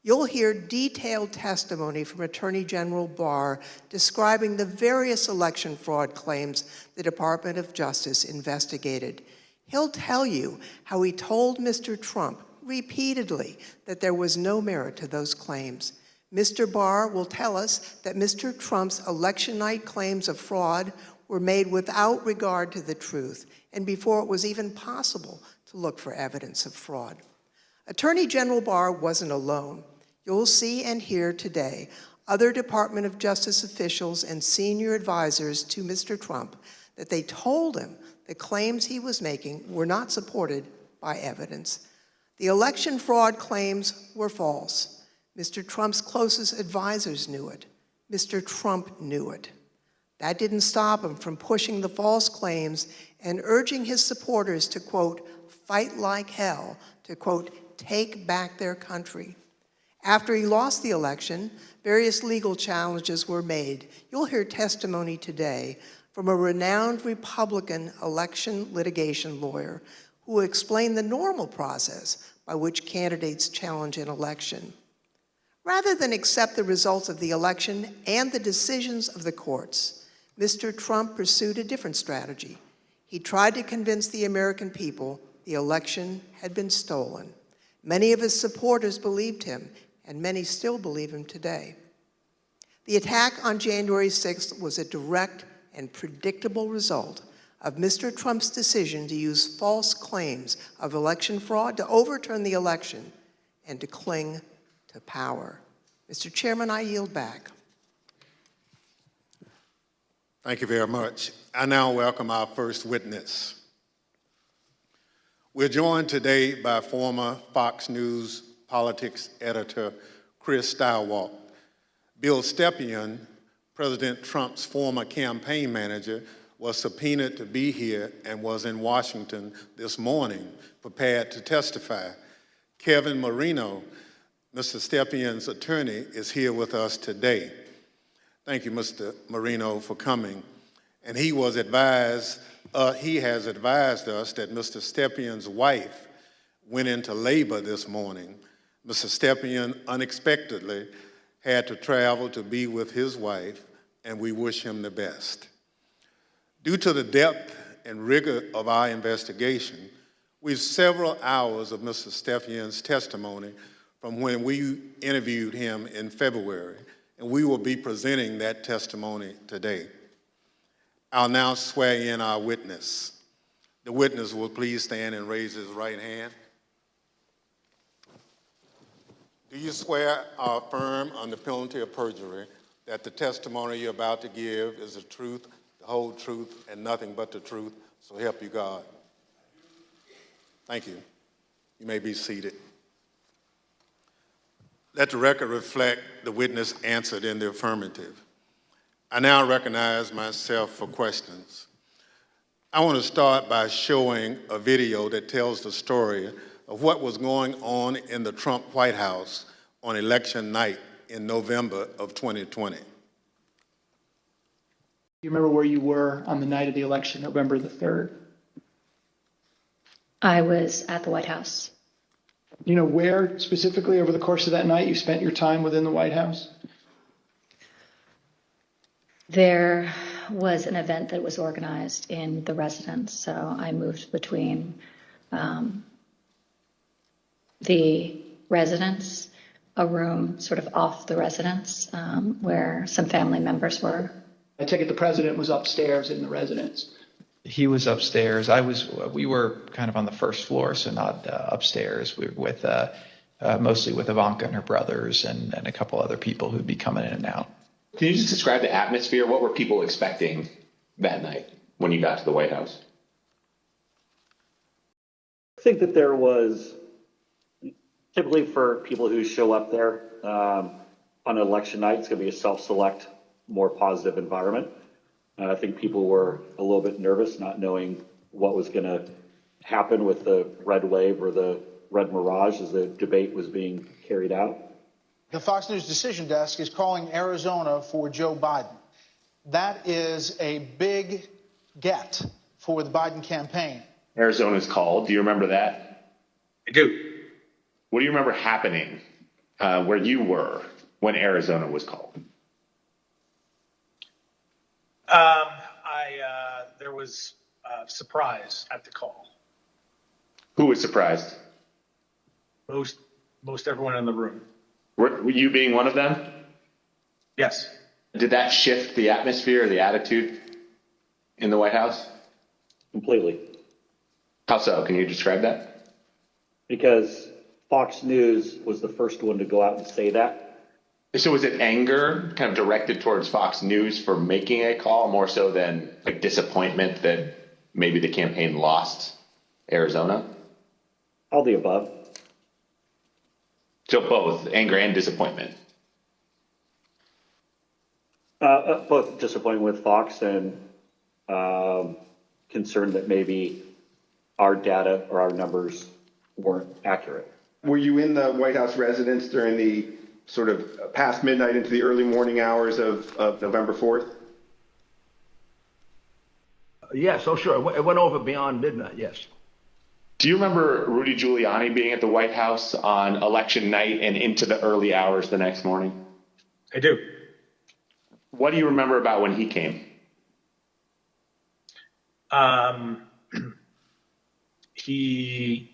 You'll hear detailed testimony from Attorney General Barr describing the various election fraud claims the Department of Justice investigated. He'll tell you how he told Mr. Trump repeatedly that there was no merit to those claims. Mr. Barr will tell us that Mr. Trump's election night claims of fraud were made without regard to the truth and before it was even possible to look for evidence of fraud. Attorney General Barr wasn't alone. You'll see and hear today other Department of Justice officials and senior advisors to Mr. Trump that they told him the claims he was making were not supported by evidence. The election fraud claims were false. Mr. Trump's closest advisors knew it. Mr. Trump knew it. That didn't stop him from pushing the false claims and urging his supporters to, quote, fight like hell, to, quote, take back their country. After he lost the election, various legal challenges were made. You'll hear testimony today from a renowned Republican election litigation lawyer who will explain the normal process by which candidates challenge an election. Rather than accept the results of the election and the decisions of the courts, Mr. Trump pursued a different strategy. He tried to convince the American people the election had been stolen. Many of his supporters believed him, and many still believe him today. The attack on January 6th was a direct and predictable result of Mr. Trump's decision to use false claims of election fraud to overturn the election and to cling to power. Mr. Chairman, I yield back. Thank you very much. I now welcome our first witness. We're joined today by former Fox News politics editor Chris Stilwell. Bill Stepien, President Trump's former campaign manager, was subpoenaed to be here and was in Washington this morning, prepared to testify. Kevin Marino, Mr. Stepien's attorney, is here with us today. Thank you, Mr. Marino, for coming. And he has advised us that Mr. Stepien's wife went into labor this morning. Mr. Stepien unexpectedly had to travel to be with his wife, and we wish him the best. Due to the depth and rigor of our investigation, we have several hours of Mr. Stepien's testimony from when we interviewed him in February, and we will be presenting that testimony today. I'll now swear in our witness. The witness will please stand and raise his right hand. Do you swear or affirm on the penalty of perjury that the testimony you're about to give is the truth, the whole truth, and nothing but the truth? So help you God. Thank you. You may be seated. Let the record reflect the witness answered in the affirmative. I now recognize myself for questions. I want to start by showing a video that tells the story of what was going on in the Trump White House on election night in November of 2020. You remember where you were on the night of the election, November the 3rd? I was at the White House. You know where specifically over the course of that night you spent your time within the White House? There was an event that was organized in the residence, so I moved between the residence, a room sort of off the residence where some family members were. I take it the president was upstairs in the residence. He was upstairs. We were kind of on the first floor, so not upstairs. We were with, mostly with Ivanka and her brothers and a couple other people who'd be coming in and out. Can you just describe the atmosphere? What were people expecting that night when you got to the White House? I think that there was, typically for people who show up there on election night, it's going to be a self-select, more positive environment. I think people were a little bit nervous, not knowing what was going to happen with the red wave or the red mirage as the debate was being carried out. The Fox News Decision Desk is calling Arizona for Joe Biden. That is a big get for the Biden campaign. Arizona's called. Do you remember that? I do. What do you remember happening where you were when Arizona was called? There was surprise at the call. Who was surprised? Most everyone in the room. Were you being one of them? Yes. Did that shift the atmosphere or the attitude in the White House? Completely. How so? Can you describe that? Because Fox News was the first one to go out and say that. So was it anger kind of directed towards Fox News for making a call more so than like disappointment that maybe the campaign lost Arizona? All the above. So both anger and disappointment. Both disappointment with Fox and concern that maybe our data or our numbers weren't accurate. Were you in the White House residence during the sort of past midnight into the early morning hours of November 4th? Yes, oh sure. It went over beyond midnight, yes. Do you remember Rudy Giuliani being at the White House on election night and into the early hours the next morning? I do. What do you remember about when he came? He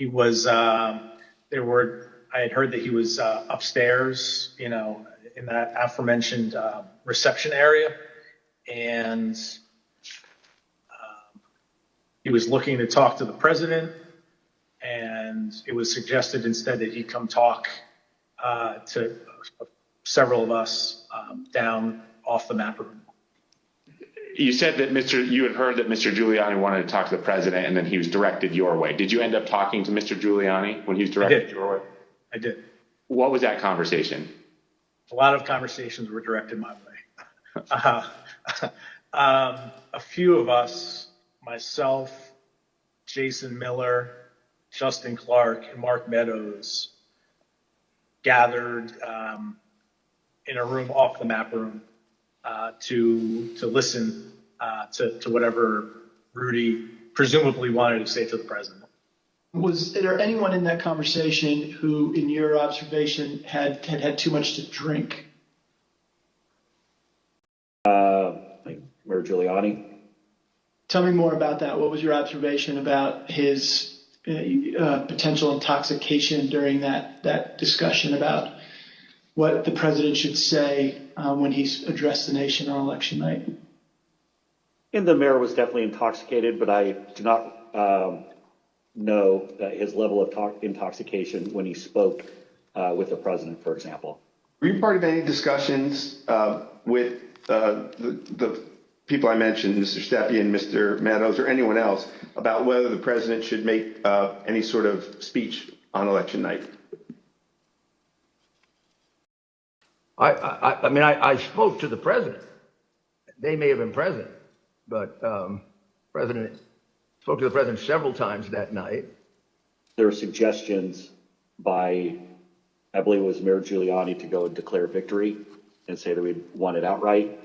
was, I had heard that he was upstairs, in that aforementioned reception area. And he was looking to talk to the president. And it was suggested instead that he come talk to several of us down off the map room. You said that you had heard that Mr. Giuliani wanted to talk to the president and then he was directed your way. Did you end up talking to Mr. Giuliani when he was directed your way? I did. What was that conversation? A lot of conversations were directed my way. A few of us, myself, Jason Miller, Justin Clark, and Mark Meadows, gathered in a room off the map room to listen to whatever Rudy presumably wanted to say to the president. Was there anyone in that conversation who, in your observation, had too much to drink? Like Mayor Giuliani. Tell me more about that. What was your observation about his potential intoxication during that discussion about what the president should say when he's addressed the nation on election night? And the mayor was definitely intoxicated, but I do not know his level of intoxication when he spoke with the president, for example. Were you part of any discussions with the people I mentioned, Mr. Stepien, Mr. Meadows, or anyone else, about whether the president should make any sort of speech on election night? I mean, I spoke to the president. They may have been present, but president spoke to the president several times that night. There were suggestions by, I believe it was Mayor Giuliani, to go and declare victory and say that we'd won it outright.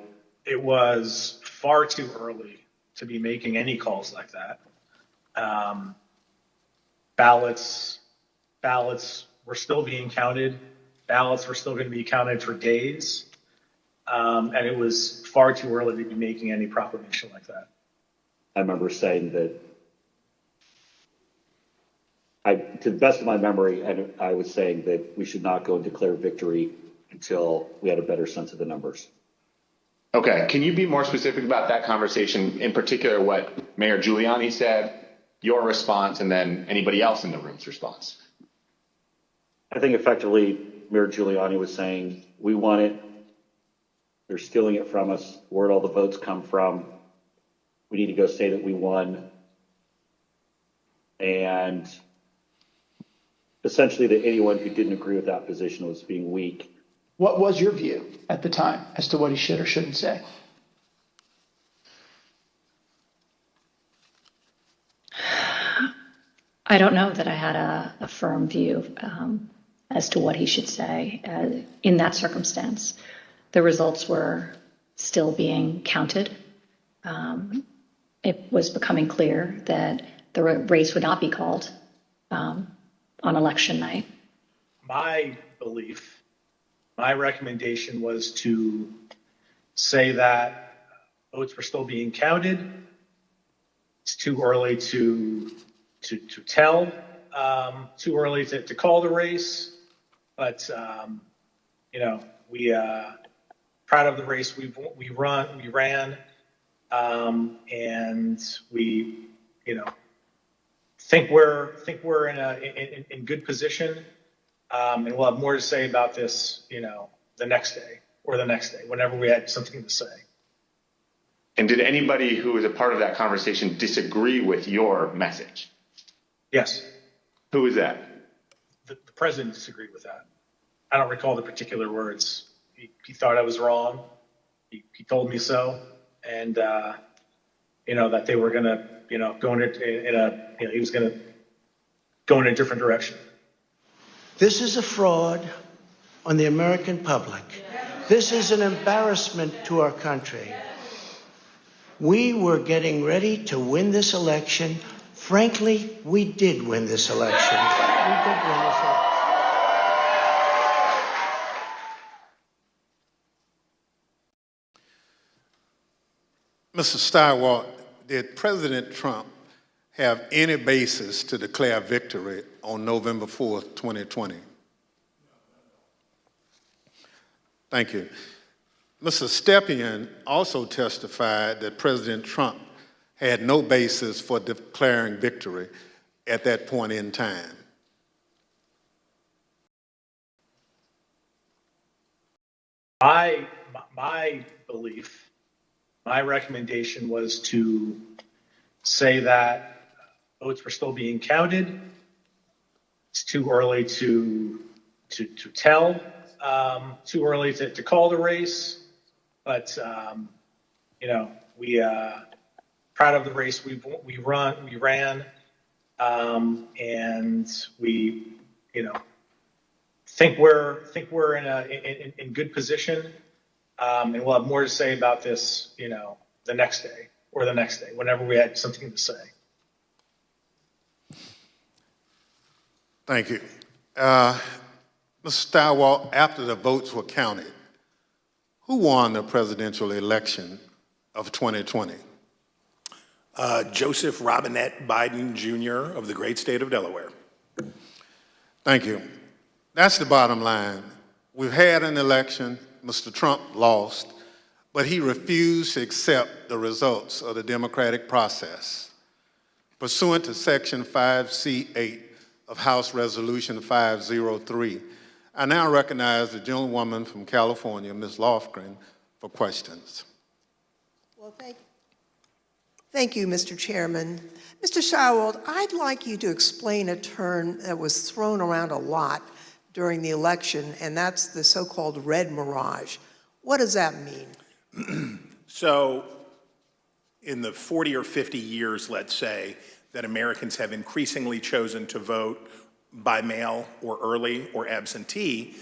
It was far too early to be making any calls like that. Ballots were still being counted. Ballots were still going to be counted for days. And it was far too early to be making any proclamation like that. I remember saying that, to the best of my memory, I was saying that we should not go and declare victory until we had a better sense of the numbers. Okay, can you be more specific about that conversation, in particular what Mayor Giuliani said, your response, and then anybody else in the room's response? I think effectively Mayor Giuliani was saying, we won it, they're stealing it from us, where'd all the votes come from? We need to go say that we won. And essentially that anyone who didn't agree with that position was being weak. What was your view at the time as to what he should or shouldn't say? I don't know that I had a firm view as to what he should say in that circumstance. The results were still being counted. It was becoming clear that the race would not be called on election night. My belief, my recommendation was to say that votes were still being counted. It's too early to tell, too early to call the race, but we proud of the race we ran, and we think we're in good position, and we'll have more to say about this the next day or the next day, whenever we had something to say. And did anybody who was a part of that conversation disagree with your message? Yes. Who was that? The president disagreed with that. I don't recall the particular words. He thought I was wrong. He told me so, and that they were gonna go he was gonna go in a different direction. This is a fraud on the American public. This is an embarrassment to our country. We were getting ready to win this election. Frankly, we did win this election. Mr. Stirewalt, did President Trump have any basis to declare victory on November 4th, 2020? Thank you. Mr. Stepien also testified that President Trump had no basis for declaring victory at that point in time. My belief, my recommendation was to say that votes were still being counted. It's too early to tell, too early to call the race, but we proud of the race we ran, and we think we're in good position, and we'll have more to say about this the next day or the next day, whenever we had something to say. Thank you. Mr. Stirewalt, after the votes were counted, who won the presidential election of 2020? Joseph Robinette Biden Jr. of the great state of Delaware. Thank you. That's the bottom line. We've had an election. Mr. Trump lost, but he refused to accept the results of the democratic process. Pursuant to Section 5C8 of House Resolution 503, I now recognize the gentlewoman from California, Ms. Lofgren, for questions. Well, thank you, Mr. Chairman. Mr. Stirewalt, I'd like you to explain a term that was thrown around a lot during the election, and that's the so-called red mirage. What does that mean? So in the 40 or 50 years, let's say, that Americans have increasingly chosen to vote by mail or early or absentee,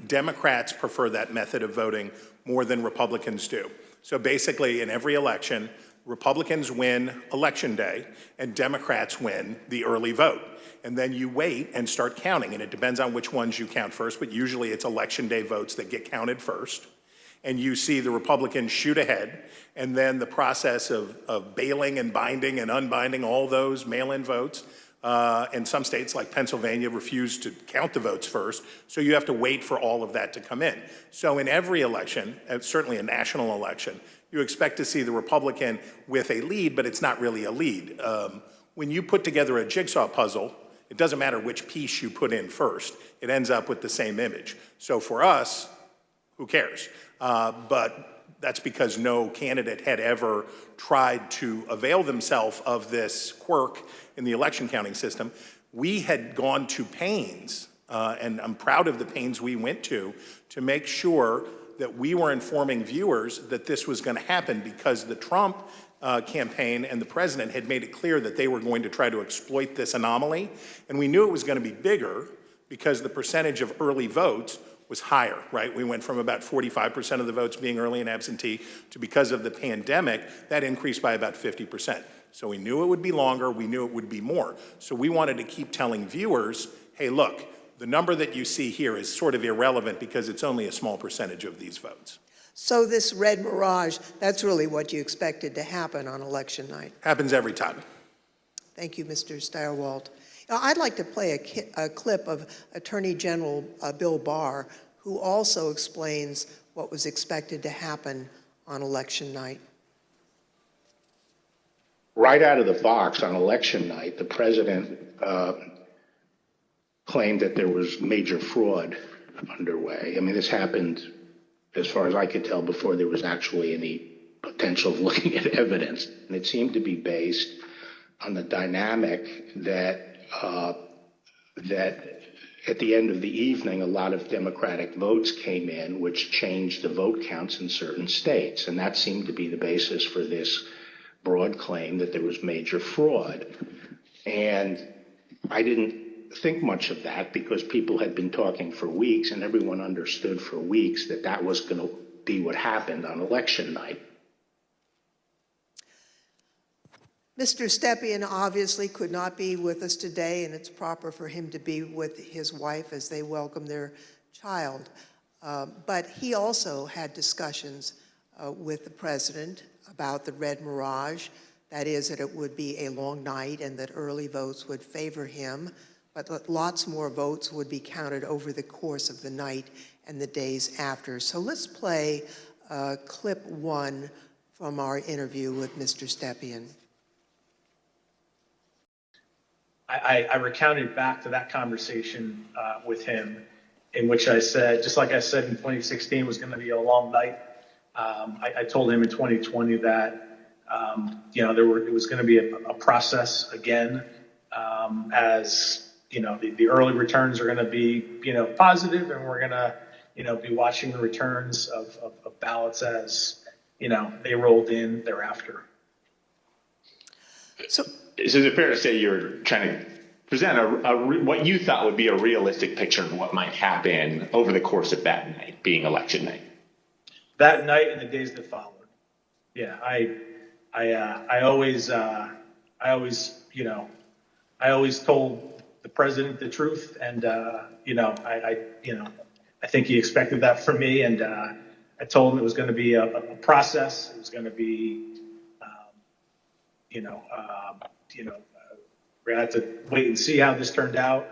Democrats prefer that method of voting more than Republicans do. So basically, in every election, Republicans win Election Day and Democrats win the early vote. And then you wait and start counting, and it depends on which ones you count first, but usually it's Election Day votes that get counted first. And you see the Republicans shoot ahead, and then the process of bailing and binding and unbinding all those mail-in votes. In some states like Pennsylvania refuse to count the votes first, so you have to wait for all of that to come in. So in every election, certainly a national election, you expect to see the Republican with a lead, but it's not really a lead. When you put together a jigsaw puzzle, it doesn't matter which piece you put in first, it ends up with the same image. So for us, who cares? But that's because no candidate had ever tried to avail themselves of this quirk in the election counting system. We had gone to pains, and I'm proud of the pains we went to make sure that we were informing viewers that this was going to happen, because the Trump campaign and the president had made it clear that they were going to try to exploit this anomaly. And we knew it was going to be bigger because the percentage of early votes was higher, right? We went from about 45% of the votes being early and absentee to, because of the pandemic, that increased by about 50%. So we knew it would be longer, we knew it would be more. So we wanted to keep telling viewers, hey, look, the number that you see here is sort of irrelevant because it's only a small percentage of these votes. So this red mirage, that's really what you expected to happen on election night. Happens every time. Thank you, Mr. Steyerwalt. Now, I'd like to play a clip of Attorney General Bill Barr, who also explains what was expected to happen on election night. Right out of the box on election night, the president claimed that there was major fraud underway. I mean, this happened, as far as I could tell, before there was actually any potential of looking at evidence. And it seemed to be based on the dynamic that at the end of the evening, a lot of Democratic votes came in, which changed the vote counts in certain states. And that seemed to be the basis for this broad claim that there was major fraud. And I didn't think much of that because people had been talking for weeks, and everyone understood for weeks that that was going to be what happened on election night. Mr. Stepien obviously could not be with us today, and it's proper for him to be with his wife as they welcome their child. But he also had discussions with the president about the red mirage, that is, that it would be a long night and that early votes would favor him, but that lots more votes would be counted over the course of the night and the days after. So let's play clip 1 from our interview with Mr. Stepien. I recounted back to that conversation with him, in which I said, just like I said in 2016 was going to be a long night. I told him in 2020 that it was going to be a process again, as the early returns are going to be positive, and we're going to be watching the returns of ballots as they rolled in thereafter. So is it fair to say you're trying to present what you thought would be a realistic picture of what might happen over the course of that night, being election night? That night and the days that followed. Yeah, I always told the president the truth, and I think he expected that from me, and I told him it was going to be a process. It was going to be, we're going to have to wait and see how this turned out.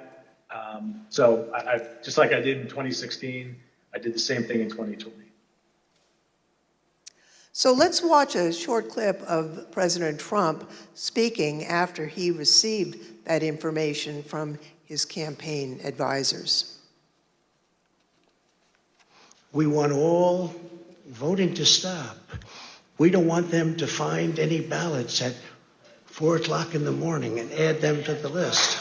So I just like I did in 2016, I did the same thing in 2020. So let's watch a short clip of President Trump speaking after he received that information from his campaign advisors. We want all voting to stop. We don't want them to find any ballots at 4 o'clock in the morning and add them to the list.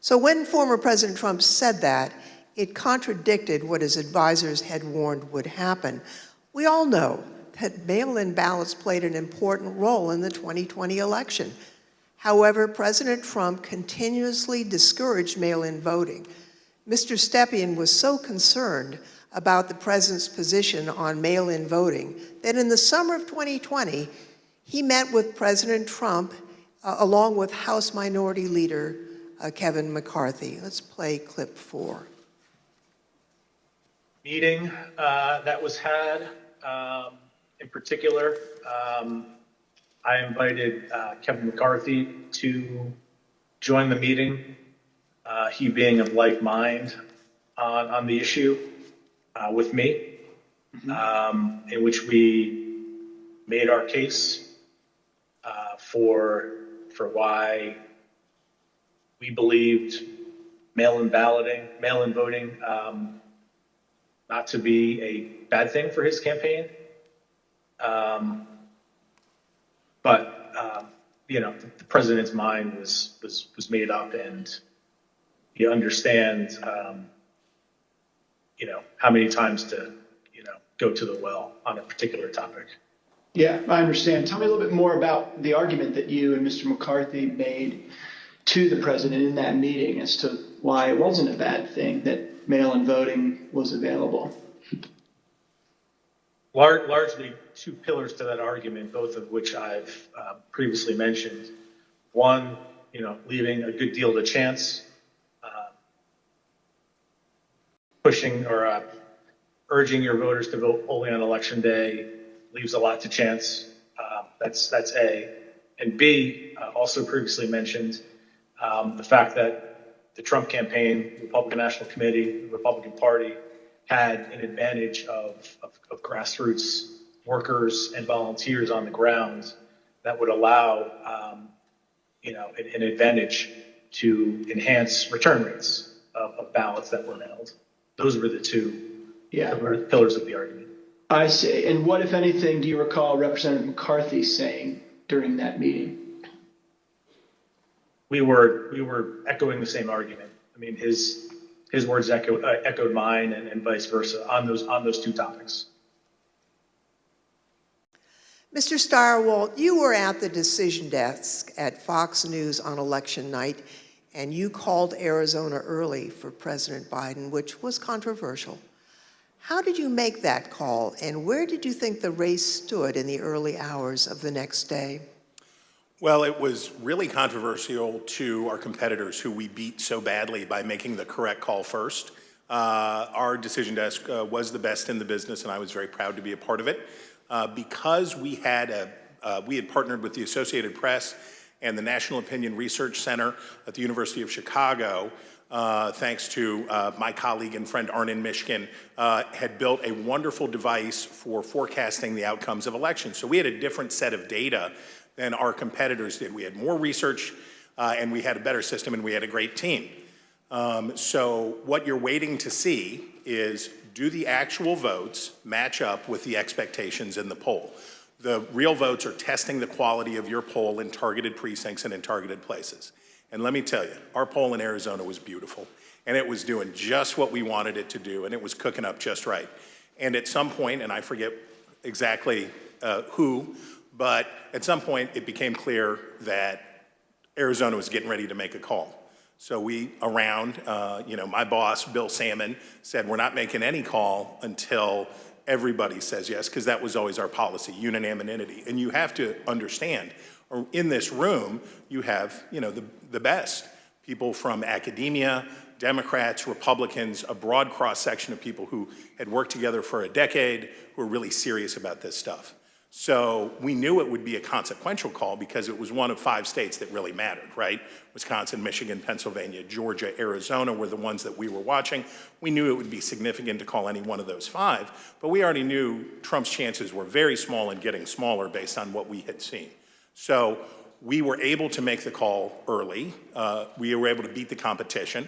So when former President Trump said that, it contradicted what his advisors had warned would happen. We all know that mail-in ballots played an important role in the 2020 election. However, President Trump continuously discouraged mail-in voting. Mr. Stepien was so concerned about the president's position on mail-in voting that in the summer of 2020, he met with President Trump along with House Minority Leader Kevin McCarthy. Let's play clip 4. Meeting that was had, in particular, I invited Kevin McCarthy to join the meeting, he being of like mind on the issue with me, in which we made our case for why we believed mail-in voting not to be a bad thing for his campaign. The president's mind was made up, and he understands, how many times to, go to the well on a particular topic. Yeah, I understand. Tell me a little bit more about the argument that you and Mr. McCarthy made to the president in that meeting as to why it wasn't a bad thing that mail-in voting was available. Largely two pillars to that argument, both of which I've previously mentioned. One, leaving a good deal to chance, pushing or urging your voters to vote only on election day leaves a lot to chance. That's A. And B, also previously mentioned, the fact that the Trump campaign, the Republican National Committee, the Republican Party had an advantage of grassroots workers and volunteers on the ground that would allow, an advantage to enhance return rates of ballots that were mailed. Those were the two pillars of the argument. I see. And what, if anything, do you recall Representative McCarthy saying during that meeting? We were echoing the same argument. I mean, his words echoed mine, and vice versa on those two topics. Mr. Stirewalt, you were at the decision desk at Fox News on election night, and you called Arizona early for President Biden, which was controversial. How did you make that call, and where did you think the race stood in the early hours of the next day? Well, it was really controversial to our competitors who we beat so badly by making the correct call first. Our decision desk was the best in the business, and I was very proud to be a part of it. Because we had partnered with the Associated Press and the National Opinion Research Center at the University of Chicago, thanks to my colleague and friend Arnon Mishkin, had built a wonderful device for forecasting the outcomes of elections. So we had a different set of data than our competitors did. We had more research, and we had a better system, and we had a great team. So what you're waiting to see is, do the actual votes match up with the expectations in the poll? The real votes are testing the quality of your poll in targeted precincts and in targeted places. And let me tell you, our poll in Arizona was beautiful, and it was doing just what we wanted it to do, and it was cooking up just right. And at some point, and I forget exactly who, but at some point it became clear that Arizona was getting ready to make a call. So we, my boss, Bill Salmon, said we're not making any call until everybody says yes, because that was always our policy, unanimity. And you have to understand, in this room, you have, the best. People from academia, Democrats, Republicans, a broad cross-section of people who had worked together for a decade, who are really serious about this stuff. So we knew it would be a consequential call because it was one of 5 states that really mattered, right? Wisconsin, Michigan, Pennsylvania, Georgia, Arizona were the ones that we were watching. We knew it would be significant to call any one of those 5, but we already knew Trump's chances were very small and getting smaller based on what we had seen. So we were able to make the call early. We were able to beat the competition.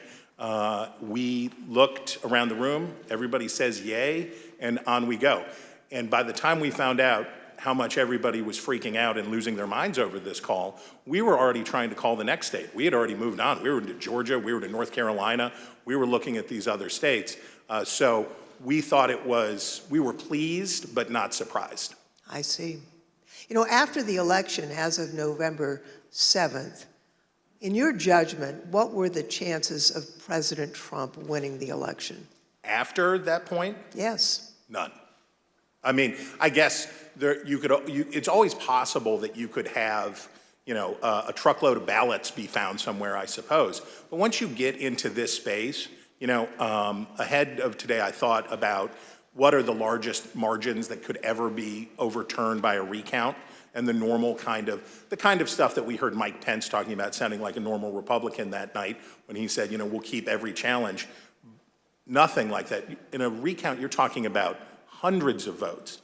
We looked around the room, everybody says yay, and on we go. And by the time we found out how much everybody was freaking out and losing their minds over this call, we were already trying to call the next state. We had already moved on. We were to Georgia, we were to North Carolina, we were looking at these other states. So we thought we were pleased, but not surprised. I see. You know, after the election, as of November 7th, in your judgment, what were the chances of President Trump winning the election? After that point? Yes. None. I mean, I guess it's always possible that you could have, a truckload of ballots be found somewhere, I suppose. But once you get into this space, ahead of today, I thought about what are the largest margins that could ever be overturned by a recount, and the kind of stuff that we heard Mike Pence talking about, sounding like a normal Republican that night when he said, we'll keep every challenge. Nothing like that. In a recount, you're talking about hundreds of votes.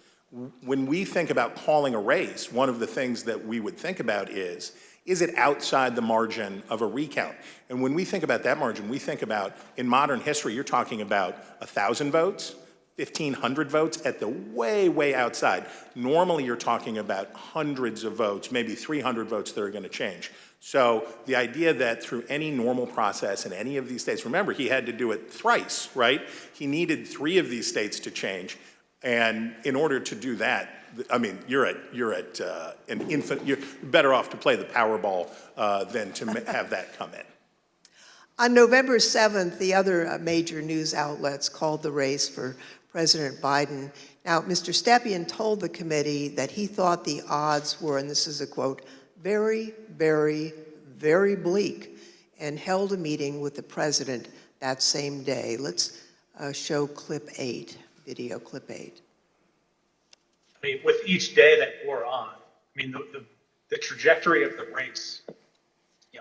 When we think about calling a race, one of the things that we would think about is it outside the margin of a recount? And when we think about that margin, we think about, in modern history, you're talking about 1,000 votes, 1,500 votes at the way, way outside. Normally, you're talking about hundreds of votes, maybe 300 votes that are going to change. So the idea that through any normal process in any of these states, remember, he had to do it thrice, right? He needed 3 of these states to change. And in order to do that, I mean, you're at an infant. You're better off to play the Powerball than to have that come in. On November 7th, the other major news outlets called the race for President Biden. Now, Mr. Stepien told the committee that he thought the odds were, and this is a quote, very, very, very bleak, and held a meeting with the president that same day. Let's show clip 8, video clip 8. I mean, with each day that wore on, I mean, the trajectory of the race,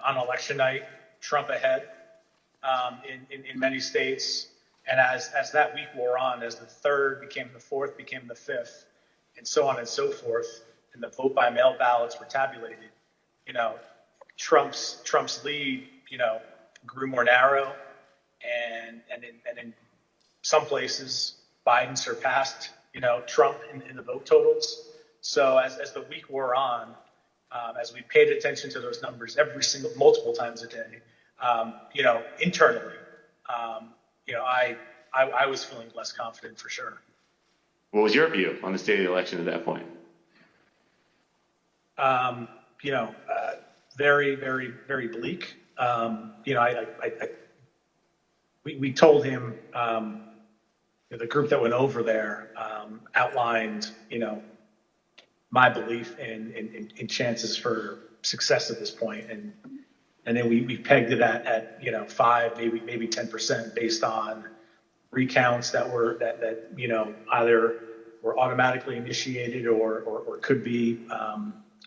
on election night, Trump ahead in many states. And as that week wore on, as the 3rd became the 4th, became the 5th, and so on and so forth, and the vote by mail ballots were tabulated, Trump's lead, grew more narrow, and in some places, Biden surpassed, Trump in the vote totals. So as the week wore on, as we paid attention to those numbers multiple times a day, internally, I was feeling less confident for sure. What was your view on the state of the election at that point? Very, very, very bleak. We told him, the group that went over there outlined, my belief in chances for success at this point, and then we pegged it at 5, maybe 10% based on recounts that either were automatically initiated or could be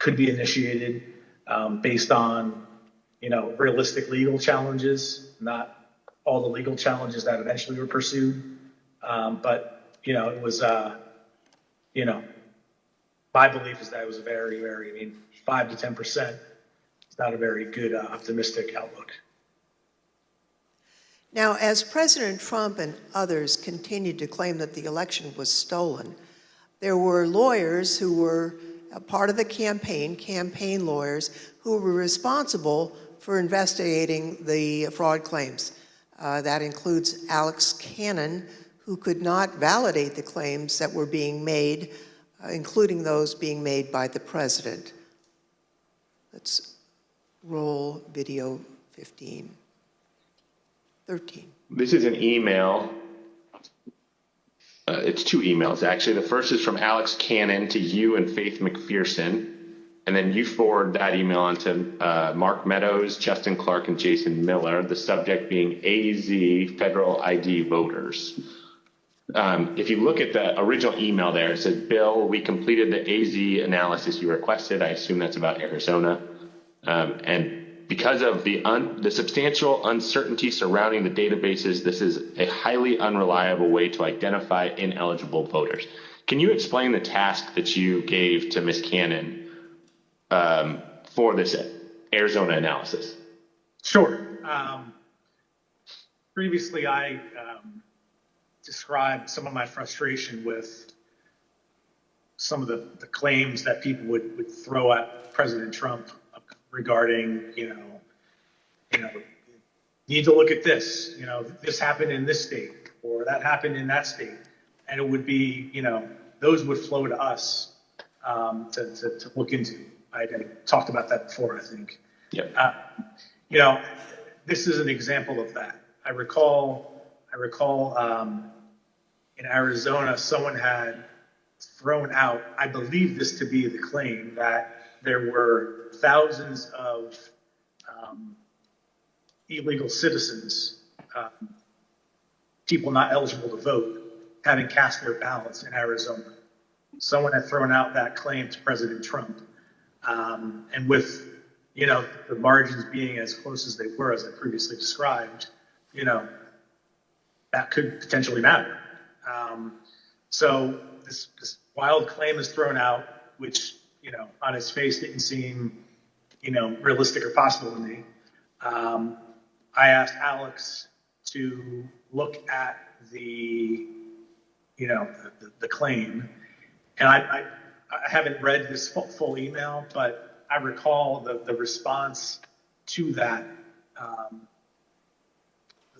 initiated based on realistic legal challenges, not all the legal challenges that eventually were pursued. But it was my belief is that it was a very, very 5 to 10%. It's not a very good optimistic outlook. Now, as President Trump and others continued to claim that the election was stolen, there were lawyers who were a part of the campaign lawyers, who were responsible for investigating the fraud claims. That includes Alex Cannon, who could not validate the claims that were being made, including those being made by the president. Let's roll video 13. This is an email. It's 2 emails, actually. The first is from Alex Cannon to you and Faith McPherson. And then you forward that email on to Mark Meadows, Justin Clark, and Jason Miller, the subject being AZ Federal ID voters. If you look at the original email there, it says, Bill, we completed the AZ analysis you requested. I assume that's about Arizona. And because of the substantial uncertainty surrounding the databases, this is a highly unreliable way to identify ineligible voters. Can you explain the task that you gave to Ms. Cannon for this Arizona analysis? Sure. Previously, I described some of my frustration with some of the claims that people would throw at President Trump regarding, need to look at this, this happened in this state or that happened in that state. And it would be, those would flow to us to look into. I talked about that before, I think. Yeah. This is an example of that. I recall in Arizona, someone had thrown out, I believe this to be the claim, that there were thousands of illegal citizens, people not eligible to vote, having cast their ballots in Arizona. Someone had thrown out that claim to President Trump. And with, the margins being as close as they were, as I previously described, that could potentially matter. So this wild claim is thrown out, which, on its face didn't seem, realistic or possible to me. I asked Alex to look at the claim, and I haven't read this full email, but I recall the response to that.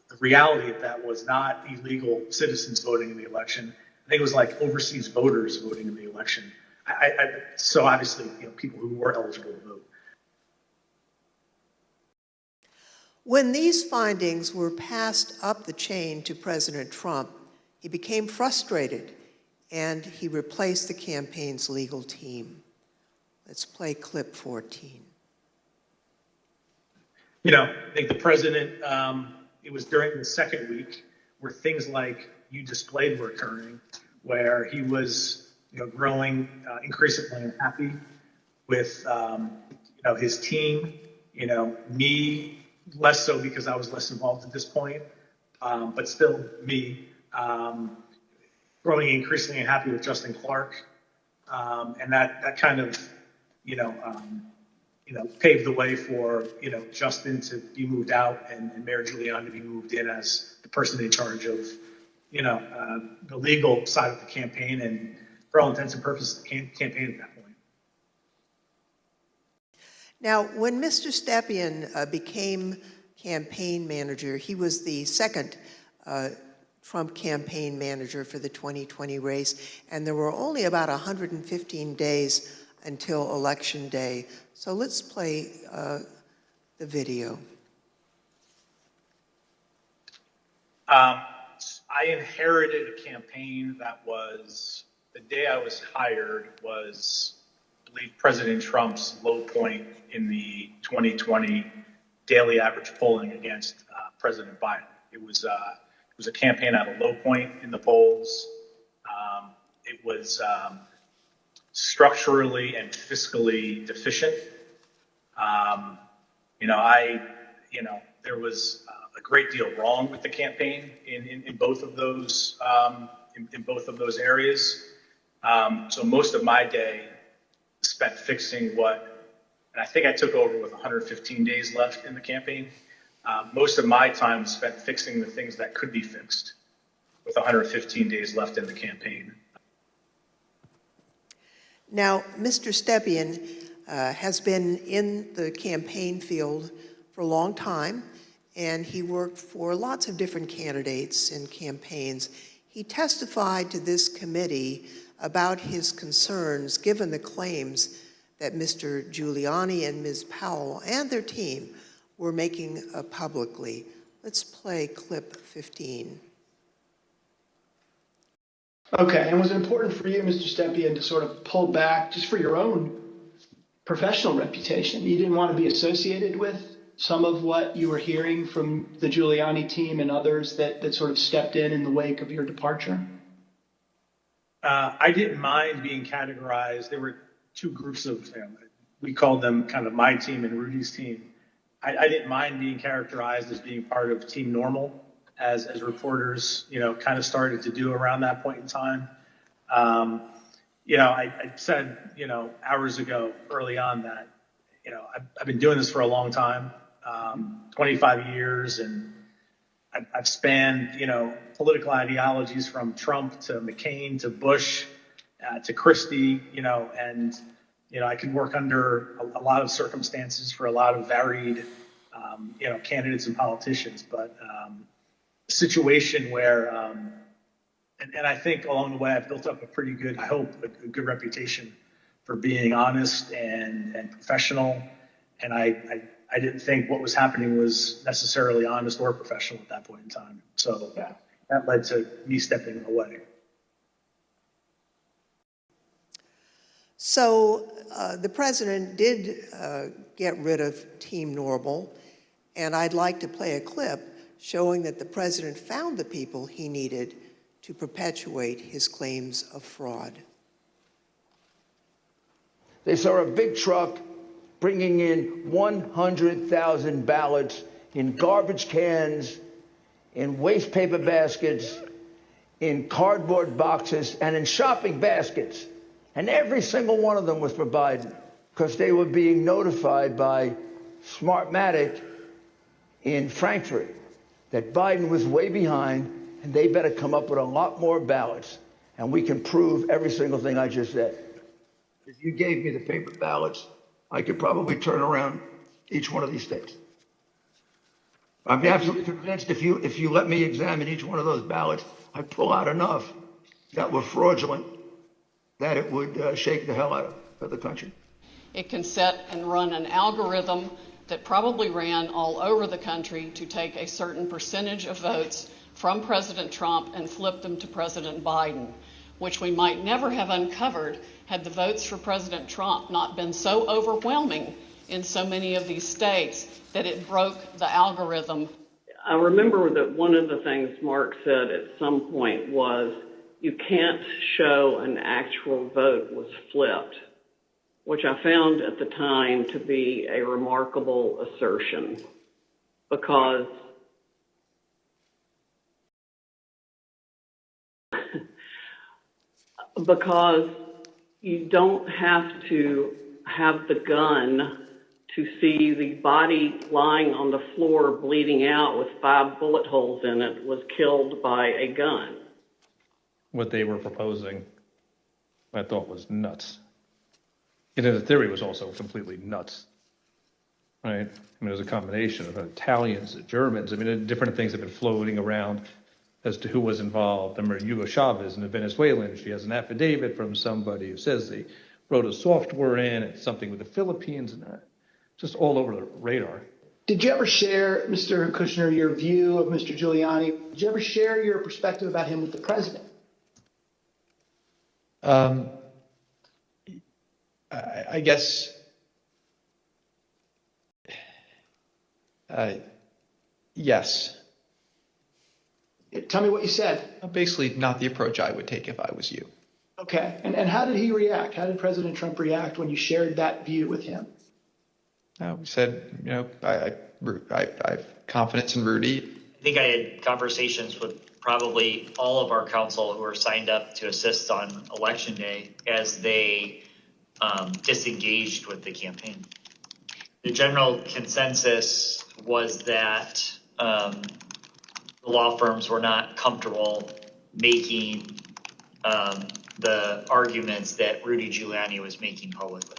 The reality of that was not illegal citizens voting in the election. I think it was like overseas voters voting in the election. So obviously, people who were eligible to vote. When these findings were passed up the chain to President Trump, he became frustrated and he replaced the campaign's legal team. Let's play clip 14. I think the president, it was during the second week where things like you displayed were occurring, where he was, growing increasingly unhappy with, his team, me, less so because I was less involved at this point, but still me, growing increasingly unhappy with Justin Clark. And that kind of, paved the way for, Justin to be moved out and Mayor Giuliani to be moved in as the person in charge of, the legal side of the campaign and for all intents and purposes, the campaign at that point. Now, when Mr. Stepien became campaign manager, he was the second Trump campaign manager for the 2020 race, and there were only about 115 days until Election Day. So let's play the video. I inherited a campaign that was, the day I was hired was, I believe, President Trump's low point in the 2020 daily average polling against President Biden. It was a campaign at a low point in the polls. It was structurally and fiscally deficient. There was a great deal wrong with the campaign in both of those areas. So most of my day spent fixing and I think I took over with 115 days left in the campaign. Most of my time was spent fixing the things that could be fixed with 115 days left in the campaign. Now, Mr. Stepien has been in the campaign field for a long time, and he worked for lots of different candidates and campaigns. He testified to this committee about his concerns given the claims that Mr. Giuliani and Ms. Powell and their team were making publicly. Let's play clip 15. Okay, and was it important for you, Mr. Stepien, to sort of pull back just for your own professional reputation? You didn't want to be associated with some of what you were hearing from the Giuliani team and others that sort of stepped in the wake of your departure? I didn't mind being categorized. There were two groups of, we called them kind of my team and Rudy's team. I didn't mind being characterized as being part of Team Normal, as reporters, kind of started to do around that point in time. I said, hours ago, early on that, I've been doing this for a long time, 25 years, and I've spanned, political ideologies from Trump to McCain to Bush to Christie, and I can work under a lot of circumstances for a lot of varied, candidates and politicians, but a situation where, and I think along the way I've built up a pretty good, I hope, a good reputation for being honest and professional, and I didn't think what was happening was necessarily honest or professional at that point in time. So that led to me stepping away. So the president did get rid of Team Normal, and I'd like to play a clip showing that the president found the people he needed to perpetuate his claims of fraud. They saw a big truck bringing in 100,000 ballots in garbage cans, in waste paper baskets, in cardboard boxes, and in shopping baskets. And every single one of them was for Biden because they were being notified by Smartmatic in Frankfurt that Biden was way behind and they better come up with a lot more ballots. And we can prove every single thing I just said. If you gave me the paper ballots, I could probably turn around each one of these states. I'm absolutely convinced if you let me examine each one of those ballots, I'd pull out enough that were fraudulent that it would shake the hell out of the country. It can set and run an algorithm that probably ran all over the country to take a certain percentage of votes from President Trump and flip them to President Biden, which we might never have uncovered had the votes for President Trump not been so overwhelming in so many of these states that it broke the algorithm. I remember that one of the things Mark said at some point was, you can't show an actual vote was flipped, which I found at the time to be a remarkable assertion because you don't have to have the gun to see the body lying on the floor bleeding out with 5 bullet holes in it was killed by a gun. What they were proposing, I thought was nuts. And the theory was also completely nuts, right? I mean, it was a combination of Italians, Germans. I mean, different things have been floating around as to who was involved. I remember Hugo Chavez and the Venezuelan. She has an affidavit from somebody who says they wrote a software in, it's something with the Philippines, and just all over the radar. Did you ever share, Mr. Kushner, your view of Mr. Giuliani? Did you ever share your perspective about him with the president? I guess, yes. Tell me what you said. Basically, not the approach I would take if I was you. Okay. And how did he react? How did President Trump react when you shared that view with him? We said, I have confidence in Rudy. I think I had conversations with probably all of our council who are signed up to assist on Election Day as they disengaged with the campaign. The general consensus was that the law firms were not comfortable making the arguments that Rudy Giuliani was making publicly.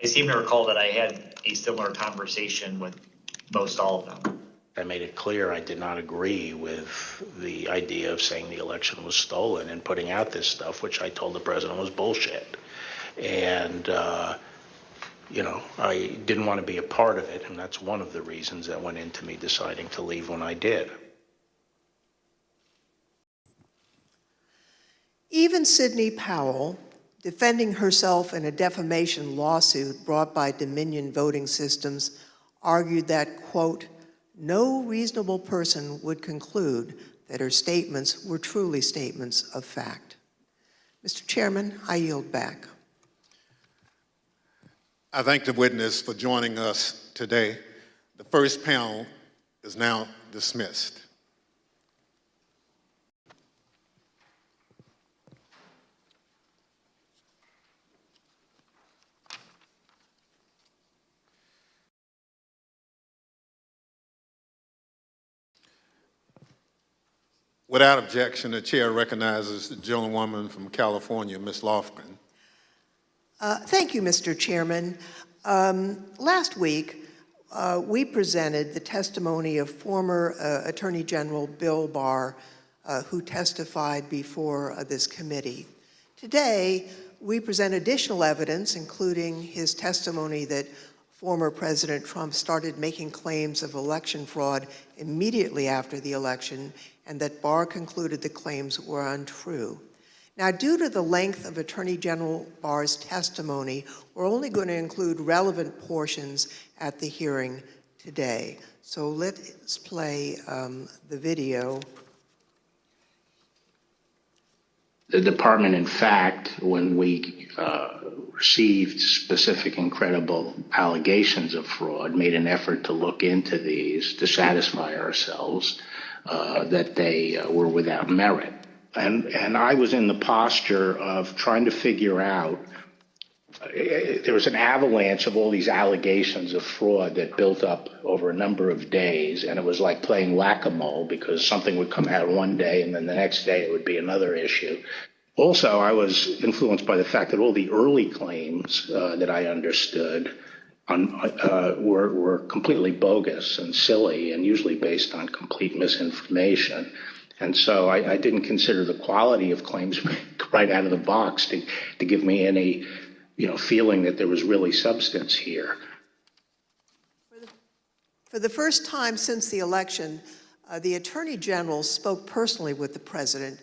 I seem to recall that I had a similar conversation with most all of them. I made it clear I did not agree with the idea of saying the election was stolen and putting out this stuff, which I told the president was bullshit. And, I didn't want to be a part of it, and that's one of the reasons that went into me deciding to leave when I did. Even Sidney Powell, defending herself in a defamation lawsuit brought by Dominion Voting Systems, argued that, quote, no reasonable person would conclude that her statements were truly statements of fact. Mr. Chairman, I yield back. I thank the witness for joining us today. The first panel is now dismissed. Without objection, the chair recognizes the gentlewoman from California, Ms. Lofgren. Thank you, Mr. Chairman. Last week, we presented the testimony of former Attorney General Bill Barr, who testified before this committee. Today, we present additional evidence, including his testimony that former President Trump started making claims of election fraud immediately after the election, and that Barr concluded the claims were untrue. Now, due to the length of Attorney General Barr's testimony, we're only going to include relevant portions at the hearing today. So let's play the video. The department, in fact, when we received specific and credible allegations of fraud, made an effort to look into these to satisfy ourselves that they were without merit. And I was in the posture of trying to figure out, there was an avalanche of all these allegations of fraud that built up over a number of days, and it was like playing whack-a-mole because something would come out one day and then the next day it would be another issue. Also, I was influenced by the fact that all the early claims that I understood were completely bogus and silly and usually based on complete misinformation. And so I didn't consider the quality of claims right out of the box to give me any, feeling that there was really substance here. For the first time since the election, the Attorney General spoke personally with the President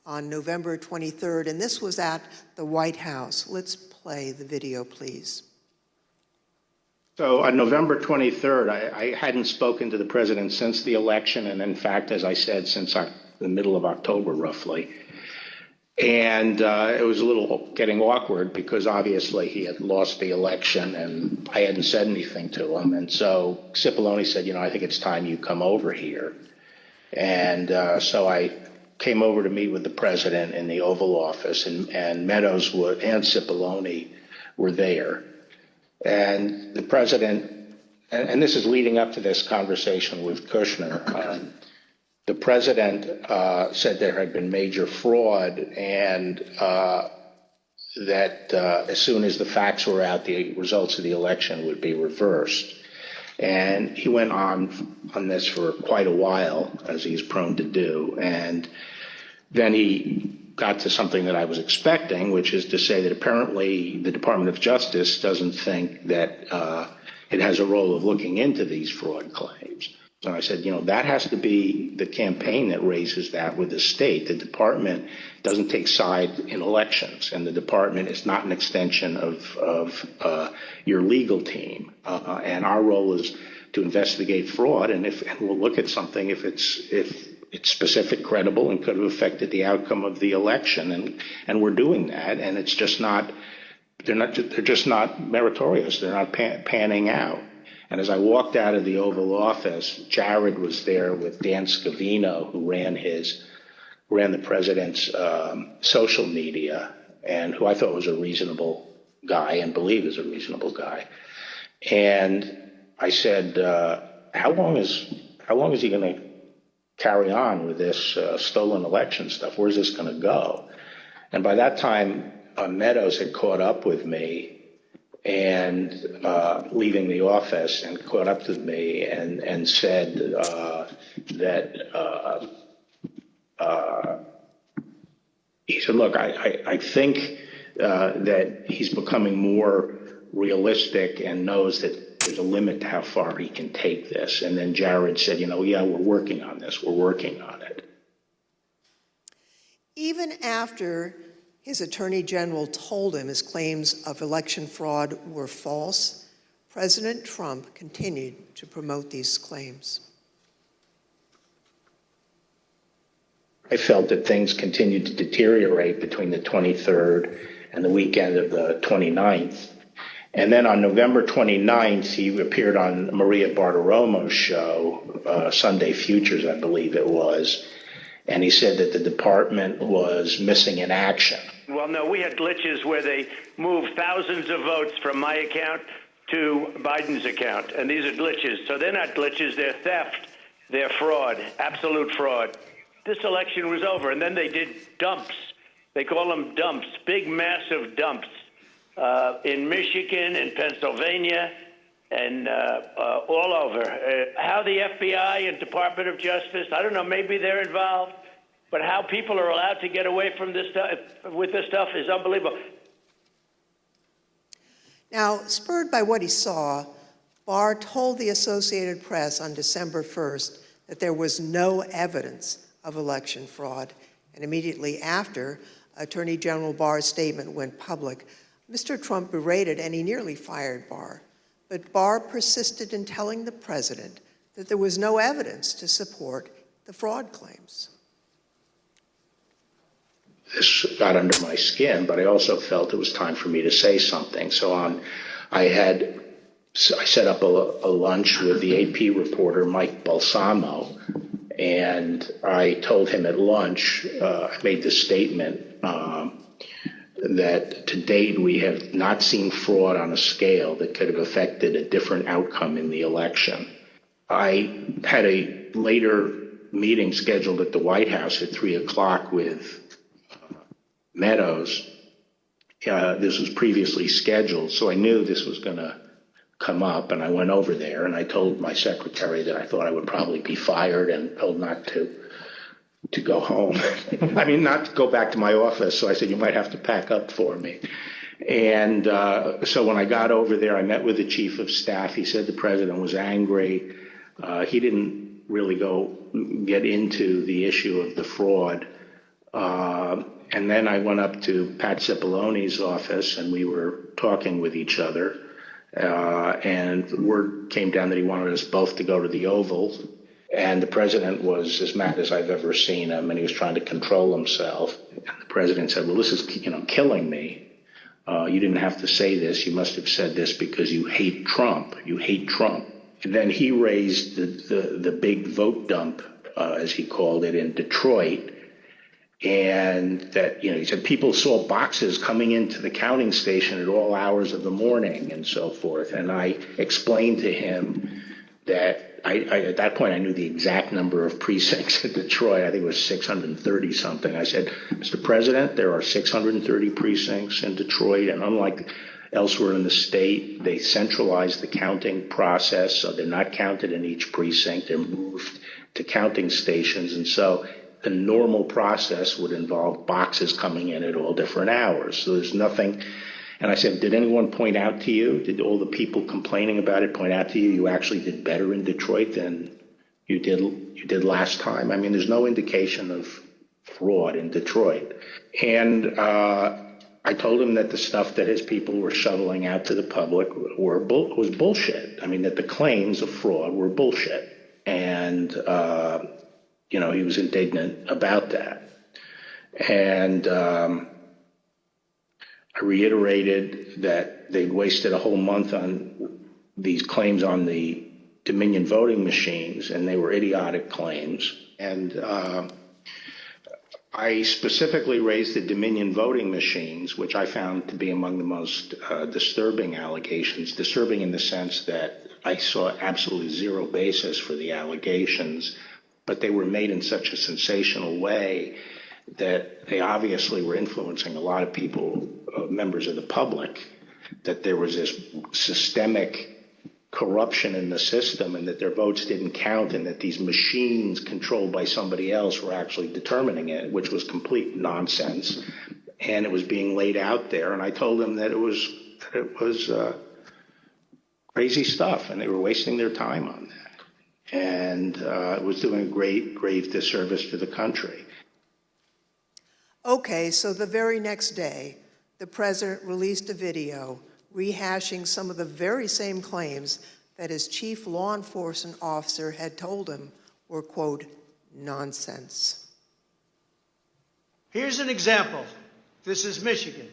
on November 23rd, and this was at the White House. Let's play the video, please. So on November 23rd, I hadn't spoken to the President since the election, and in fact, as I said, since the middle of October, roughly. And it was a little getting awkward because obviously he had lost the election and I hadn't said anything to him. And so Cipollone said, I think it's time you come over here. And so I came over to meet with the President in the Oval Office, and Meadows and Cipollone were there. And the President, and this is leading up to this conversation with Kushner, the President said there had been major fraud and that as soon as the facts were out, the results of the election would be reversed. And he went on this for quite a while, as he's prone to do. And then he got to something that I was expecting, which is to say that apparently the Department of Justice doesn't think that it has a role of looking into these fraud claims. And I said, that has to be the campaign that raises that with the state. The department doesn't take sides in elections, and the department is not an extension of your legal team. And our role is to investigate fraud, and we'll look at something if it's specific, credible, and could have affected the outcome of the election. And we're doing that, and it's just not. They're just not meritorious. They're not panning out. And as I walked out of the Oval Office, Jared was there with Dan Scavino, who ran the President's social media, and who I thought was a reasonable guy and believe is a reasonable guy. And I said, how long is he going to carry on with this stolen election stuff? Where's this going to go? And by that time, Meadows had caught up with me and leaving the office, and caught up with me and said that he said, look, I think that he's becoming more realistic and knows that there's a limit to how far he can take this. And then Jared said, yeah, we're working on this. We're working on it. Even after his Attorney General told him his claims of election fraud were false, President Trump continued to promote these claims. I felt that things continued to deteriorate between the 23rd and the weekend of the 29th. And then on November 29th, he appeared on Maria Bartiromo's show, Sunday Futures, I believe it was. And he said that the department was missing in action. Well, no, we had glitches where they moved thousands of votes from my account to Biden's account. And these are glitches. So they're not glitches, they're theft. They're fraud, absolute fraud. this election was over. And then they did dumps. They call them dumps, big, massive dumps in Michigan and Pennsylvania and all over. How the FBI and Department of Justice, I don't know, maybe they're involved, but how people are allowed to get away from this stuff with this stuff is unbelievable. Now, spurred by what he saw, Barr told the Associated Press on December 1st that there was no evidence of election fraud. And immediately after Attorney General Barr's statement went public, Mr. Trump berated and he nearly fired Barr. But Barr persisted in telling the president that there was no evidence to support the fraud claims. This got under my skin, but I also felt it was time for me to say something. So I set up a lunch with the AP reporter, Mike Balsamo, and I told him at lunch, I made this statement that to date we have not seen fraud on a scale that could have affected a different outcome in the election. I had a later meeting scheduled at the White House at 3 o'clock with Meadows. This was previously scheduled, so I knew this was going to come up, and I went over there and I told my secretary that I thought I would probably be fired and told not to go home. I mean, not to go back to my office. So I said, you might have to pack up for me. And so when I got over there, I met with the chief of staff. He said the president was angry. He didn't really get into the issue of the fraud. And then I went up to Pat Cipollone's office and we were talking with each other. And word came down that he wanted us both to go to the Oval. And the president was as mad as I've ever seen him, and he was trying to control himself. And the president said, well, this is killing me. You didn't have to say this. You must have said this because you hate Trump. You hate Trump. And then he raised the big vote dump, as he called it, in Detroit. And that, he said people saw boxes coming into the counting station at all hours of the morning and so forth. And I explained to him that at that point I knew the exact number of precincts in Detroit. I think it was 630 something. I said, Mr. President, there are 630 precincts in Detroit, and unlike elsewhere in the state, they centralized the counting process, so they're not counted in each precinct. They're moved to counting stations, and so the normal process would involve boxes coming in at all different hours. So there's nothing. And I said, did anyone point out to you, did all the people complaining about it point out to you, you actually did better in Detroit than you did last time? I mean, there's no indication of fraud in Detroit. And I told him that the stuff that his people were shoveling out to the public was bullshit. I mean, that the claims of fraud were bullshit. And, he was indignant about that. And I reiterated that they'd wasted a whole month on these claims on the Dominion voting machines, and they were idiotic claims. And I specifically raised the Dominion voting machines, which I found to be among the most disturbing allegations. Disturbing in the sense that I saw absolutely zero basis for the allegations, but they were made in such a sensational way that they obviously were influencing a lot of people, members of the public, that there was this systemic corruption in the system and that their votes didn't count and that these machines controlled by somebody else were actually determining it, which was complete nonsense. And it was being laid out there. And I told them that it was crazy stuff and they were wasting their time on that. And it was doing a grave disservice to the country. Okay, so the very next day, the president released a video rehashing some of the very same claims that his chief law enforcement officer had told him were, quote, nonsense. Here's an example. This is Michigan.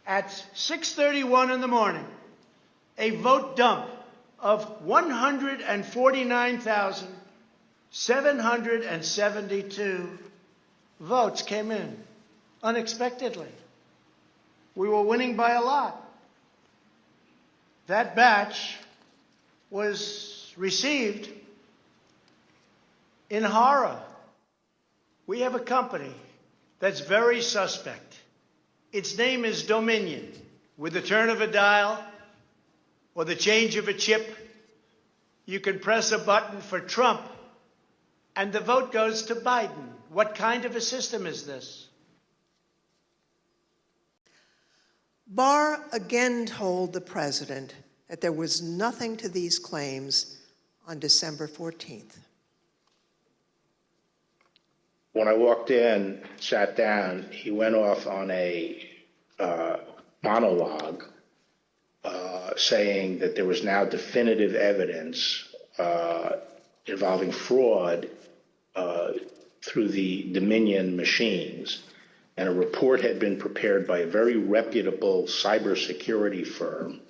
At 6:31 in the morning, a vote dump of 149,772 votes came in unexpectedly. We were winning by a lot. That batch was received in horror We have a company that's very suspect. Its name is Dominion. With the turn of a dial or the change of a chip, you can press a button for Trump and the vote goes to Biden. What kind of a system is this? Barr again told the president that there was nothing to these claims on December 14th. When I walked in, sat down, he went off on a monologue saying that there was now definitive evidence involving fraud through the Dominion machines, and a report had been prepared by a very reputable cybersecurity firm,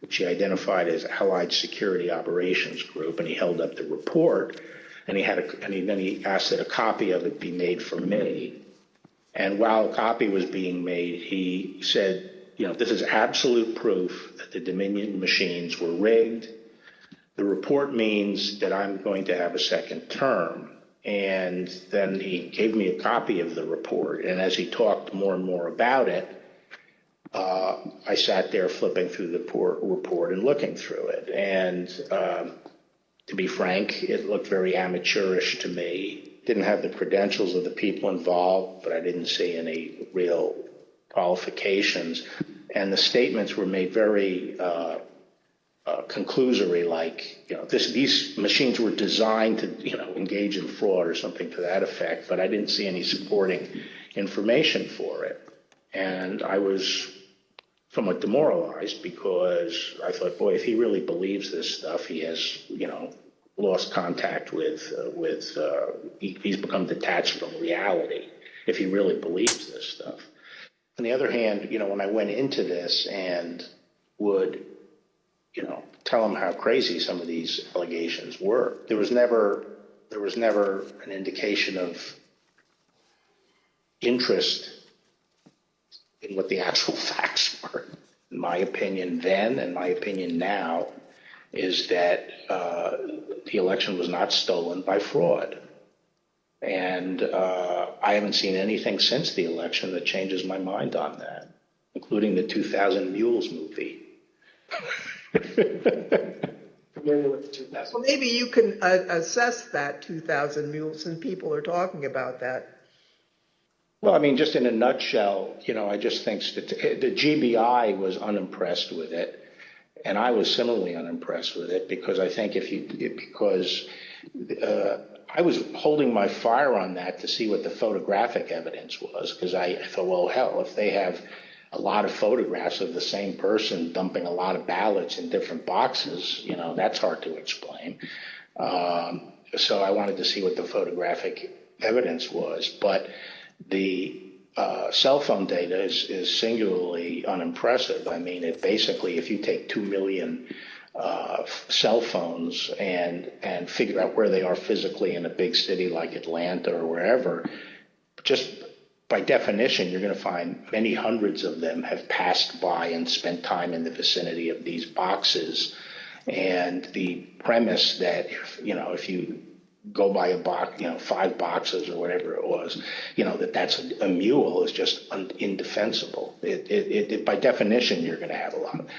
which he identified as Allied Security Operations Group, and he held up the report, and then he asked that a copy of it be made for me. And while a copy was being made, he said, this is absolute proof that the Dominion machines were rigged. The report means that I'm going to have a second term. And then he gave me a copy of the report. And as he talked more and more about it, I sat there flipping through the report and looking through it. And to be frank, it looked very amateurish to me. Didn't have the credentials of the people involved, but I didn't see any real qualifications. And the statements were made very conclusory, like, these machines were designed to, engage in fraud or something to that effect, but I didn't see any supporting information for it. And I was somewhat demoralized because I thought, boy, if he really believes this stuff, he has, lost contact with he's become detached from reality if he really believes this stuff. On the other hand, when I went into this and would, tell him how crazy some of these allegations were, there was never an indication of interest in what the actual facts were. In my opinion then, and my opinion now, is that the election was not stolen by fraud. And I haven't seen anything since the election that changes my mind on that, including the 2000 Mules movie. Well, maybe you can assess that 2,000 Mules since people are talking about that. Well, I mean, just in a nutshell, I just think the GBI was unimpressed with it. And I was similarly unimpressed with it because I think I was holding my fire on that to see what the photographic evidence was, because I thought, well, hell, if they have a lot of photographs of the same person dumping a lot of ballots in different boxes, that's hard to explain. So I wanted to see what the photographic evidence was. But the cell phone data is singularly unimpressive. I mean, it basically, if you take 2 million cell phones and figure out where they are physically in a big city like Atlanta or wherever, just by definition, you're going to find many hundreds of them have passed by and spent time in the vicinity of these boxes. And the premise that, if you go by a box, 5 boxes or whatever it was, that's a mule is just indefensible. It by definition, you're going to have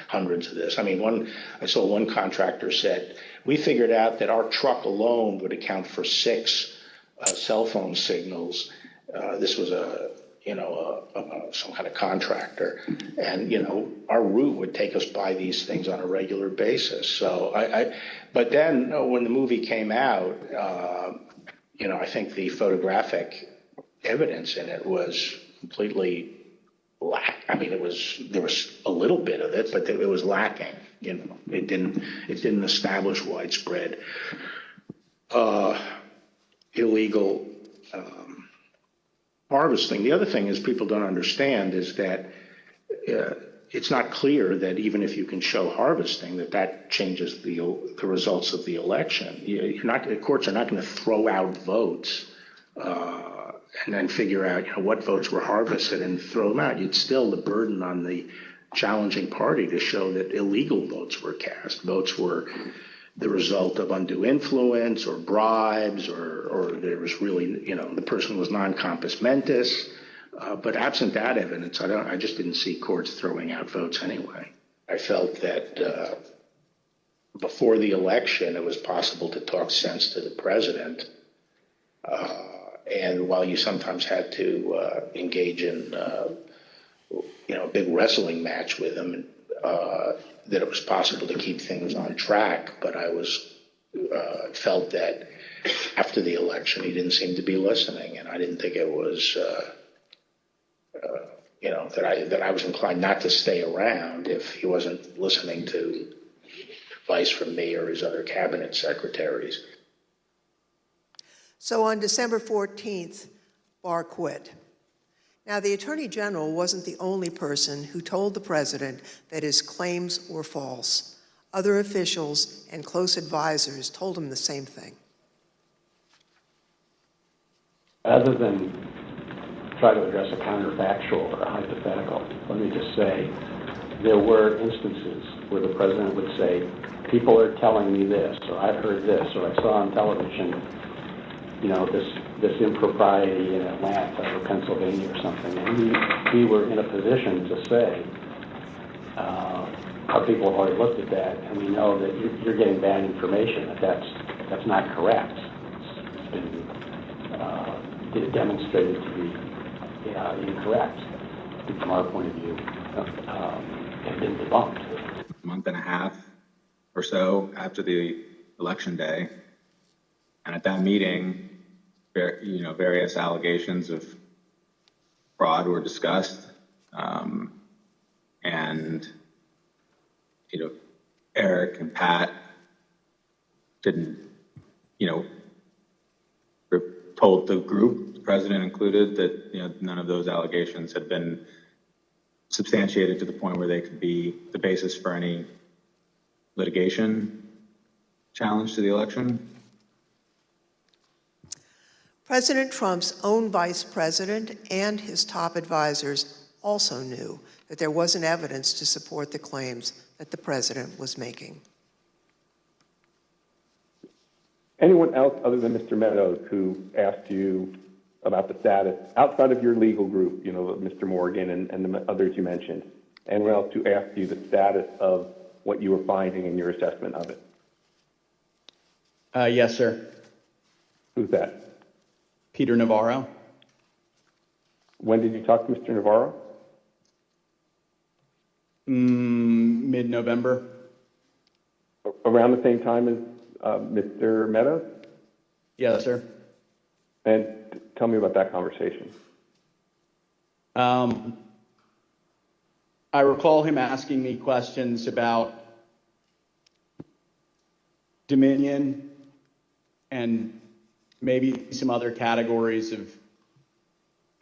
hundreds of this. I mean, I saw one contractor said, we figured out that our truck alone would account for 6 cell phone signals. This was some kind of contractor, and our route would take us by these things on a regular basis. So but then when the movie came out, I think the photographic evidence in it was completely I mean, there was a little bit of it, but it was lacking. It didn't establish widespread illegal harvesting. The other thing is people don't understand is that it's not clear that even if you can show harvesting, that changes the results of the election. The courts are not going to throw out votes and then figure out what votes were harvested and throw them out. It's still the burden on the challenging party to show that illegal votes were cast. Votes were the result of undue influence or bribes, or there was really, the person was non-compos mentis. But absent that evidence, I just didn't see courts throwing out votes anyway. I felt that before the election, it was possible to talk sense to the president. And while you sometimes had to engage in, a big wrestling match with him, that it was possible to keep things on track. But I felt that after the election, he didn't seem to be listening, and I didn't think it was, that I was inclined not to stay around if he wasn't listening to advice from me or his other cabinet secretaries. So on December 14th, Barr quit. Now, the Attorney General wasn't the only person who told the president that his claims were false. Other officials and close advisors told him the same thing. Rather than try to address a counterfactual or a hypothetical, let me just say there were instances where the president would say, people are telling me this, or I've heard this, or I saw on television, this impropriety in Atlanta or Pennsylvania or something. And we were in a position to say, our people have already looked at that, and we know that you're getting bad information, that's not correct. It's been demonstrated to be incorrect from our point of view, and been debunked. A month and a half or so after the election day, and at that meeting, various allegations of fraud were discussed, and Eric and Pat didn't, told the group, the president included, that none of those allegations had been substantiated to the point where they could be the basis for any litigation challenge to the election. President Trump's own vice president and his top advisors also knew that there wasn't evidence to support the claims that the president was making. Anyone else other than Mr. Meadows who asked you about the status outside of your legal group, Mr. Morgan and the others you mentioned? Anyone else who asked you the status of what you were finding in your assessment of it? Yes, sir. Who's that? Peter Navarro. When did you talk to Mr. Navarro? Mid-November. Around the same time as Mr. Meadows? Yes, sir. And tell me about that conversation. I recall him asking me questions about Dominion and maybe some other categories of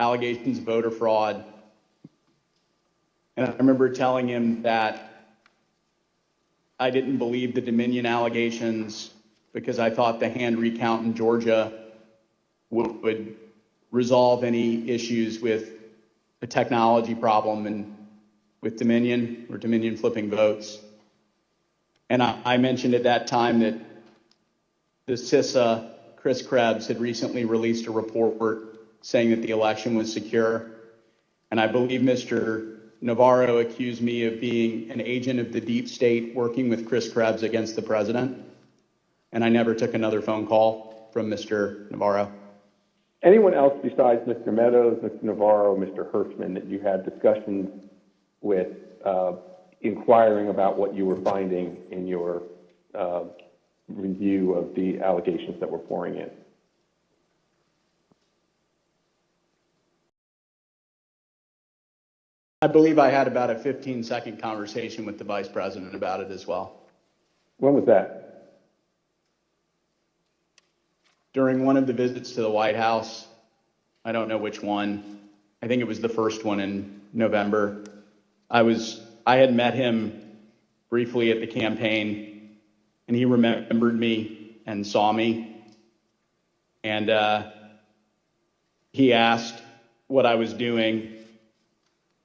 allegations of voter fraud. And I remember telling him that I didn't believe the Dominion allegations because I thought the hand recount in Georgia would resolve any issues with the technology problem and with Dominion or Dominion flipping votes. And I mentioned at that time that the CISA, Chris Krebs, had recently released a report saying that the election was secure. And I believe Mr. Navarro accused me of being an agent of the deep state working with Chris Krebs against the president. And I never took another phone call from Mr. Navarro. Anyone else besides Mr. Meadows, Mr. Navarro, Mr. Hirschman that you had discussions with inquiring about what you were finding in your review of the allegations that were pouring in? I believe I had about a 15-second conversation with the vice president about it as well. When was that? During one of the visits to the White House. I don't know which one. I think it was the first one in November. I had met him briefly at the campaign, and he remembered me and saw me. And he asked what I was doing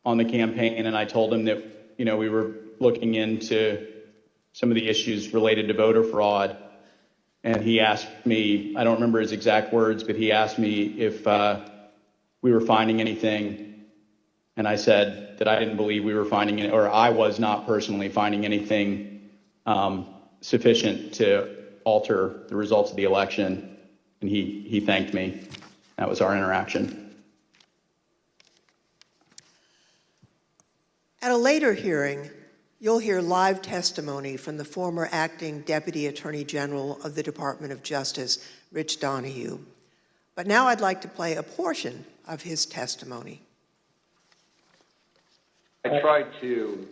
on the campaign, and I told him that, we were looking into some of the issues related to voter fraud. And he asked me, I don't remember his exact words, but he asked me if we were finding anything. And I said that I didn't believe we were finding it, or I was not personally finding anything sufficient to alter the results of the election. And he thanked me. That was our interaction. At a later hearing, you'll hear live testimony from the former acting Deputy Attorney General of the Department of Justice, Rich Donahue. But now I'd like to play a portion of his testimony. I tried to,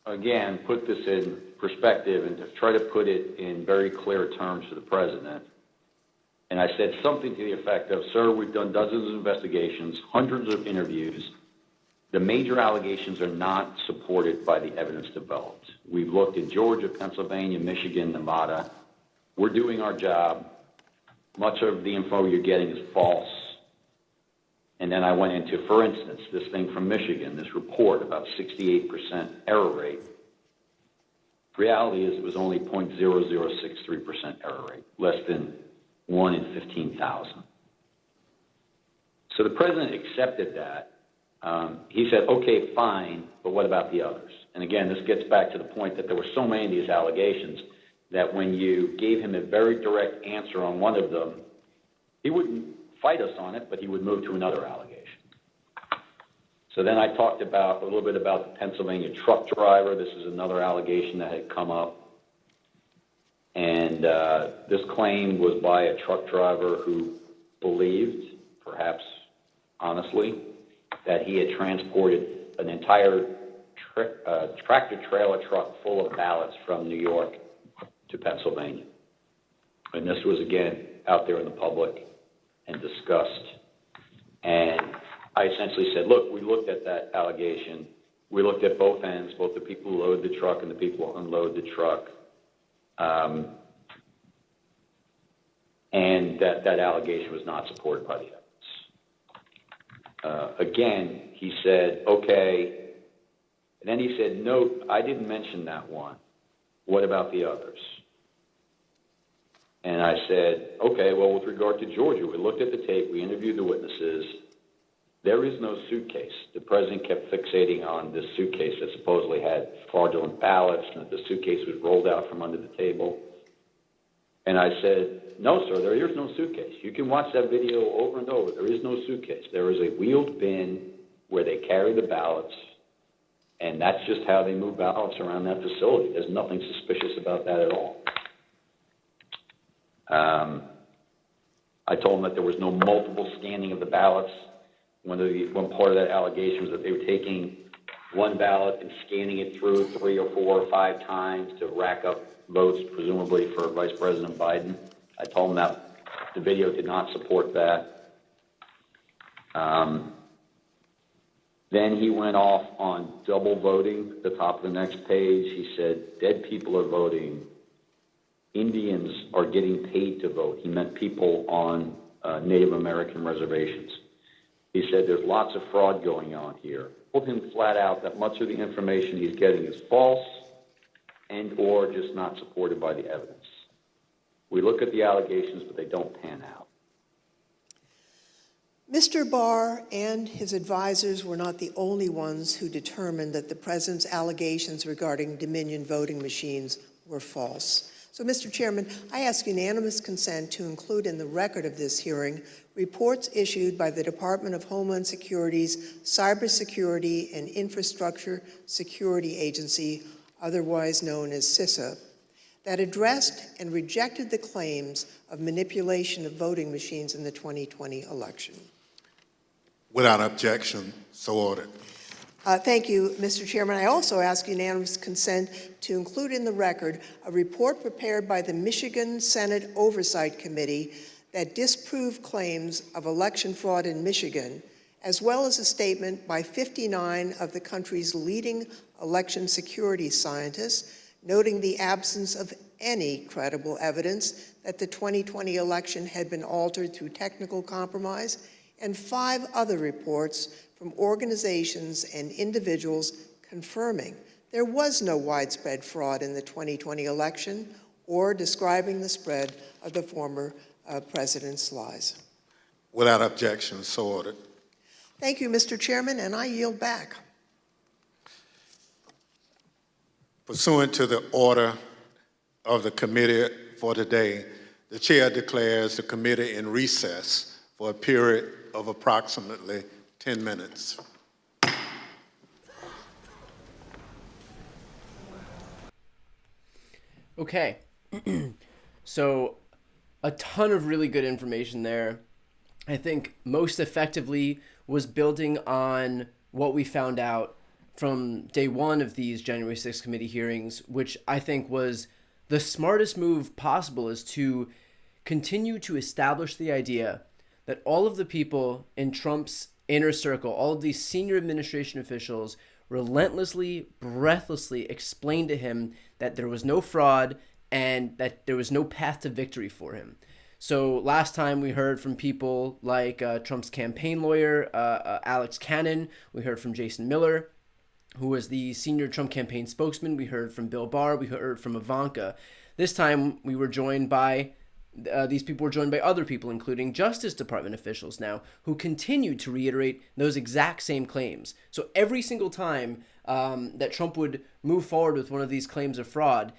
again, put this in perspective and to try to put it in very clear terms to the president. And I said something to the effect of, sir, we've done dozens of investigations, hundreds of interviews. The major allegations are not supported by the evidence developed. We've looked at Georgia, Pennsylvania, Michigan, Nevada. We're doing our job. Much of the info you're getting is false. And then I went into, for instance, this thing from Michigan, this report about 68% error rate. Reality is it was only 0.0063% error rate, less than 1 in 15,000. So the president accepted that. He said, okay, fine, but what about the others? And again, this gets back to the point that there were so many of these allegations that when you gave him a very direct answer on one of them, he wouldn't fight us on it, but he would move to another allegation. So then I talked about a little bit about the Pennsylvania truck driver. This is another allegation that had come up. And this claim was by a truck driver who believed, perhaps honestly, that he had transported an entire tractor-trailer truck full of ballots from New York to Pennsylvania. And this was, again, out there in the public and discussed. And I essentially said, look, we looked at that allegation. We looked at both ends, both the people who load the truck and the people who unload the truck. And that allegation was not supported by the evidence. Again, he said, okay. And then he said, no, I didn't mention that one. What about the others? And I said, okay, well, with regard to Georgia, we looked at the tape, we interviewed the witnesses. There is no suitcase. The president kept fixating on this suitcase that supposedly had fraudulent ballots and that the suitcase was rolled out from under the table. And I said, no, sir, there is no suitcase. You can watch that video over and over. There is no suitcase. There is a wheeled bin where they carry the ballots, and that's just how they move ballots around that facility. There's nothing suspicious about that at all. I told them that there was no multiple scanning of the ballots. One part of that allegation was that they were taking one ballot and scanning it through 3 or 4 or 5 times to rack up votes, presumably for Vice President Biden. I told them that the video did not support that. Then he went off on double voting. At the top of the next page, he said, dead people are voting. Indians are getting paid to vote. He meant people on Native American reservations. He said there's lots of fraud going on here. Told him flat out that much of the information he's getting is false and or just not supported by the evidence. We look at the allegations, but they don't pan out. Mr. Barr and his advisors were not the only ones who determined that the president's allegations regarding Dominion voting machines were false. So, Mr. Chairman, I ask unanimous consent to include in the record of this hearing reports issued by the Department of Homeland Security's Cybersecurity and Infrastructure Security Agency, otherwise known as CISA, that addressed and rejected the claims of manipulation of voting machines in the 2020 election. Without objection, so ordered. Thank you, Mr. Chairman. I also ask unanimous consent to include in the record a report prepared by the Michigan Senate Oversight Committee that disproved claims of election fraud in Michigan, as well as a statement by 59 of the country's leading election security scientists, noting the absence of any credible evidence that the 2020 election had been altered through technical compromise, and 5 other reports from organizations and individuals confirming There was no widespread fraud in the 2020 election or describing the spread of the former president's lies. Without objection, so ordered. Thank you, Mr. Chairman, and I yield back. Pursuant to the order of the committee for today, the chair declares the committee in recess for a period of approximately 10 minutes. Okay, so a ton of really good information there. I think most effectively was building on what we found out from day one of these January 6th committee hearings, which I think was the smartest move possible, is to continue to establish the idea that all of the people in Trump's inner circle, all of these senior administration officials, relentlessly, breathlessly explained to him that there was no fraud and that there was no path to victory for him. So last time we heard from people like Trump's campaign lawyer, Alex Cannon. We heard from Jason Miller, who was the senior Trump campaign spokesman. We heard from Bill Barr. We heard from Ivanka. This time we were joined by, these people were joined by other people, including Justice Department officials now, who continued to reiterate those exact same claims. So every single time that Trump would move forward with one of these claims of fraud,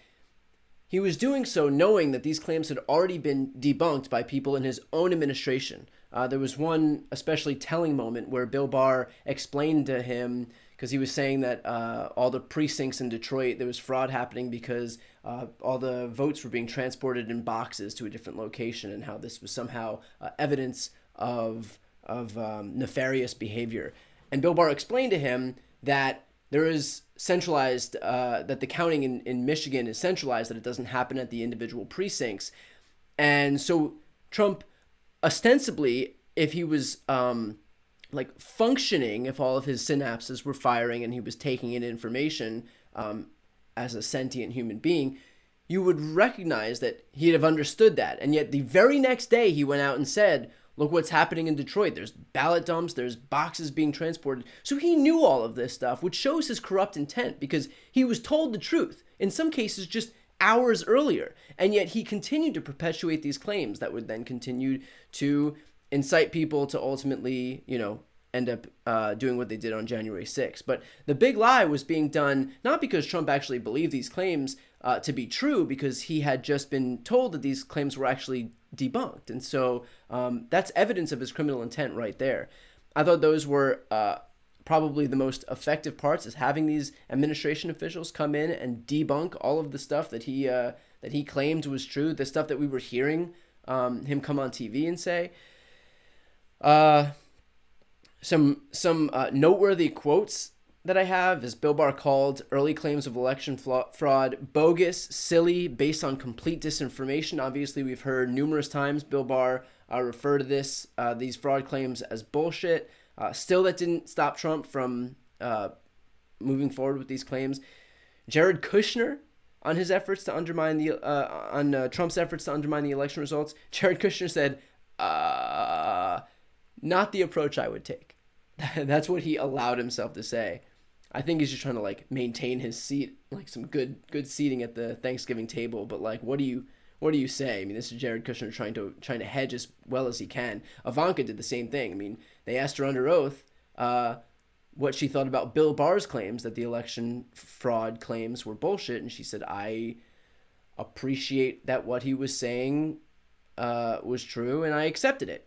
he was doing so knowing that these claims had already been debunked by people in his own administration. There was one especially telling moment where Bill Barr explained to him, because he was saying that all the precincts in Detroit, there was fraud happening because all the votes were being transported in boxes to a different location, and how this was somehow evidence of nefarious behavior. And Bill Barr explained to him that there is centralized, that the counting in Michigan is centralized, that it doesn't happen at the individual precincts. And so Trump, ostensibly, if he was functioning, if all of his synapses were firing and he was taking in information as a sentient human being, you would recognize that he'd have understood that. And yet the very next day he went out and said, look what's happening in Detroit. There's ballot dumps, there's boxes being transported. So he knew all of this stuff, which shows his corrupt intent, because he was told the truth, in some cases just hours earlier. And yet he continued to perpetuate these claims that would then continue to incite people to ultimately, end up doing what they did on January 6th. But the big lie was being done not because Trump actually believed these claims to be true, because he had just been told that these claims were actually debunked. And so that's evidence of his criminal intent right there. I thought those were probably the most effective parts, is having these administration officials come in and debunk all of the stuff that he claimed was true, the stuff that we were hearing him come on TV and say. Some noteworthy quotes that I have is Bill Barr called early claims of election fraud bogus, silly, based on complete disinformation. Obviously, we've heard numerous times Bill Barr refer to these fraud claims as bullshit. Still, that didn't stop Trump from moving forward with these claims. Jared Kushner, on his efforts to undermine Trump's efforts to undermine the election results, Jared Kushner said, not the approach I would take. That's what he allowed himself to say. I think he's just trying to maintain his seat, some good seating at the Thanksgiving table. But what do you say? I mean, this is Jared Kushner trying to hedge as well as he can. Ivanka did the same thing. I mean, they asked her under oath what she thought about Bill Barr's claims that the election fraud claims were bullshit, and she said, I appreciate that what he was saying was true, and I accepted it.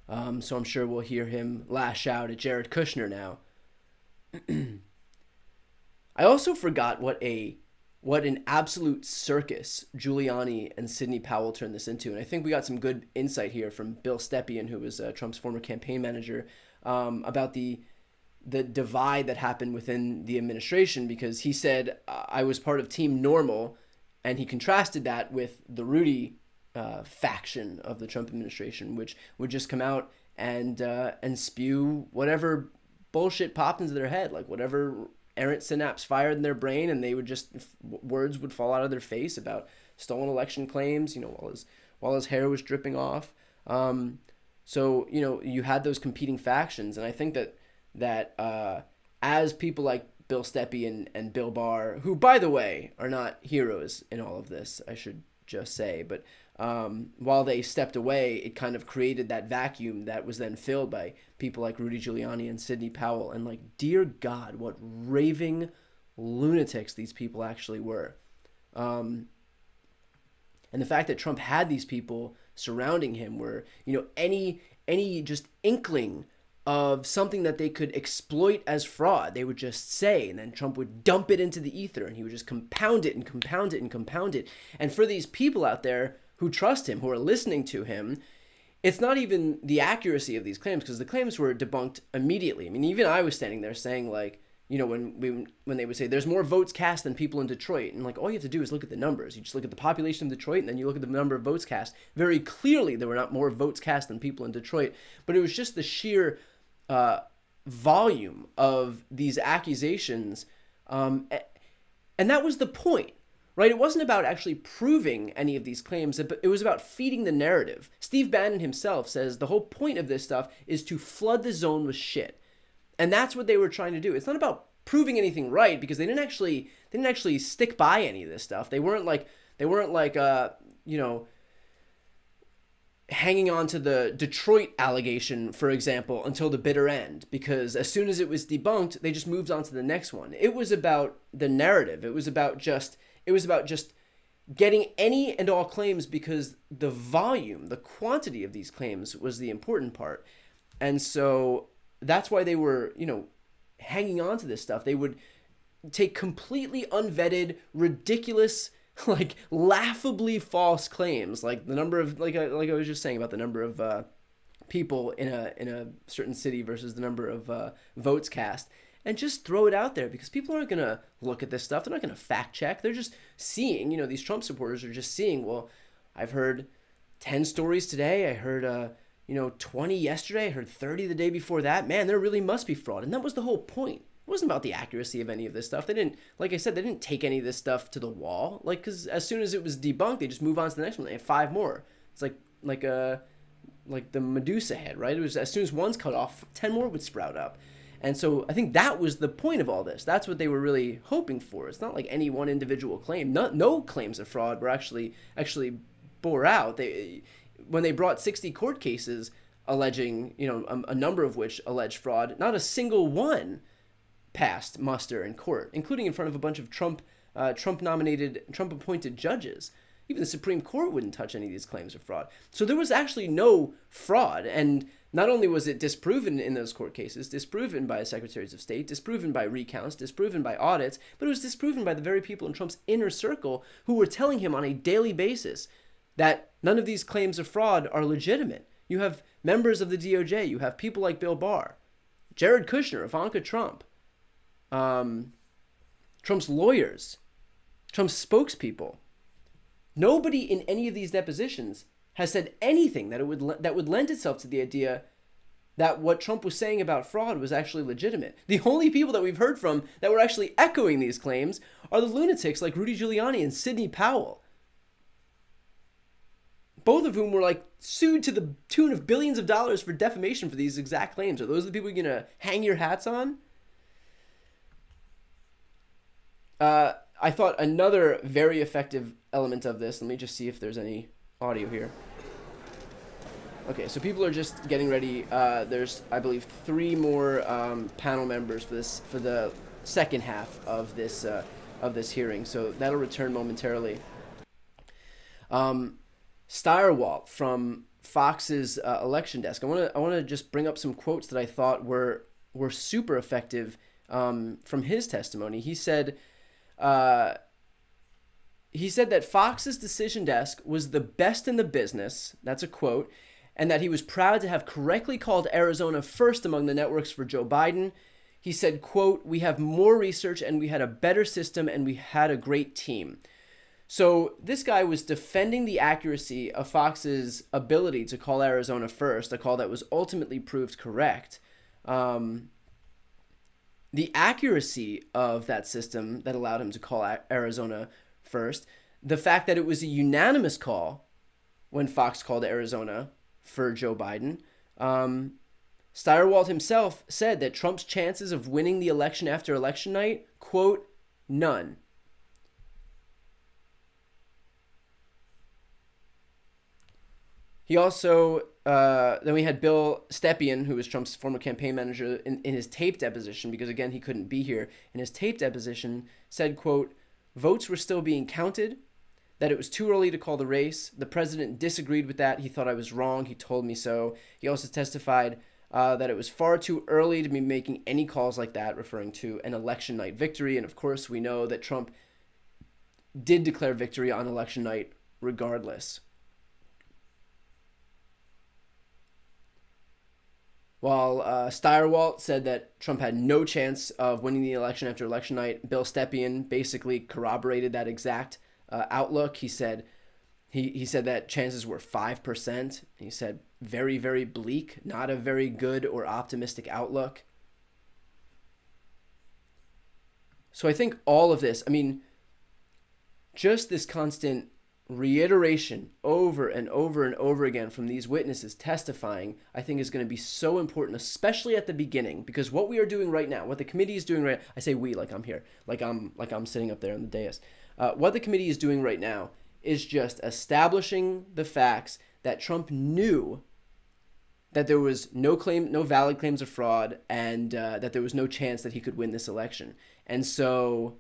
So I'm sure we'll hear him lash out at Jared Kushner now. I also forgot what an absolute circus Giuliani and Sidney Powell turned this into, and I think we got some good insight here from Bill Stepien, who was Trump's former campaign manager, about the divide that happened within the administration, because he said, I was part of Team Normal, and he contrasted that with the Rudy faction of the Trump administration, which would just come out and spew whatever bullshit popped into their head, whatever errant synapse fired in their brain, and they would just, words would fall out of their face about stolen election claims, while his hair was dripping off. So you had those competing factions, and I think that as people like Bill Steppe and Bill Barr, who, by the way, are not heroes in all of this, I should just say. But while they stepped away, it kind of created that vacuum that was then filled by people like Rudy Giuliani and Sidney Powell. And like, dear God, what raving lunatics these people actually were. And the fact that Trump had these people surrounding him where, any just inkling of something that they could exploit as fraud, they would just say, and then Trump would dump it into the ether, and he would just compound it and compound it and compound it. And for these people out there who trust him, who are listening to him, it's not even the accuracy of these claims, because the claims were debunked immediately. I mean, even I was standing there saying, like, when they would say there's more votes cast than people in Detroit, and like, all you have to do is look at the numbers. You just look at the population of Detroit, and then you look at the number of votes cast. Very clearly, there were not more votes cast than people in Detroit, but it was just the sheer volume of these accusations, and that was the point, right? It wasn't about actually proving any of these claims, but it was about feeding the narrative. Steve Bannon himself says the whole point of this stuff is to flood the zone with shit. And that's what they were trying to do. It's not about proving anything right, because they didn't actually stick by any of this stuff. They weren't like hanging on to the Detroit allegation, for example, until the bitter end, because as soon as it was debunked, they just moved on to the next one. It was about the narrative. It was about just getting any and all claims, because the volume, the quantity of these claims was the important part. And so that's why they were, hanging on to this stuff. They would take completely unvetted, ridiculous, like laughably false claims, like the number of, like I was just saying about the number of people in a certain city versus the number of votes cast, and just throw it out there, because people aren't gonna look at this stuff. They're not gonna fact check. They're just seeing, these Trump supporters are just seeing, well, I've heard 10 stories today. I heard 20 yesterday. I heard 30 the day before that. Man, there really must be fraud. And that was the whole point. It wasn't about the accuracy of any of this stuff. They didn't, like I said, they didn't take any of this stuff to the wall. Like, because as soon as it was debunked, they just move on to the next one. They have 5 more. It's like the Medusa head, right? It was as soon as one's cut off, 10 more would sprout up. And so I think that was the point of all this. That's what they were really hoping for. It's not like any one individual claim. No claims of fraud were actually bore out. When they brought 60 court cases alleging, a number of which alleged fraud, not a single one passed muster in court, including in front of a bunch of Trump-appointed judges. Even the Supreme Court wouldn't touch any of these claims of fraud. So there was actually no fraud. And not only was it disproven in those court cases, disproven by secretaries of state, disproven by recounts, disproven by audits, but it was disproven by the very people in Trump's inner circle who were telling him on a daily basis that none of these claims of fraud are legitimate. You have members of the DOJ, you have people like Bill Barr, Jared Kushner, Ivanka Trump, Trump's lawyers, Trump's spokespeople. Nobody in any of these depositions has said anything that would lend itself to the idea that what Trump was saying about fraud was actually legitimate. The only people that we've heard from that were actually echoing these claims are the lunatics like Rudy Giuliani and Sidney Powell, both of whom were like sued to the tune of billions of dollars for defamation for these exact claims. Are those the people you're going to hang your hats on? I thought another very effective element of this, let me just see if there's any audio here. Okay, so people are just getting ready. There's, I believe, 3 more panel members for the second half of this hearing. So that'll return momentarily. Steyerwalt from Fox's election desk. I want to just bring up some quotes that I thought were super effective from his testimony. He said that Fox's decision desk was the best in the business. That's a quote. And that he was proud to have correctly called Arizona first among the networks for Joe Biden. He said, quote, "We have more research and we had a better system and we had a great team." So this guy was defending the accuracy of Fox's ability to call Arizona first, a call that was ultimately proved correct. The accuracy of that system that allowed him to call Arizona first, the fact that it was a unanimous call when Fox called Arizona for Joe Biden, Stirewalt himself said that Trump's chances of winning the election after election night, quote, none. He also, then we had Bill Stepien, who was Trump's former campaign manager, in his taped deposition, because again, he couldn't be here. In his taped deposition, said, quote, votes were still being counted, that it was too early to call the race. The president disagreed with that. He thought I was wrong. He told me so. He also testified that it was far too early to be making any calls like that, referring to an election night victory. And of course, we know that Trump did declare victory on election night regardless. While Stirewalt said that Trump had no chance of winning the election after election night, Bill Stepien basically corroborated that exact outlook. He said he said that chances were 5%. He said very, very bleak, not a very good or optimistic outlook. So I think all of this, I mean, just this constant reiteration over and over and over again from these witnesses testifying, I think is going to be so important, especially at the beginning, because what we are doing right now, what the committee is doing right, I say we like I'm here, like I'm sitting up there on the dais. What the committee is doing right now is just establishing the facts that Trump knew that there was no valid claims of fraud, and that there was no chance that he could win this election. And so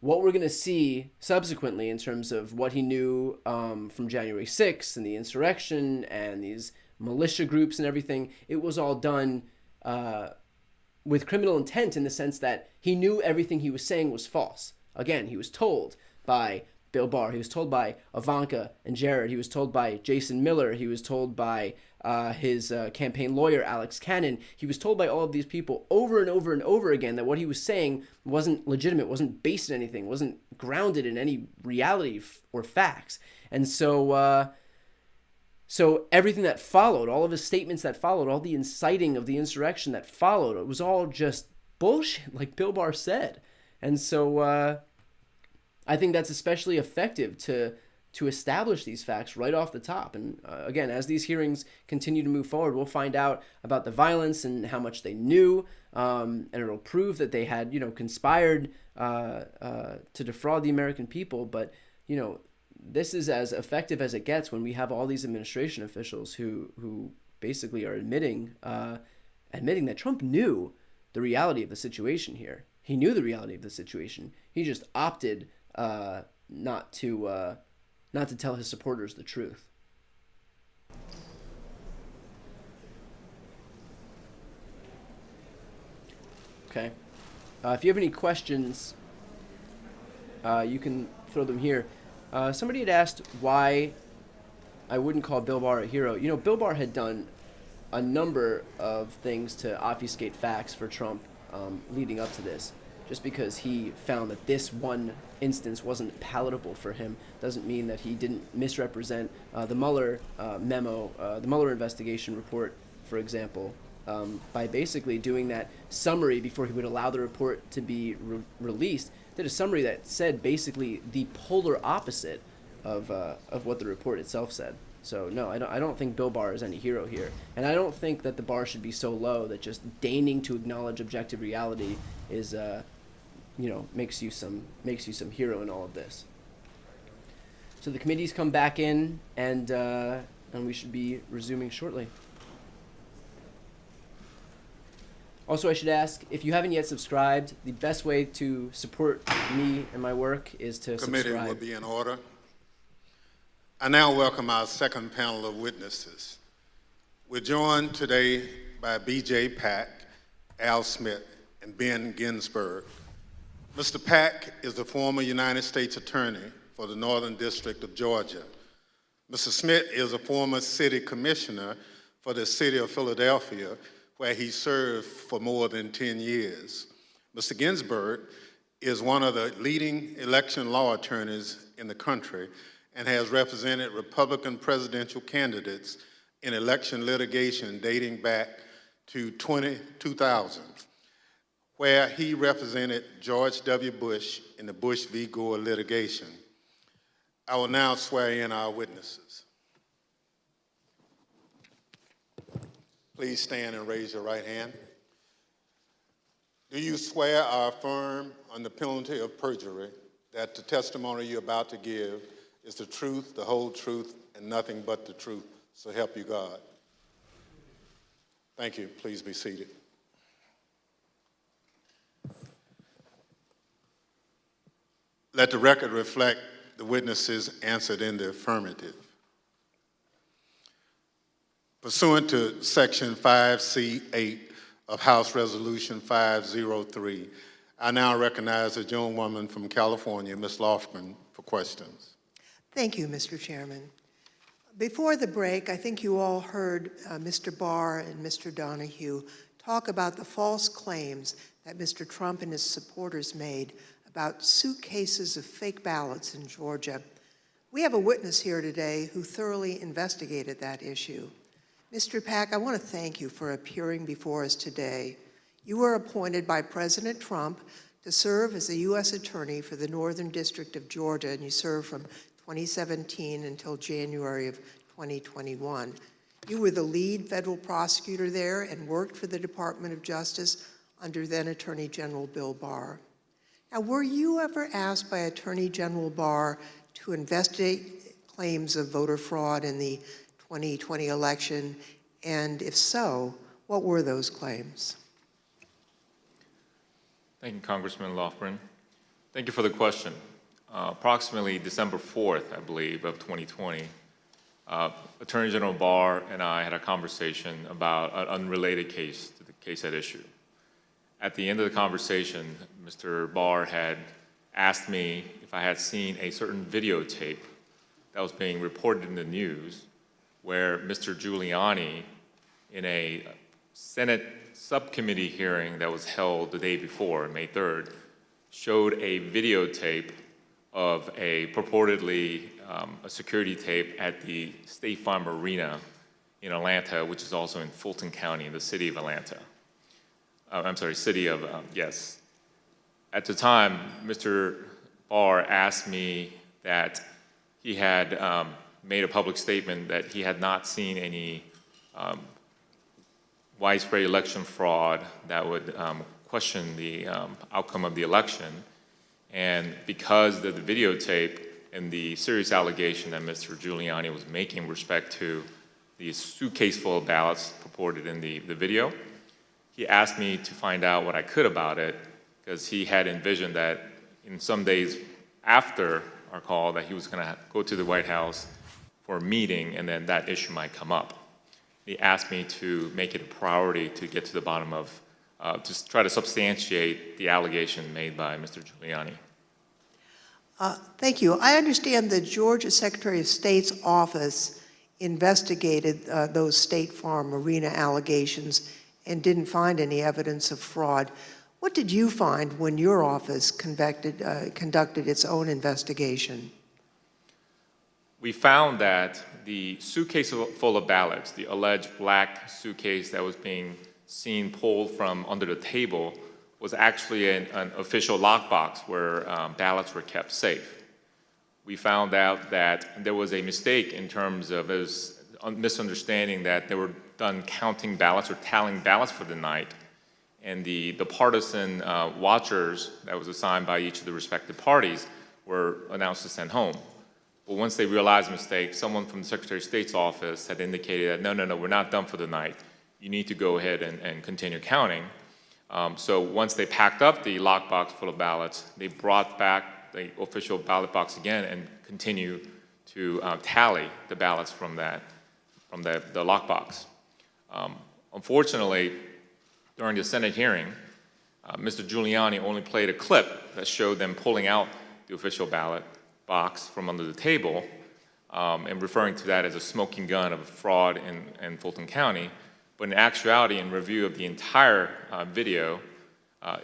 what we're going to see subsequently in terms of what he knew from January 6th and the insurrection and these militia groups and everything, it was all done with criminal intent, in the sense that he knew everything he was saying was false. Again, he was told by Bill Barr, he was told by Ivanka and Jared, he was told by Jason Miller, he was told by his campaign lawyer, Alex Cannon. He was told by all of these people over and over and over again that what he was saying wasn't legitimate, wasn't based in anything, wasn't grounded in any reality or facts. And so everything that followed, all of his statements that followed, all the inciting of the insurrection that followed, it was all just bullshit, like Bill Barr said. And so I think that's especially effective to establish these facts right off the top. And again, as these hearings continue to move forward, we'll find out about the violence and how much they knew, and it'll prove that they had, conspired to defraud the American people. But, this is as effective as it gets when we have all these administration officials who basically are admitting that Trump knew the reality of the situation here. He knew the reality of the situation. He just opted not to tell his supporters the truth. Okay. If you have any questions, you can throw them here. Somebody had asked why I wouldn't call Bill Barr a hero. Bill Barr had done a number of things to obfuscate facts for Trump leading up to this. Just because he found that this one instance wasn't palatable for him doesn't mean that he didn't misrepresent the Mueller memo, the Mueller investigation report, for example, by basically doing that summary before he would allow the report to be released. Did a summary that said basically the polar opposite of what the report itself said. So no, I don't think Bill Barr is any hero here, and I don't think that the bar should be so low that just deigning to acknowledge objective reality is makes you some hero in all of this. So the committees come back in, and we should be resuming shortly. Also, I should ask, if you haven't yet subscribed, the best way to support me and my work is to subscribe. The committee will be in order. I now welcome our second panel of witnesses. We're joined today by B.J. Pack, Al Smith, and Ben Ginsberg. Mr. Pack is the former United States Attorney for the Northern District of Georgia. Mr. Smith is a former city commissioner for the city of Philadelphia, where he served for more than 10 years. Mr. Ginsberg is one of the leading election law attorneys in the country and has represented Republican presidential candidates in election litigation dating back to 2000, where he represented George W. Bush in the Bush v. Gore litigation. I will now swear in our witnesses. Please stand and raise your right hand. Do you swear or affirm on the penalty of perjury that the testimony you're about to give is the truth, the whole truth, and nothing but the truth? So help you God. Thank you. Please be seated. Let the record reflect the witnesses answered in the affirmative. Pursuant to Section 5C8 of House Resolution 503, I now recognize the gentlewoman from California, Ms. Lofgren, for questions. Thank you, Mr. Chairman. Before the break, I think you all heard Mr. Barr and Mr. Donahue talk about the false claims that Mr. Trump and his supporters made about suitcases of fake ballots in Georgia. We have a witness here today who thoroughly investigated that issue. Mr. Pack, I want to thank you for appearing before us today. You were appointed by President Trump to serve as the U.S. Attorney for the Northern District of Georgia, and you served from 2017 until January of 2021. You were the lead federal prosecutor there and worked for the Department of Justice under then Attorney General Bill Barr. Now, were you ever asked by Attorney General Barr to investigate claims of voter fraud in the 2020 election? And if so, what were those claims? Thank you, Congressman Lofgren. Thank you for the question. Approximately December 4th, I believe, of 2020, Attorney General Barr and I had a conversation about an unrelated case to the case at issue. At the end of the conversation, Mr. Barr had asked me if I had seen a certain videotape that was being reported in the news where Mr. Giuliani, in a Senate subcommittee hearing that was held the day before, May 3rd, showed a videotape of a purportedly a security tape at the State Farm Arena in Atlanta, which is also in Fulton County in the city of Atlanta. Yes. At the time, Mr. Barr asked me that he had made a public statement that he had not seen any widespread election fraud that would question the outcome of the election. And because of the videotape and the serious allegation that Mr. Giuliani was making with respect to the suitcase full of ballots purported in the video, he asked me to find out what I could about it, because he had envisioned that in some days after our call that he was going to go to the White House for a meeting, and then that issue might come up. He asked me to make it a priority to get to the bottom of, to try to substantiate the allegation made by Mr. Giuliani. Thank you. I understand the Georgia Secretary of State's office investigated those State Farm Arena allegations and didn't find any evidence of fraud. What did you find when your office conducted its own investigation? We found that the suitcase full of ballots, the alleged black suitcase that was being seen pulled from under the table, was actually an official lockbox where ballots were kept safe. We found out that there was a mistake in terms of a misunderstanding that they were done counting ballots or tallying ballots for the night, and the partisan watchers that was assigned by each of the respective parties were announced to send home. But once they realized the mistake, someone from the Secretary of State's office had indicated that, no, we're not done for the night. You need to go ahead and continue counting. So once they packed up the lockbox full of ballots, they brought back the official ballot box again and continued to tally the ballots from the lockbox. Unfortunately, during the Senate hearing, Mr. Giuliani only played a clip that showed them pulling out the official ballot box from under the table and referring to that as a smoking gun of fraud in Fulton County. But in actuality, in review of the entire video,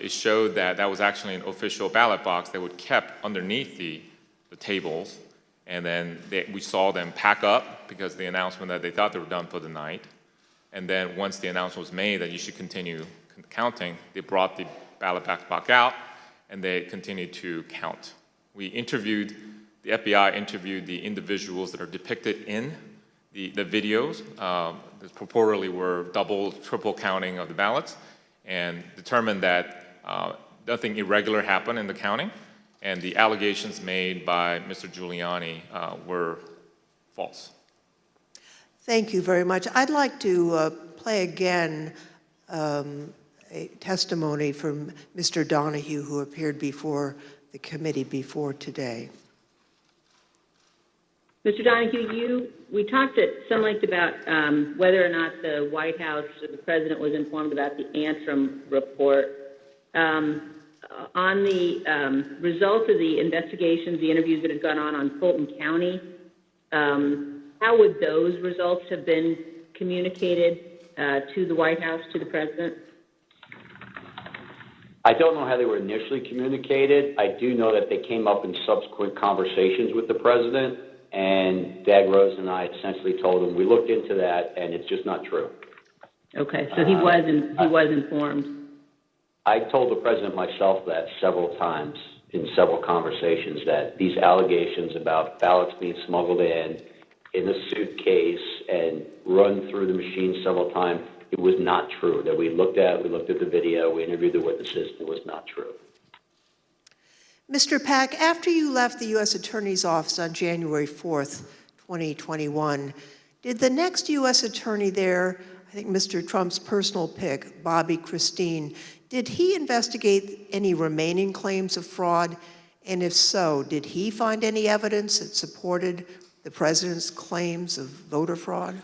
it showed that that was actually an official ballot box that was kept underneath the tables. And then we saw them pack up because of the announcement that they thought they were done for the night. And then once the announcement was made that you should continue counting, they brought the ballot box back out and they continued to count. The FBI interviewed the individuals that are depicted in the videos that purportedly were double, triple counting of the ballots, and determined that nothing irregular happened in the counting, and the allegations made by Mr. Giuliani were false. Thank you very much. I'd like to play again a testimony from Mr. Donahue, who appeared before the committee before today. Mr. Donahue, we talked at some length about whether or not the White House or the president was informed about the Antrim report. On the results of the investigations, the interviews that have gone on Fulton County, how would those results have been communicated to the White House, to the president? I don't know how they were initially communicated. I do know that they came up in subsequent conversations with the president, and Dag Rose and I essentially told him we looked into that, and it's just not true. Okay, so he was informed. I told the president myself that several times in several conversations, that these allegations about ballots being smuggled in a suitcase and run through the machine several times, it was not true. That we looked at the video, we interviewed the witnesses, it was not true. Mr. Pack, after you left the U.S. Attorney's Office on January 4th, 2021, did the next U.S. Attorney there, I think Mr. Trump's personal pick, Bobby Christine, did he investigate any remaining claims of fraud? And if so, did he find any evidence that supported the president's claims of voter fraud?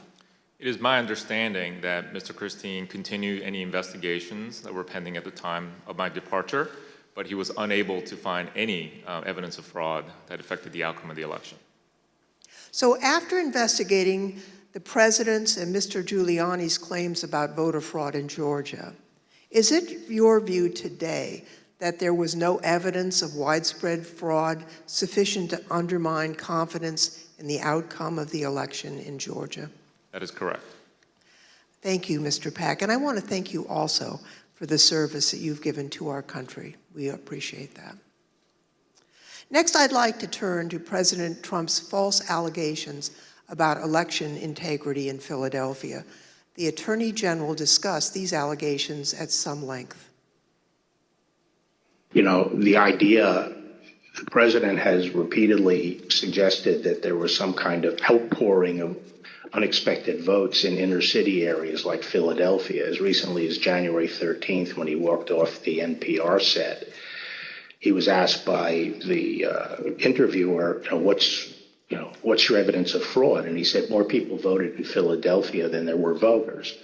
It is my understanding that Mr. Christine continued any investigations that were pending at the time of my departure, but he was unable to find any evidence of fraud that affected the outcome of the election. So after investigating the president's and Mr. Giuliani's claims about voter fraud in Georgia, is it your view today that there was no evidence of widespread fraud sufficient to undermine confidence in the outcome of the election in Georgia? That is correct. Thank you, Mr. Pack. And I want to thank you also for the service that you've given to our country. We appreciate that. Next, I'd like to turn to President Trump's false allegations about election integrity in Philadelphia. The Attorney General discussed these allegations at some length. You know, the idea, the president has repeatedly suggested that there was some kind of outpouring of unexpected votes in inner city areas like Philadelphia. As recently as January 13th, when he walked off the NPR set, he was asked by the interviewer, what's your evidence of fraud? And he said more people voted in Philadelphia than there were voters.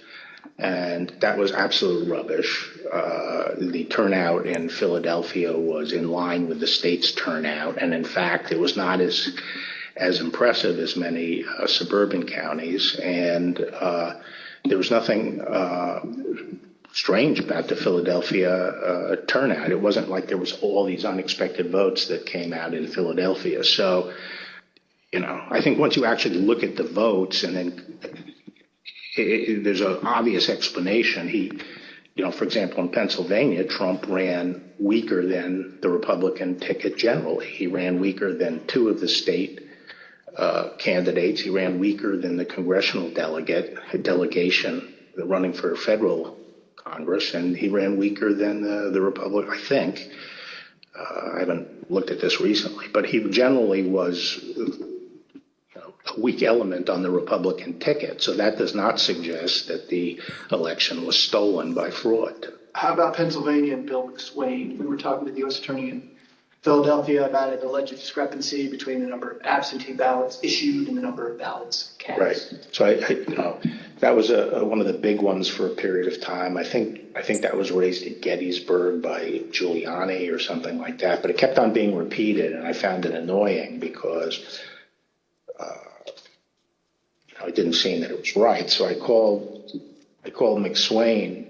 And that was absolute rubbish. The turnout in Philadelphia was in line with the state's turnout. And in fact, it was not as impressive as many suburban counties. And there was nothing strange about the Philadelphia turnout. It wasn't like there was all these unexpected votes that came out in Philadelphia. So, I think once you actually look at the votes, and then there's an obvious explanation. For example, in Pennsylvania, Trump ran weaker than the Republican ticket generally. He ran weaker than two of the state candidates. He ran weaker than the congressional delegation running for federal Congress, and he ran weaker than the Republican, I think. I haven't looked at this recently, but he generally was a weak element on the Republican ticket. So that does not suggest that the election was stolen by fraud. How about Pennsylvania and Bill McSwain? We were talking to the U.S. Attorney in Philadelphia about an alleged discrepancy between the number of absentee ballots issued and the number of ballots cast. Right. So that was one of the big ones for a period of time. I think that was raised at Gettysburg by Giuliani or something like that. But it kept on being repeated, and I found it annoying because it didn't seem that it was right. So I called McSwain,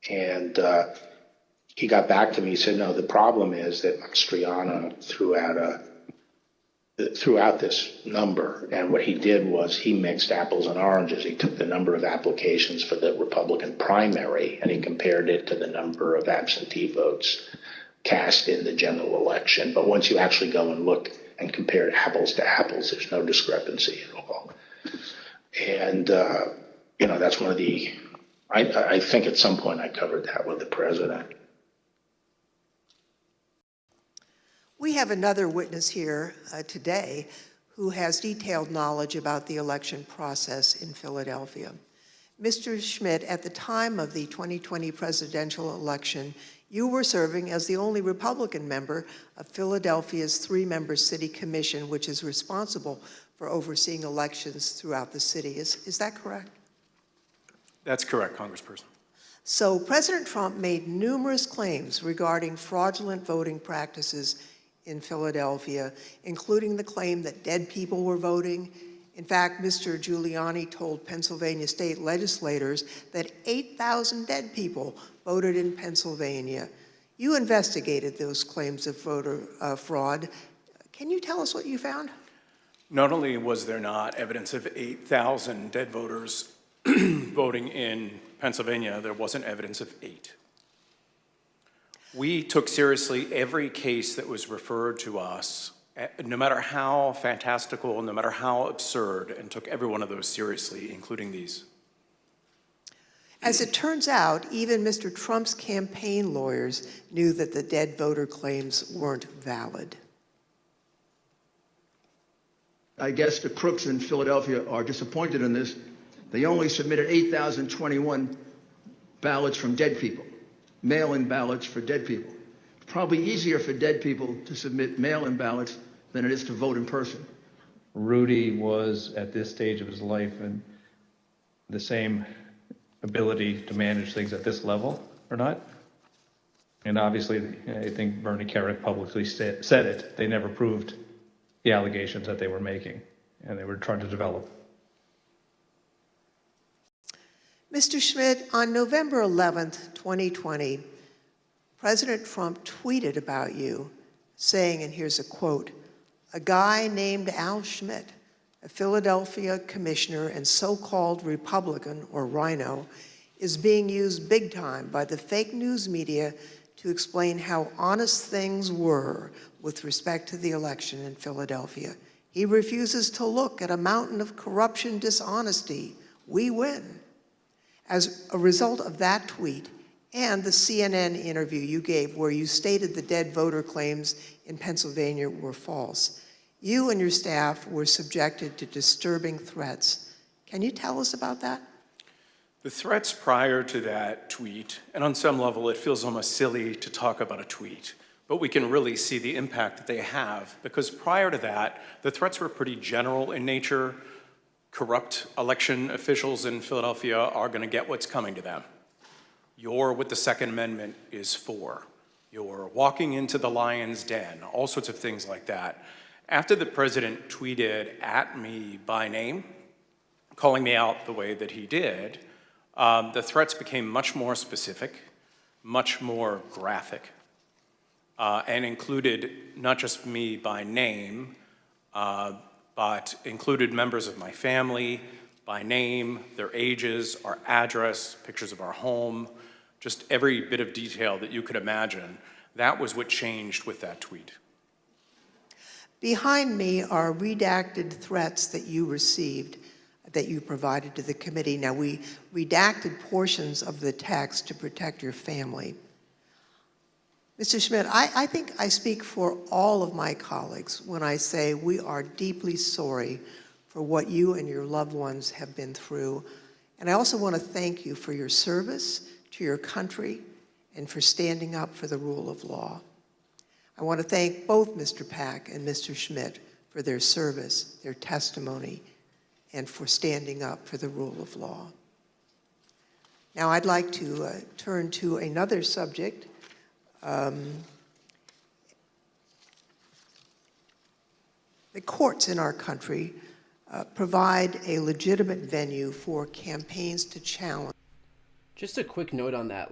and he got back to me. He said, no, the problem is that Mastriano threw out this number, and what he did was he mixed apples and oranges. He took the number of applications for the Republican primary, and he compared it to the number of absentee votes cast in the general election. But once you actually go and look and compare apples to apples, there's no discrepancy at all. And, that's one of I think at some point I covered that with the president. We have another witness here today who has detailed knowledge about the election process in Philadelphia. Mr. Schmidt, at the time of the 2020 presidential election, you were serving as the only Republican member of Philadelphia's 3-member city commission, which is responsible for overseeing elections throughout the city. Is that correct? That's correct, Congressperson. So President Trump made numerous claims regarding fraudulent voting practices in Philadelphia, including the claim that dead people were voting. In fact, Mr. Giuliani told Pennsylvania state legislators that 8,000 dead people voted in Pennsylvania. You investigated those claims of voter fraud. Can you tell us what you found? Not only was there not evidence of 8,000 dead voters voting in Pennsylvania, there wasn't evidence of 8. We took seriously every case that was referred to us, no matter how fantastical, no matter how absurd, and took every one of those seriously, including these. As it turns out, even Mr. Trump's campaign lawyers knew that the dead voter claims weren't valid. I guess the crooks in Philadelphia are disappointed in this. They only submitted 8,021 ballots from dead people, mail-in ballots for dead people. It's probably easier for dead people to submit mail-in ballots than it is to vote in person. Rudy was, at this stage of his life, and the same ability to manage things at this level or not. And obviously, I think Bernie Kerik publicly said it. They never proved the allegations that they were making, and they were trying to develop. Mr. Schmidt, on November 11th, 2020, President Trump tweeted about you, saying, and here's a quote, "A guy named Al Schmidt, a Philadelphia commissioner and so-called Republican, or Rhino, is being used big time by the fake news media to explain how honest things were with respect to the election in Philadelphia. He refuses to look at a mountain of corruption, dishonesty. We win." As a result of that tweet and the CNN interview you gave where you stated the dead voter claims in Pennsylvania were false, you and your staff were subjected to disturbing threats. Can you tell us about that? The threats prior to that tweet, and on some level it feels almost silly to talk about a tweet, but we can really see the impact that they have, because prior to that, the threats were pretty general in nature. Corrupt election officials in Philadelphia are going to get what's coming to them. You're what the Second Amendment is for. You're walking into the lion's den, all sorts of things like that. After the president tweeted at me by name, calling me out the way that he did, the threats became much more specific, much more graphic, and included not just me by name, but included members of my family by name, their ages, our address, pictures of our home, just every bit of detail that you could imagine. That was what changed with that tweet. Behind me are redacted threats that you received, that you provided to the committee. Now, we redacted portions of the text to protect your family. Mr. Schmidt, I think I speak for all of my colleagues when I say we are deeply sorry for what you and your loved ones have been through. And I also want to thank you for your service to your country and for standing up for the rule of law. I want to thank both Mr. Pack and Mr. Schmidt for their service, their testimony, and for standing up for the rule of law. Now I'd like to turn to another subject. The courts in our country provide a legitimate venue for campaigns to challenge. Just a quick note on that,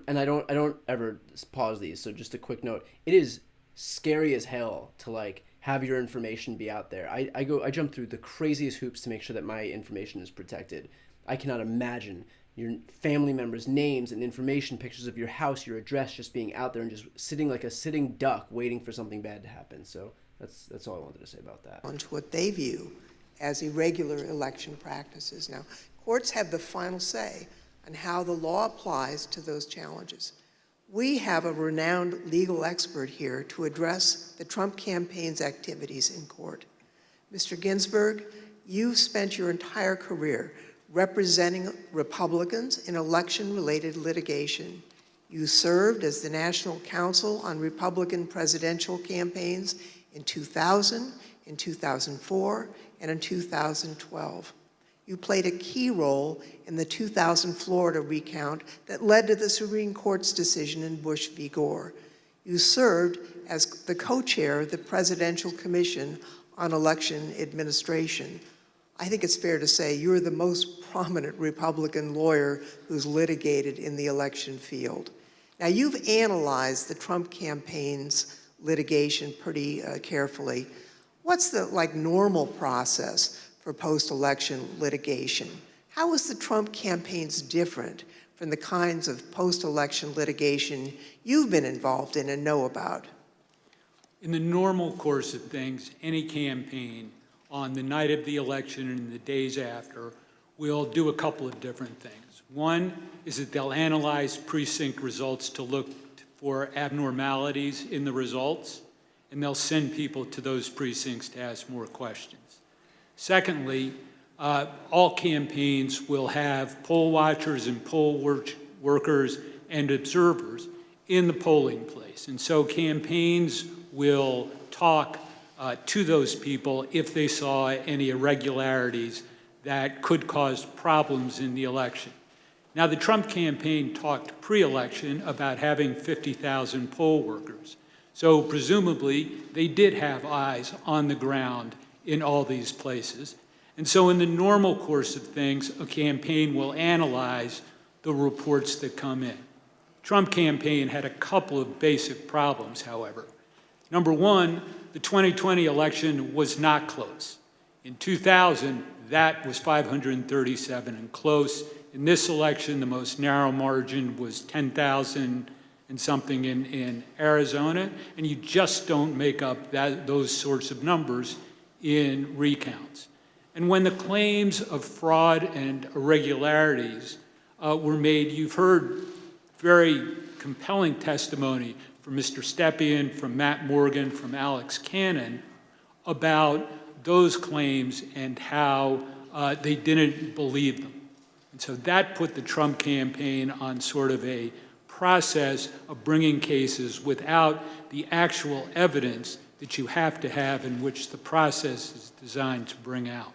and I don't ever pause these, so just a quick note. It is scary as hell to have your information be out there. I jump through the craziest hoops to make sure that my information is protected. I cannot imagine your family members' names and information, pictures of your house, your address, just being out there and just sitting like a sitting duck waiting for something bad to happen. So that's all I wanted to say about that. What they view as irregular election practices. Now, courts have the final say on how the law applies to those challenges. We have a renowned legal expert here to address the Trump campaign's activities in court. Mr. Ginsburg, you've spent your entire career representing Republicans in election-related litigation. You served as the National Counsel on Republican presidential campaigns in 2000, in 2004, and in 2012. You played a key role in the 2000 Florida recount that led to the Supreme Court's decision in Bush v. Gore. You served as the co-chair of the Presidential Commission on Election Administration. I think it's fair to say you're the most prominent Republican lawyer who's litigated in the election field. Now, you've analyzed the Trump campaign's litigation pretty carefully. What's the normal process for post-election litigation? How is the Trump campaign's different from the kinds of post-election litigation you've been involved in and know about? In the normal course of things, any campaign on the night of the election and the days after will do a couple of different things. One is that they'll analyze precinct results to look for abnormalities in the results, and they'll send people to those precincts to ask more questions. Secondly, all campaigns will have poll watchers and poll workers and observers in the polling place. And so campaigns will talk to those people if they saw any irregularities that could cause problems in the election. Now, the Trump campaign talked pre-election about having 50,000 poll workers. So presumably, they did have eyes on the ground in all these places. And so in the normal course of things, a campaign will analyze the reports that come in. Trump campaign had a couple of basic problems, however. Number one, the 2020 election was not close. In 2000, that was 537 and close. In this election, the most narrow margin was 10,000 and something in Arizona, and you just don't make up those sorts of numbers in recounts. And when the claims of fraud and irregularities were made, you've heard very compelling testimony from Mr. Stepien, from Matt Morgan, from Alex Cannon about those claims and how they didn't believe them. And so that put the Trump campaign on sort of a process of bringing cases without the actual evidence that you have to have in which the process is designed to bring out.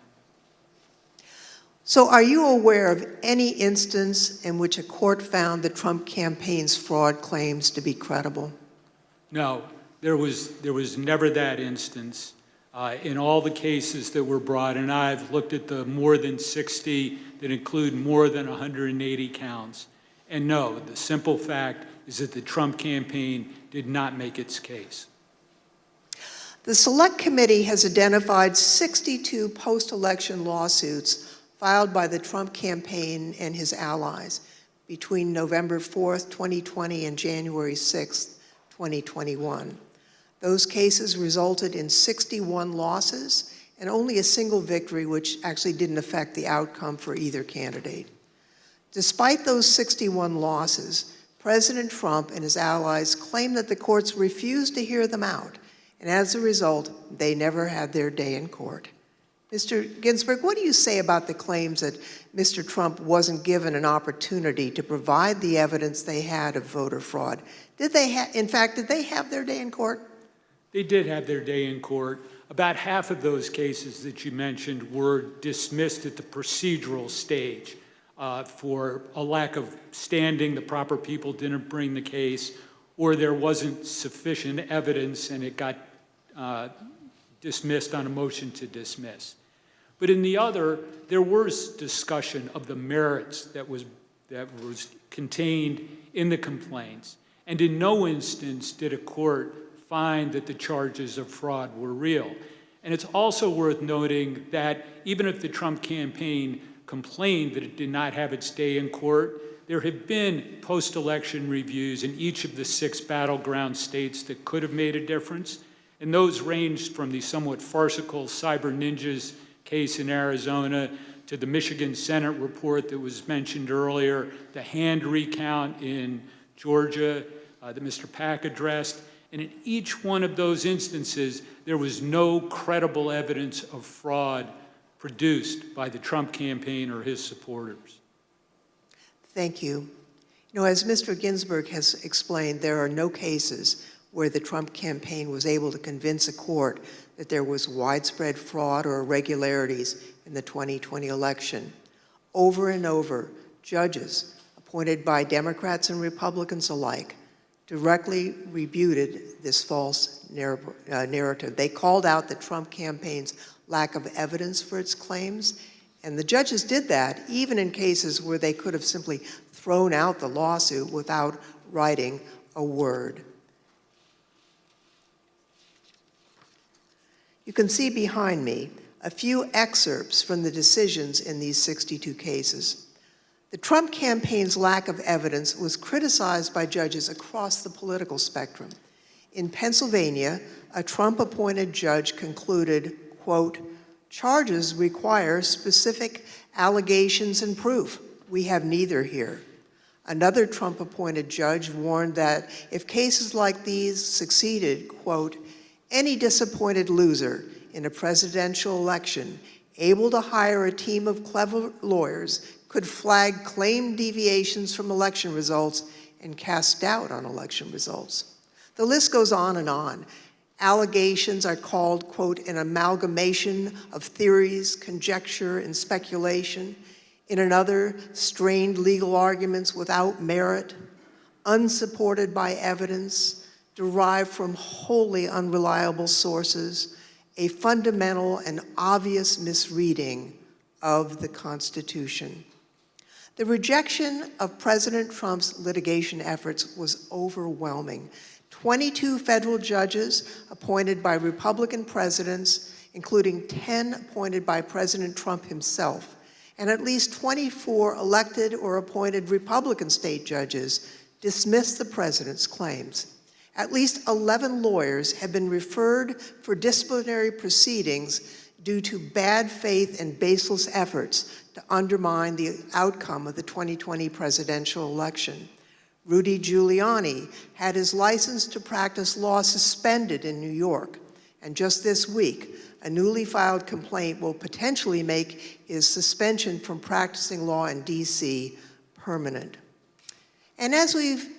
So are you aware of any instance in which a court found the Trump campaign's fraud claims to be credible? No, there was never that instance. In all the cases that were brought, and I've looked at the more than 60 that include more than 180 counts, and no, the simple fact is that the Trump campaign did not make its case. The Select Committee has identified 62 post-election lawsuits filed by the Trump campaign and his allies between November 4th, 2020 and January 6th, 2021. Those cases resulted in 61 losses and only a single victory, which actually didn't affect the outcome for either candidate. Despite those 61 losses, President Trump and his allies claim that the courts refused to hear them out, and as a result, they never had their day in court. Mr. Ginsburg, what do you say about the claims that Mr. Trump wasn't given an opportunity to provide the evidence they had of voter fraud? In fact, did they have their day in court? They did have their day in court. About half of those cases that you mentioned were dismissed at the procedural stage for a lack of standing. The proper people didn't bring the case, or there wasn't sufficient evidence and it got dismissed on a motion to dismiss. But in the other, there was discussion of the merits that was contained in the complaints. And in no instance did a court find that the charges of fraud were real. And it's also worth noting that even if the Trump campaign complained that it did not have its day in court, there have been post-election reviews in each of the 6 battleground states that could have made a difference. And those ranged from the somewhat farcical cyber ninjas case in Arizona, to the Michigan Senate report that was mentioned earlier, the hand recount in Georgia that Mr. Pack addressed. And in each one of those instances, there was no credible evidence of fraud produced by the Trump campaign or his supporters. Thank you. You know, as Mr. Ginsburg has explained, there are no cases where the Trump campaign was able to convince a court that there was widespread fraud or irregularities in the 2020 election. Over and over, judges appointed by Democrats and Republicans alike directly rebutted this false narrative. They called out the Trump campaign's lack of evidence for its claims, and the judges did that even in cases where they could have simply thrown out the lawsuit without writing a word. You can see behind me a few excerpts from the decisions in these 62 cases. The Trump campaign's lack of evidence was criticized by judges across the political spectrum. In Pennsylvania, a Trump-appointed judge concluded, quote, "Charges require specific allegations and proof. We have neither here." Another Trump-appointed judge warned that if cases like these succeeded, quote, "Any disappointed loser in a presidential election able to hire a team of clever lawyers could flag claimed deviations from election results and cast doubt on election results." The list goes on and on. Allegations are called, quote, "an amalgamation of theories, conjecture, and speculation." In another, strained legal arguments without merit, unsupported by evidence, derived from wholly unreliable sources, a fundamental and obvious misreading of the Constitution. The rejection of President Trump's litigation efforts was overwhelming. 22 federal judges appointed by Republican presidents, including 10 appointed by President Trump himself, and at least 24 elected or appointed Republican state judges dismissed the president's claims. At least 11 lawyers have been referred for disciplinary proceedings due to bad faith and baseless efforts to undermine the outcome of the 2020 presidential election. Rudy Giuliani had his license to practice law suspended in New York, and just this week, a newly filed complaint will potentially make his suspension from practicing law in D.C. permanent. And as we've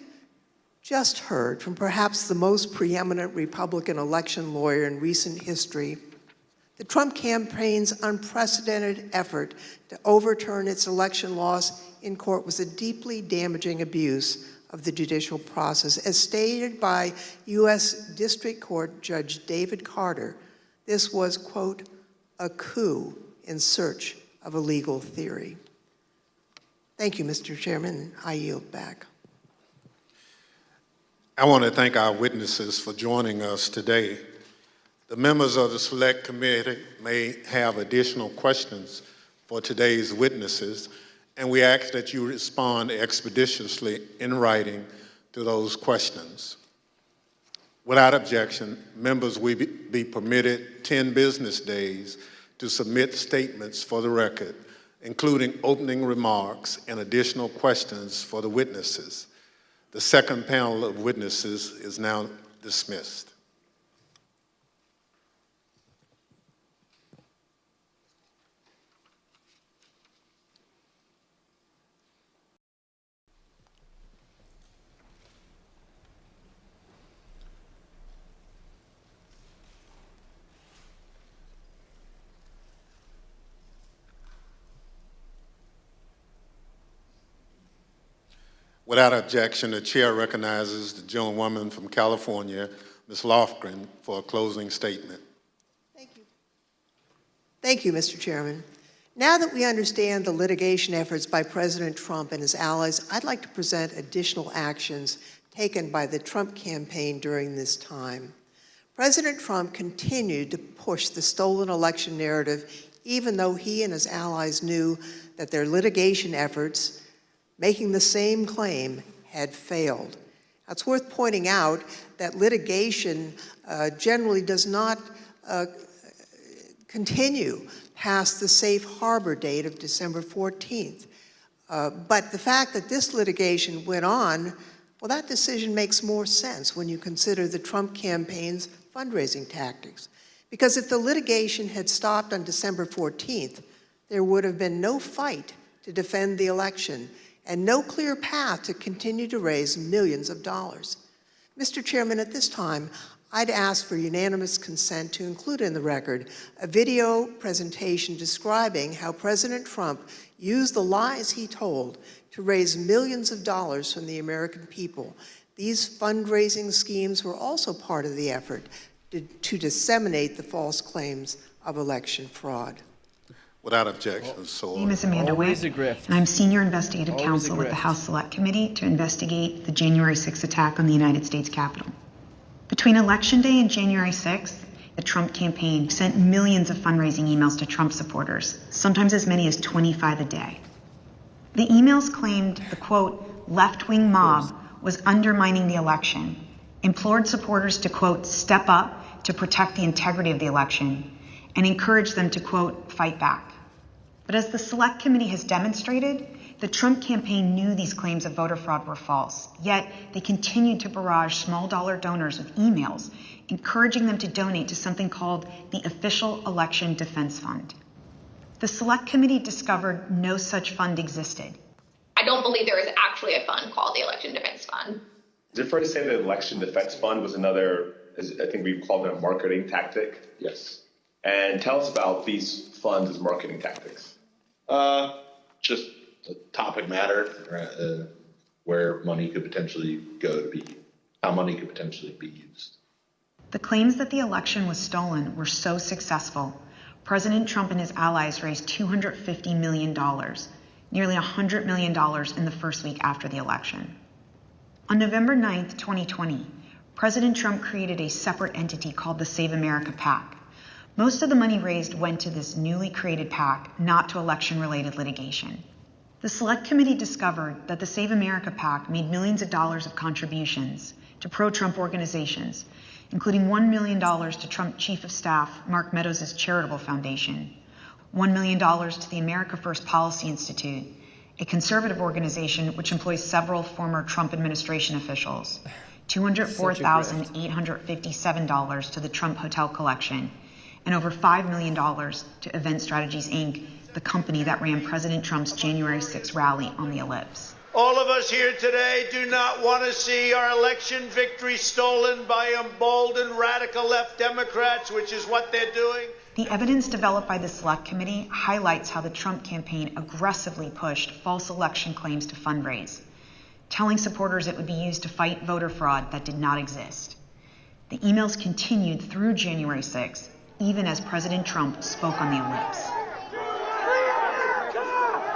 just heard from perhaps the most preeminent Republican election lawyer in recent history, the Trump campaign's unprecedented effort to overturn its election loss in court was a deeply damaging abuse of the judicial process. As stated by U.S. District Court Judge David Carter, this was, quote, "a coup in search of a legal theory." Thank you, Mr. Chairman. I yield back. I want to thank our witnesses for joining us today. The members of the Select Committee may have additional questions for today's witnesses, and we ask that you respond expeditiously in writing to those questions. Without objection, members will be permitted 10 business days to submit statements for the record, including opening remarks and additional questions for the witnesses. The second panel of witnesses is now dismissed. Without objection, the chair recognizes the gentlewoman from California, Ms. Lofgren, for a closing statement. Thank you, Mr. Chairman. Now that we understand the litigation efforts by President Trump and his allies, I'd like to present additional actions taken by the Trump campaign during this time. President Trump continued to push the stolen election narrative, even though he and his allies knew that their litigation efforts, making the same claim, had failed. Now, it's worth pointing out that litigation generally does not continue past the safe harbor date of December 14th. But the fact that this litigation went on, well, that decision makes more sense when you consider the Trump campaign's fundraising tactics. Because if the litigation had stopped on December 14th, there would have been no fight to defend the election and no clear path to continue to raise millions of dollars. Mr. Chairman, at this time, I'd ask for unanimous consent to include in the record a video presentation describing how President Trump used the lies he told to raise millions of dollars from the American people. These fundraising schemes were also part of the effort to disseminate the false claims of election fraud. Without objection, so My name is Amanda Witt, and I'm Senior Investigative Counsel with the House Select Committee to investigate the January 6th attack on the United States Capitol. Between Election Day and January 6th, the Trump campaign sent millions of fundraising emails to Trump supporters, sometimes as many as 25 a day. The emails claimed the, quote, left-wing mob was undermining the election, implored supporters to, quote, step up to protect the integrity of the election, and encouraged them to, quote, fight back. But as the Select Committee has demonstrated, the Trump campaign knew these claims of voter fraud were false, yet they continued to barrage small-dollar donors with emails, encouraging them to donate to something called the Official Election Defense Fund. The Select Committee discovered no such fund existed. I don't believe there is actually a fund called the Election Defense Fund. Is it fair to say that the Election Defense Fund was another, I think we called it a marketing tactic? Yes. And tell us about these funds as marketing tactics. Just a topic matter where money could potentially go to be, how money could potentially be used. The claims that the election was stolen were so successful, President Trump and his allies raised $250 million, nearly $100 million in the first week after the election. On November 9th, 2020, President Trump created a separate entity called the Save America PAC. Most of the money raised went to this newly created PAC, not to election-related litigation. The Select Committee discovered that the Save America PAC made millions of dollars of contributions to pro-Trump organizations, including $1 million to Trump Chief of Staff Mark Meadows' charitable foundation, $1 million to the America First Policy Institute, a conservative organization which employs several former Trump administration officials, $204,857 to the Trump Hotel Collection, and over $5 million to Event Strategies, Inc., the company that ran President Trump's January 6th rally on the Ellipse. All of us here today do not want to see our election victory stolen by emboldened radical left Democrats, which is what they're doing. The evidence developed by the Select Committee highlights how the Trump campaign aggressively pushed false election claims to fundraise, telling supporters it would be used to fight voter fraud that did not exist. The emails continued through January 6th, even as President Trump spoke on the Ellipse.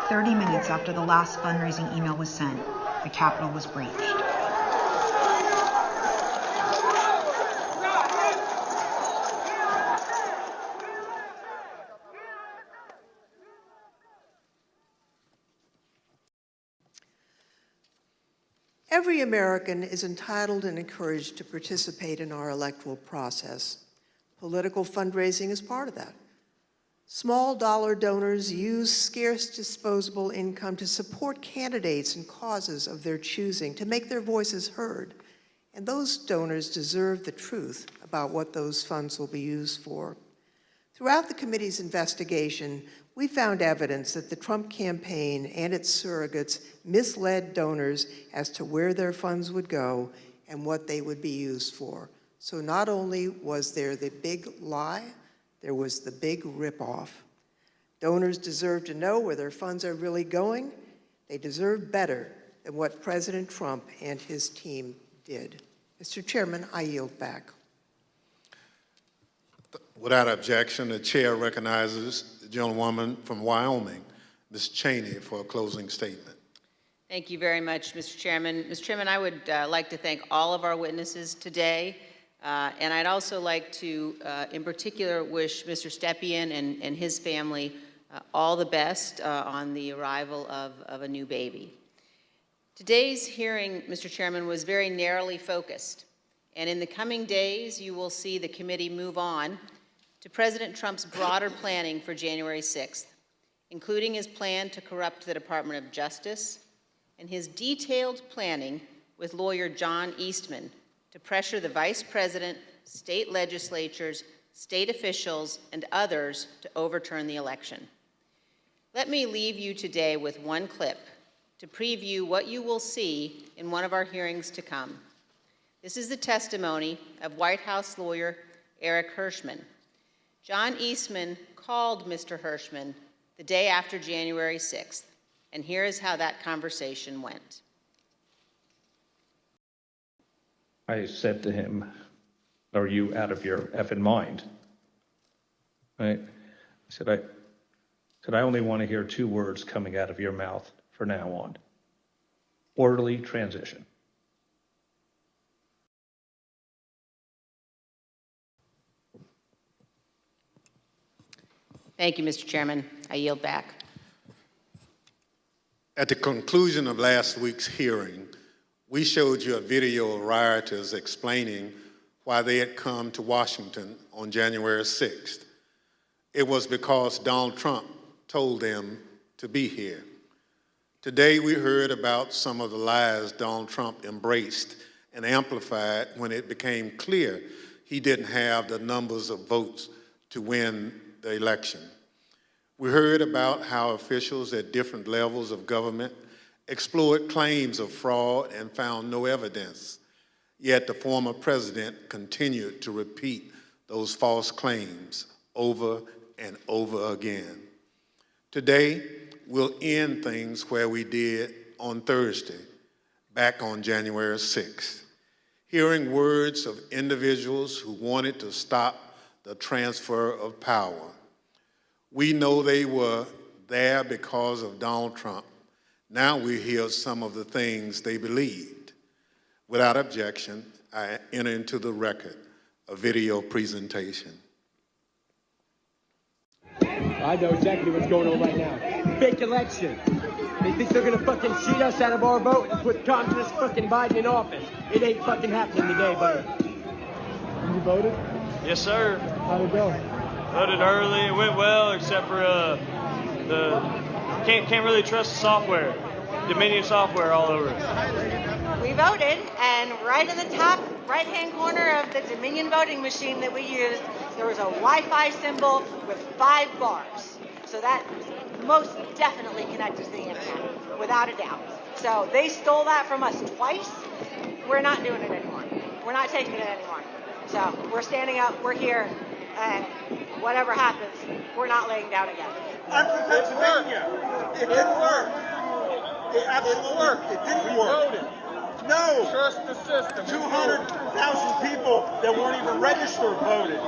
30 minutes after the last fundraising email was sent, the Capitol was breached. Every American is entitled and encouraged to participate in our electoral process. Political fundraising is part of that. Small dollar donors use scarce disposable income to support candidates and causes of their choosing, to make their voices heard. And those donors deserve the truth about what those funds will be used for. Throughout the committee's investigation, we found evidence that the Trump campaign and its surrogates misled donors as to where their funds would go and what they would be used for. So not only was there the big lie, there was the big ripoff. Donors deserve to know where their funds are really going. They deserve better than what President Trump and his team did. Mr. Chairman, I yield back. Without objection, the chair recognizes the gentlewoman from Wyoming, Ms. Cheney, for a closing statement. Thank you very much, Mr. Chairman. Mr. Chairman, I would like to thank all of our witnesses today. And I'd also like to, in particular, wish Mr. Stepien and his family all the best on the arrival of a new baby. Today's hearing, Mr. Chairman, was very narrowly focused. And in the coming days, you will see the committee move on to President Trump's broader planning for January 6th, including his plan to corrupt the Department of Justice and his detailed planning with lawyer John Eastman to pressure the Vice President, state legislatures, state officials, and others to overturn the election. Let me leave you today with one clip to preview what you will see in one of our hearings to come. This is the testimony of White House lawyer Eric Hirschman. John Eastman called Mr. Hirschman the day after January 6th, and here is how that conversation went. I said to him, "Are you out of your effing mind?" Right? I said, I only want to hear two words coming out of your mouth from now on: orderly transition. Thank you, Mr. Chairman. I yield back. At the conclusion of last week's hearing, we showed you a video of rioters explaining why they had come to Washington on January 6th. It was because Donald Trump told them to be here. Today we heard about some of the lies Donald Trump embraced and amplified when it became clear he didn't have the numbers of votes to win the election. We heard about how officials at different levels of government explored claims of fraud and found no evidence, yet the former president continued to repeat those false claims over and over again. Today, we'll end things where we did on Thursday, back on January 6th, hearing words of individuals who wanted to stop the transfer of power. We know they were there because of Donald Trump. Now we hear some of the things they believed. Without objection, I enter into the record a video presentation. I know exactly what's going on right now. Fake election. They think they're gonna fucking cheat us out of our vote and put communist fucking Biden in office. It ain't fucking happening today, buddy. You voted? Yes, sir. How'd it go? Voted early. It went well, except for can't really trust the software. Dominion software all over. We voted, and right in the top right-hand corner of the Dominion voting machine that we used, there was a Wi-Fi symbol with 5 bars. So that most definitely connected to the internet, without a doubt. So they stole that from us twice. We're not doing it anymore. We're not taking it anymore. So we're standing up, we're here, and whatever happens, we're not laying down again. I'm from Pennsylvania. It didn't work. It absolutely worked. It didn't work. No. Trust the system. 200,000 people that weren't even registered voted.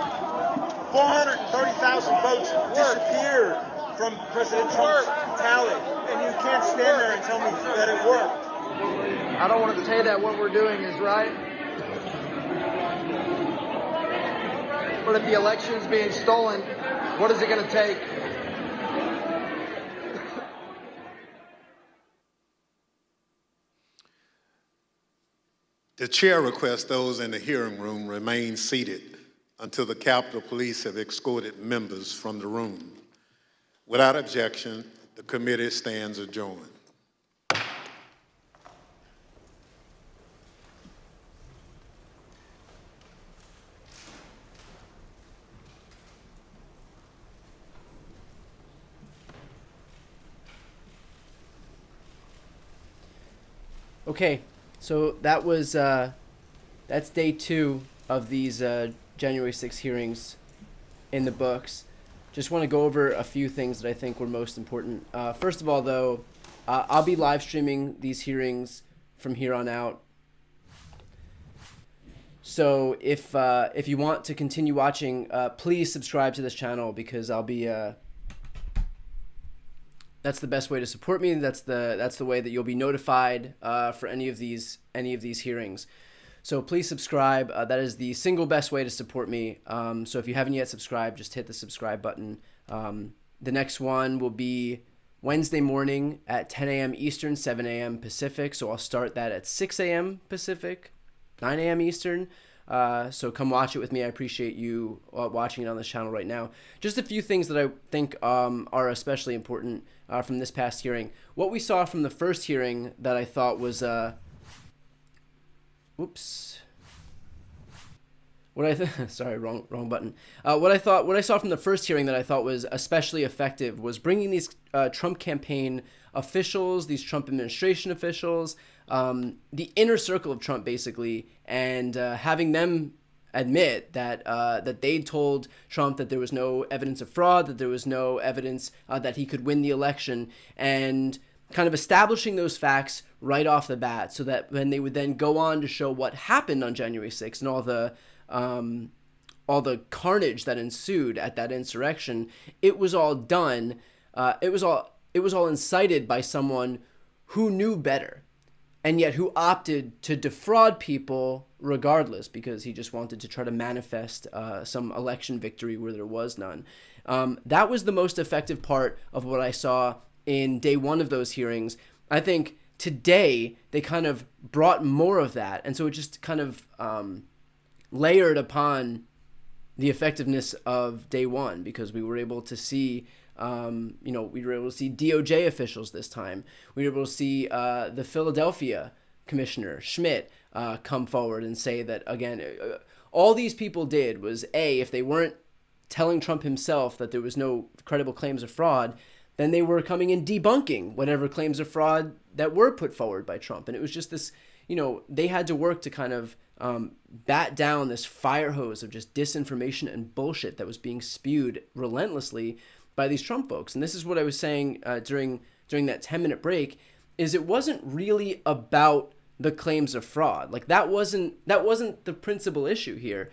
430,000 votes disappeared from President Trump's tally. And you can't stand there and tell me that it worked. I don't want to say that what we're doing is right. But if the election's being stolen, what is it going to take? The chair requests those in the hearing room remain seated until the Capitol Police have escorted members from the room. Without objection, the committee stands adjourned. Okay, so that was that's day 2 of these January 6 hearings in the books. Just want to go over a few things that I think were most important. First of all, though, I'll be live streaming these hearings from here on out. So if you want to continue watching, please subscribe to this channel, because I'll be that's the best way to support me. That's the way that you'll be notified for any of these hearings. So please subscribe. That is the single best way to support me. So if you haven't yet subscribed, just hit the subscribe button. The next one will be Wednesday morning at 10 a.m. Eastern, 7 a.m. Pacific. So I'll start that at 6 a.m. Pacific, 9 a.m. Eastern. So come watch it with me. I appreciate you watching it on this channel right now. Just a few things that I think are especially important from this past hearing. What we saw from the first hearing that I thought was... Sorry, wrong button. What I saw from the first hearing that I thought was especially effective was bringing these Trump campaign officials, these Trump administration officials, the inner circle of Trump basically, and having them admit that that they told Trump that there was no evidence of fraud, that there was no evidence that he could win the election, and kind of establishing those facts right off the bat, so that when they would then go on to show what happened on January 6th and all the carnage that ensued at that insurrection, it was all done. It was all incited by someone who knew better, and yet who opted to defraud people regardless, because he just wanted to try to manifest some election victory where there was none. That was the most effective part of what I saw in day one of those hearings. I think today they kind of brought more of that, and so it just kind of layered upon the effectiveness of day one, because we were able to see, we were able to see DOJ officials this time. We were able to see the Philadelphia commissioner, Schmidt, come forward and say that, again, all these people did was, if they weren't telling Trump himself that there was no credible claims of fraud, then they were coming in debunking whatever claims of fraud that were put forward by Trump. And it was just this, they had to work to kind of bat down this fire hose of just disinformation and bullshit that was being spewed relentlessly by these Trump folks. And this is what I was saying during that 10-minute break, is it wasn't really about the claims of fraud. Like that wasn't the principal issue here,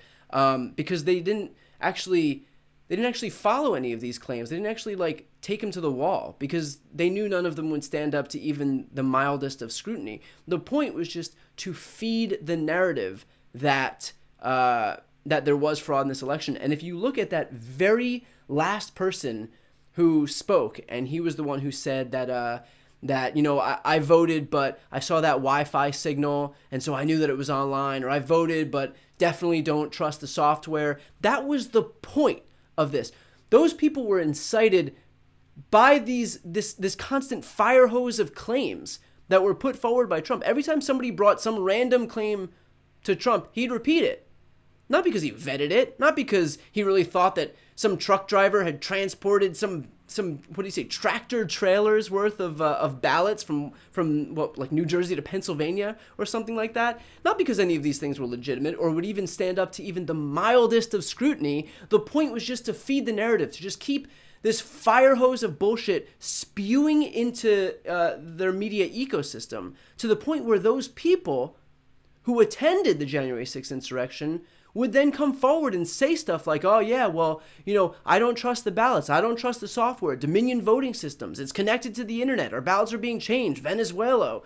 because they didn't actually follow any of these claims. They didn't actually take them to the wall, because they knew none of them would stand up to even the mildest of scrutiny. The point was just to feed the narrative that there was fraud in this election. And if you look at that very last person who spoke, and he was the one who said that I voted, but I saw that Wi-Fi signal, and so I knew that it was online, or I voted, but definitely don't trust the software. That was the point of this. Those people were incited by this constant fire hose of claims that were put forward by Trump. Every time somebody brought some random claim to Trump, he'd repeat it. Not because he vetted it, not because he really thought that some truck driver had transported some tractor trailers worth of ballots from New Jersey to Pennsylvania or something like that. Not because any of these things were legitimate or would even stand up to even the mildest of scrutiny. The point was just to feed the narrative, to just keep this fire hose of bullshit spewing into their media ecosystem, to the point where those people who attended the January 6th insurrection would then come forward and say stuff like, oh yeah, well, I don't trust the ballots. I don't trust the software. Dominion voting systems. It's connected to the internet. Our ballots are being changed. Venezuela,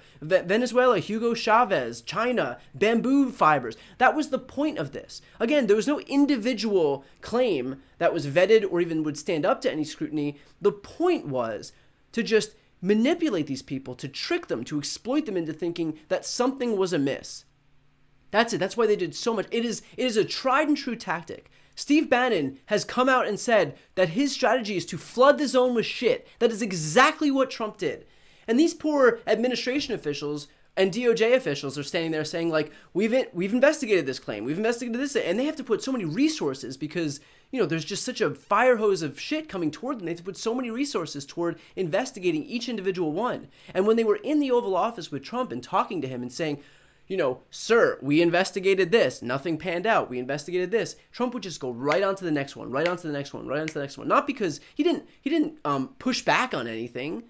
Hugo Chavez, China, bamboo fibers. That was the point of this. Again, there was no individual claim that was vetted or even would stand up to any scrutiny. The point was to just manipulate these people, to trick them, to exploit them into thinking that something was amiss. That's it. That's why they did so much. It is a tried and true tactic. Steve Bannon has come out and said that his strategy is to flood the zone with shit. That is exactly what Trump did. And these poor administration officials and DOJ officials are standing there saying, we've investigated this claim, we've investigated this, and they have to put so many resources because, there's just such a fire hose of shit coming toward them. They have to put so many resources toward investigating each individual one. And when they were in the Oval Office with Trump and talking to him and saying, sir, we investigated this, nothing panned out, we investigated this, Trump would just go right on to the next one, right on to the next one, right on to the next one. Not because he didn't push back on anything,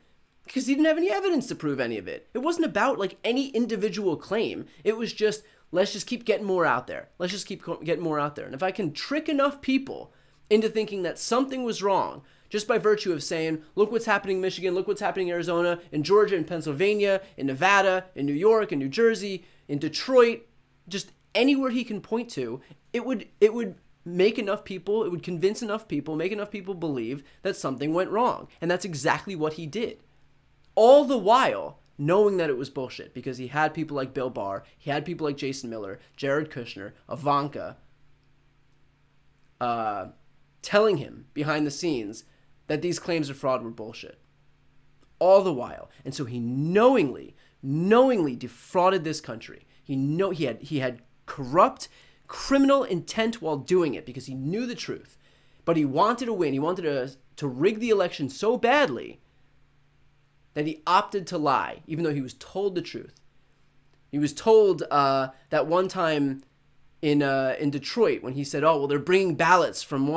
because he didn't have any evidence to prove any of it. It wasn't about any individual claim. It was just, let's just keep getting more out there. Let's just keep getting more out there. And if I can trick enough people into thinking that something was wrong, just by virtue of saying, look what's happening in Michigan, look what's happening in Arizona, in Georgia, in Pennsylvania, in Nevada, in New York, in New Jersey, in Detroit, just anywhere he can point to, it would make enough people, it would convince enough people, make enough people believe that something went wrong. And that's exactly what he did. All the while knowing that it was bullshit, because he had people like Bill Barr, he had people like Jason Miller, Jared Kushner, Ivanka, telling him behind the scenes that these claims of fraud were bullshit. All the while. And so he knowingly defrauded this country. He had corrupt, criminal intent while doing it, because he knew the truth. But he wanted to win. He wanted to rig the election so badly that he opted to lie, even though he was told the truth. He was told that one time in Detroit, when he said, "Oh, well, they're bringing ballots from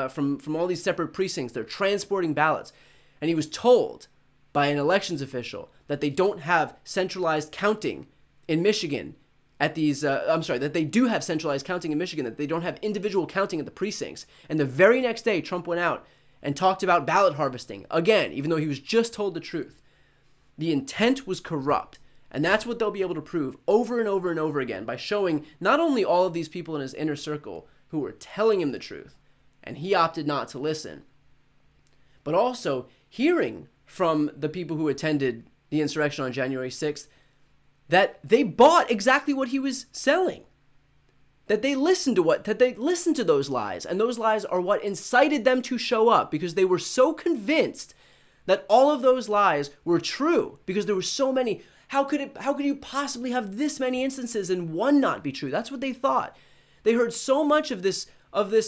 from all these separate precincts. They're transporting ballots," and he was told by an elections official that they don't have centralized counting in Michigan at these. That they do have centralized counting in Michigan. That they don't have individual counting at the precincts. And the very next day, Trump went out and talked about ballot harvesting again, even though he was just told the truth. The intent was corrupt. And that's what they'll be able to prove over and over and over again by showing not only all of these people in his inner circle who were telling him the truth, and he opted not to listen, but also hearing from the people who attended the insurrection on January 6th that they bought exactly what he was selling. That they listened to those lies, and those lies are what incited them to show up, because they were so convinced that all of those lies were true, because there were so many. How could you possibly have this many instances and one not be true? That's what they thought. They heard so much of this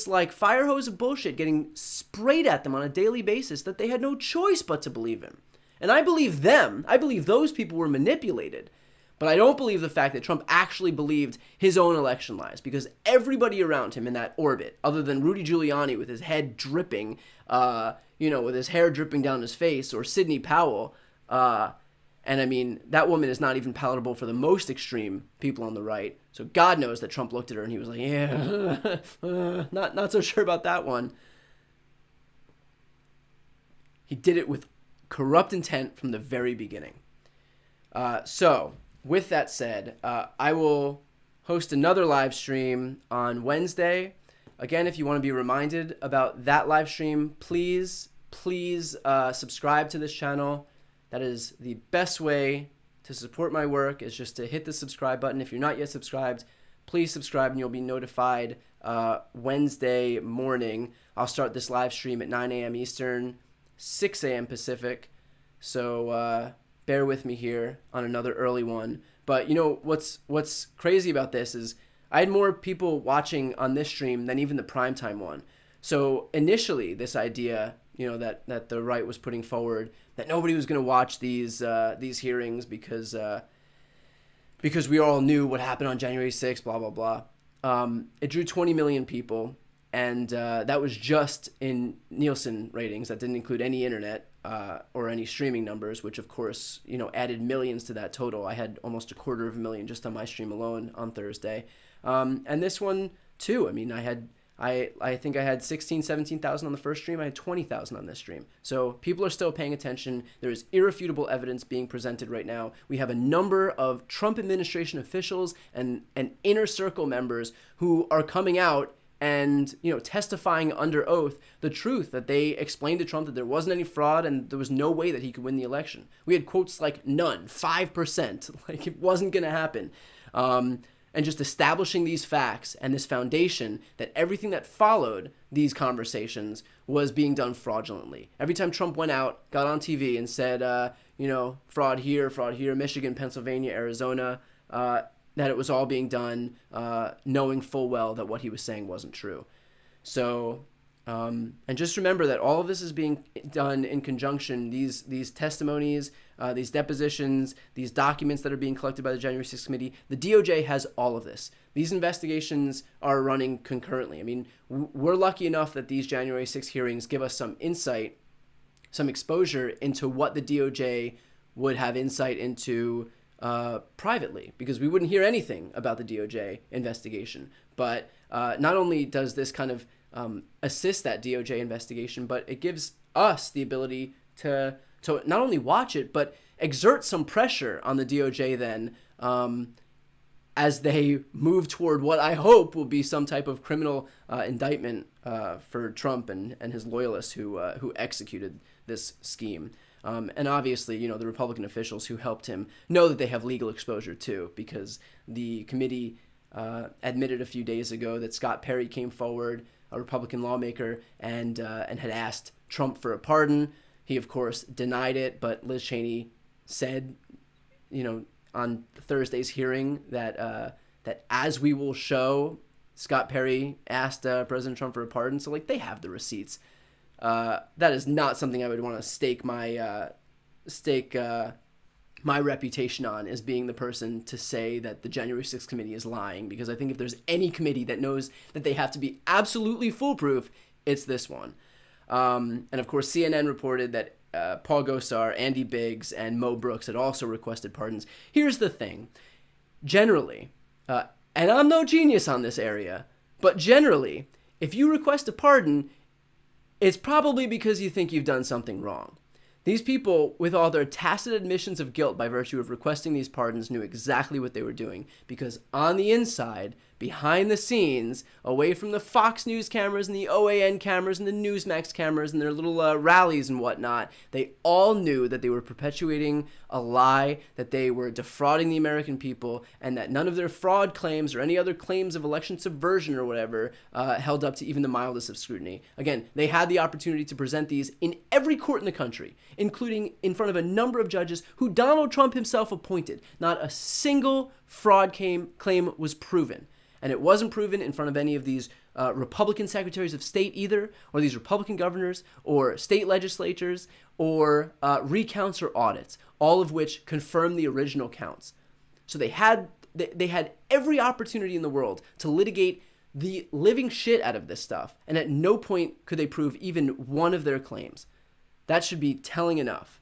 like fire hose of bullshit getting sprayed at them on a daily basis that they had no choice but to believe him. And I believe them. I believe those people were manipulated. But I don't believe the fact that Trump actually believed his own election lies, because everybody around him in that orbit, other than Rudy Giuliani with his head dripping, with his hair dripping down his face, or Sidney Powell, and I mean, that woman is not even palatable for the most extreme people on the right. So God knows that Trump looked at her and he was like, yeah, not so sure about that one. He did it with corrupt intent from the very beginning. So with that said, I will host another live stream on Wednesday. Again, if you want to be reminded about that live stream, please subscribe to this channel. That is the best way to support my work, is just to hit the subscribe button. If you're not yet subscribed, please subscribe and you'll be notified Wednesday morning. I'll start this live stream at 9 a.m. Eastern, 6 a.m. Pacific. So bear with me here on another early one. But you know what's crazy about this is I had more people watching on this stream than even the primetime one. So initially, this idea, that the right was putting forward, that nobody was going to watch these hearings because we all knew what happened on January 6th, blah, blah, blah. It drew 20 million people, and that was just in Nielsen ratings. That didn't include any internet or any streaming numbers, which, of course, added millions to that total. I had almost 250,000 just on my stream alone on Thursday. And this one, too. I mean, I think I had 16,000, 17,000 on the first stream. I had 20,000 on this stream. So people are still paying attention. There is irrefutable evidence being presented right now. We have a number of Trump administration officials and inner circle members who are coming out and testifying under oath the truth, that they explained to Trump that there wasn't any fraud and there was no way that he could win the election. We had quotes like none, 5%, like it wasn't going to happen. And just establishing these facts and this foundation that everything that followed these conversations was being done fraudulently. Every time Trump went out, got on TV and said, fraud here, Michigan, Pennsylvania, Arizona, that it was all being done knowing full well that what he was saying wasn't true. So, and just remember that all of this is being done in conjunction, these testimonies, these depositions, these documents that are being collected by the January 6th committee. The DOJ has all of this. These investigations are running concurrently. I mean, we're lucky enough that these January 6th hearings give us some insight, some exposure into what the DOJ would have insight into privately, because we wouldn't hear anything about the DOJ investigation. But not only does this kind of assist that DOJ investigation, but it gives us the ability to not only watch it, but exert some pressure on the DOJ then as they move toward what I hope will be some type of criminal indictment for Trump and his loyalists who executed this scheme. And obviously, the Republican officials who helped him know that they have legal exposure too, because the committee admitted a few days ago that Scott Perry came forward, a Republican lawmaker, and had asked Trump for a pardon. He, of course, denied it, but Liz Cheney said, on Thursday's hearing that as we will show, Scott Perry asked President Trump for a pardon. So, they have the receipts. That is not something I would want to stake my reputation on, as being the person to say that the January 6th committee is lying, because I think if there's any committee that knows that they have to be absolutely foolproof, it's this one. And of course, CNN reported that Paul Gosar, Andy Biggs, and Mo Brooks had also requested pardons. Here's the thing. Generally, and I'm no genius on this area, but generally, if you request a pardon, it's probably because you think you've done something wrong. These people, with all their tacit admissions of guilt by virtue of requesting these pardons, knew exactly what they were doing, because on the inside, behind the scenes, away from the Fox News cameras and the OAN cameras and the Newsmax cameras and their little rallies and whatnot, they all knew that they were perpetuating a lie, that they were defrauding the American people, and that none of their fraud claims or any other claims of election subversion or whatever held up to even the mildest of scrutiny. Again, they had the opportunity to present these in every court in the country, including in front of a number of judges who Donald Trump himself appointed. Not a single fraud claim was proven. And it wasn't proven in front of any of these Republican secretaries of state either, or these Republican governors, or state legislatures, or recounts or audits, all of which confirmed the original counts. So they had every opportunity in the world to litigate the living shit out of this stuff, and at no point could they prove even one of their claims. That should be telling enough.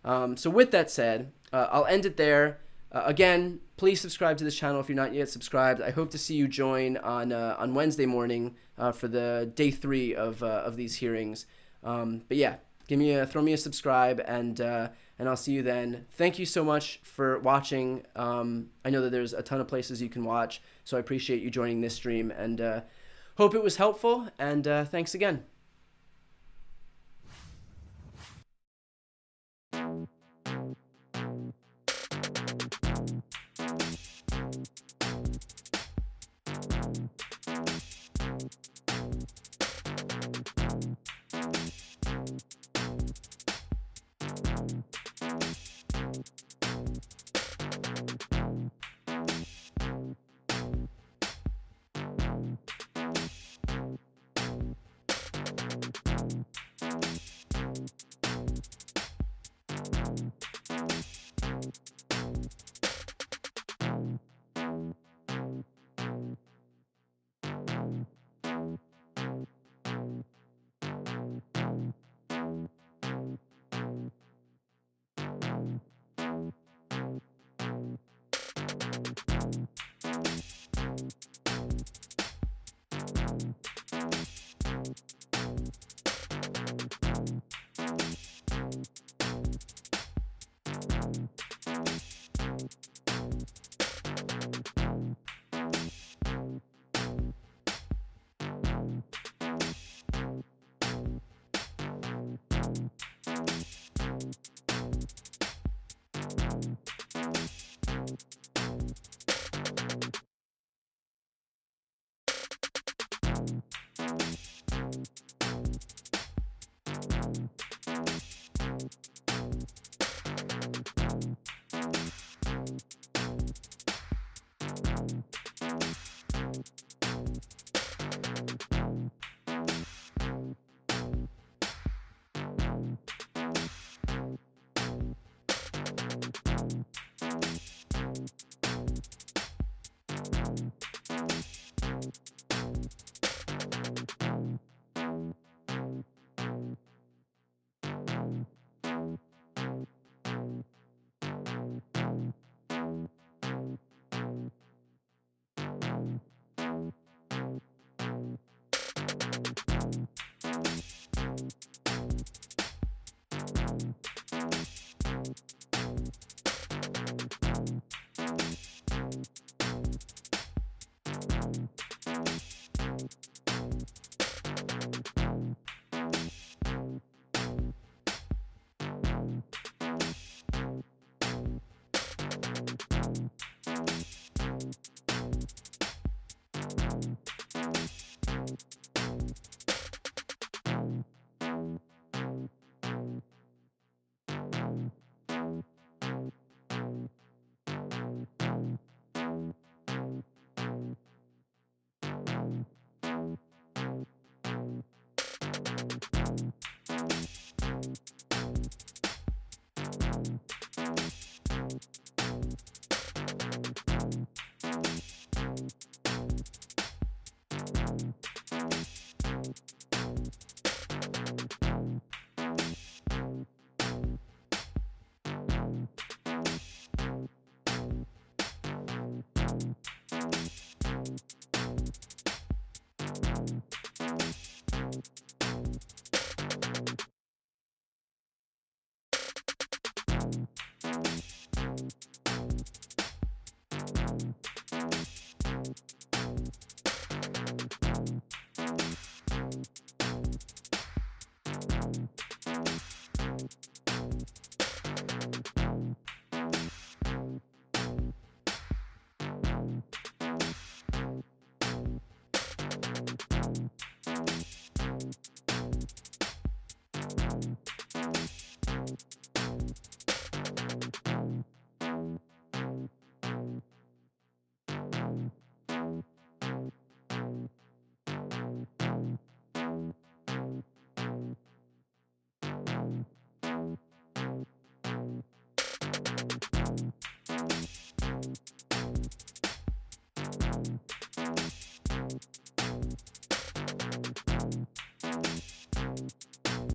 So with that said, I'll end it there. Again, please subscribe to this channel if you're not yet subscribed. I hope to see you join on Wednesday morning for the day 3 of these hearings. But yeah, throw me a subscribe, and I'll see you then. Thank you so much for watching. I know that there's a ton of places you can watch, so I appreciate you joining this stream, and hope it was helpful. And thanks again. you.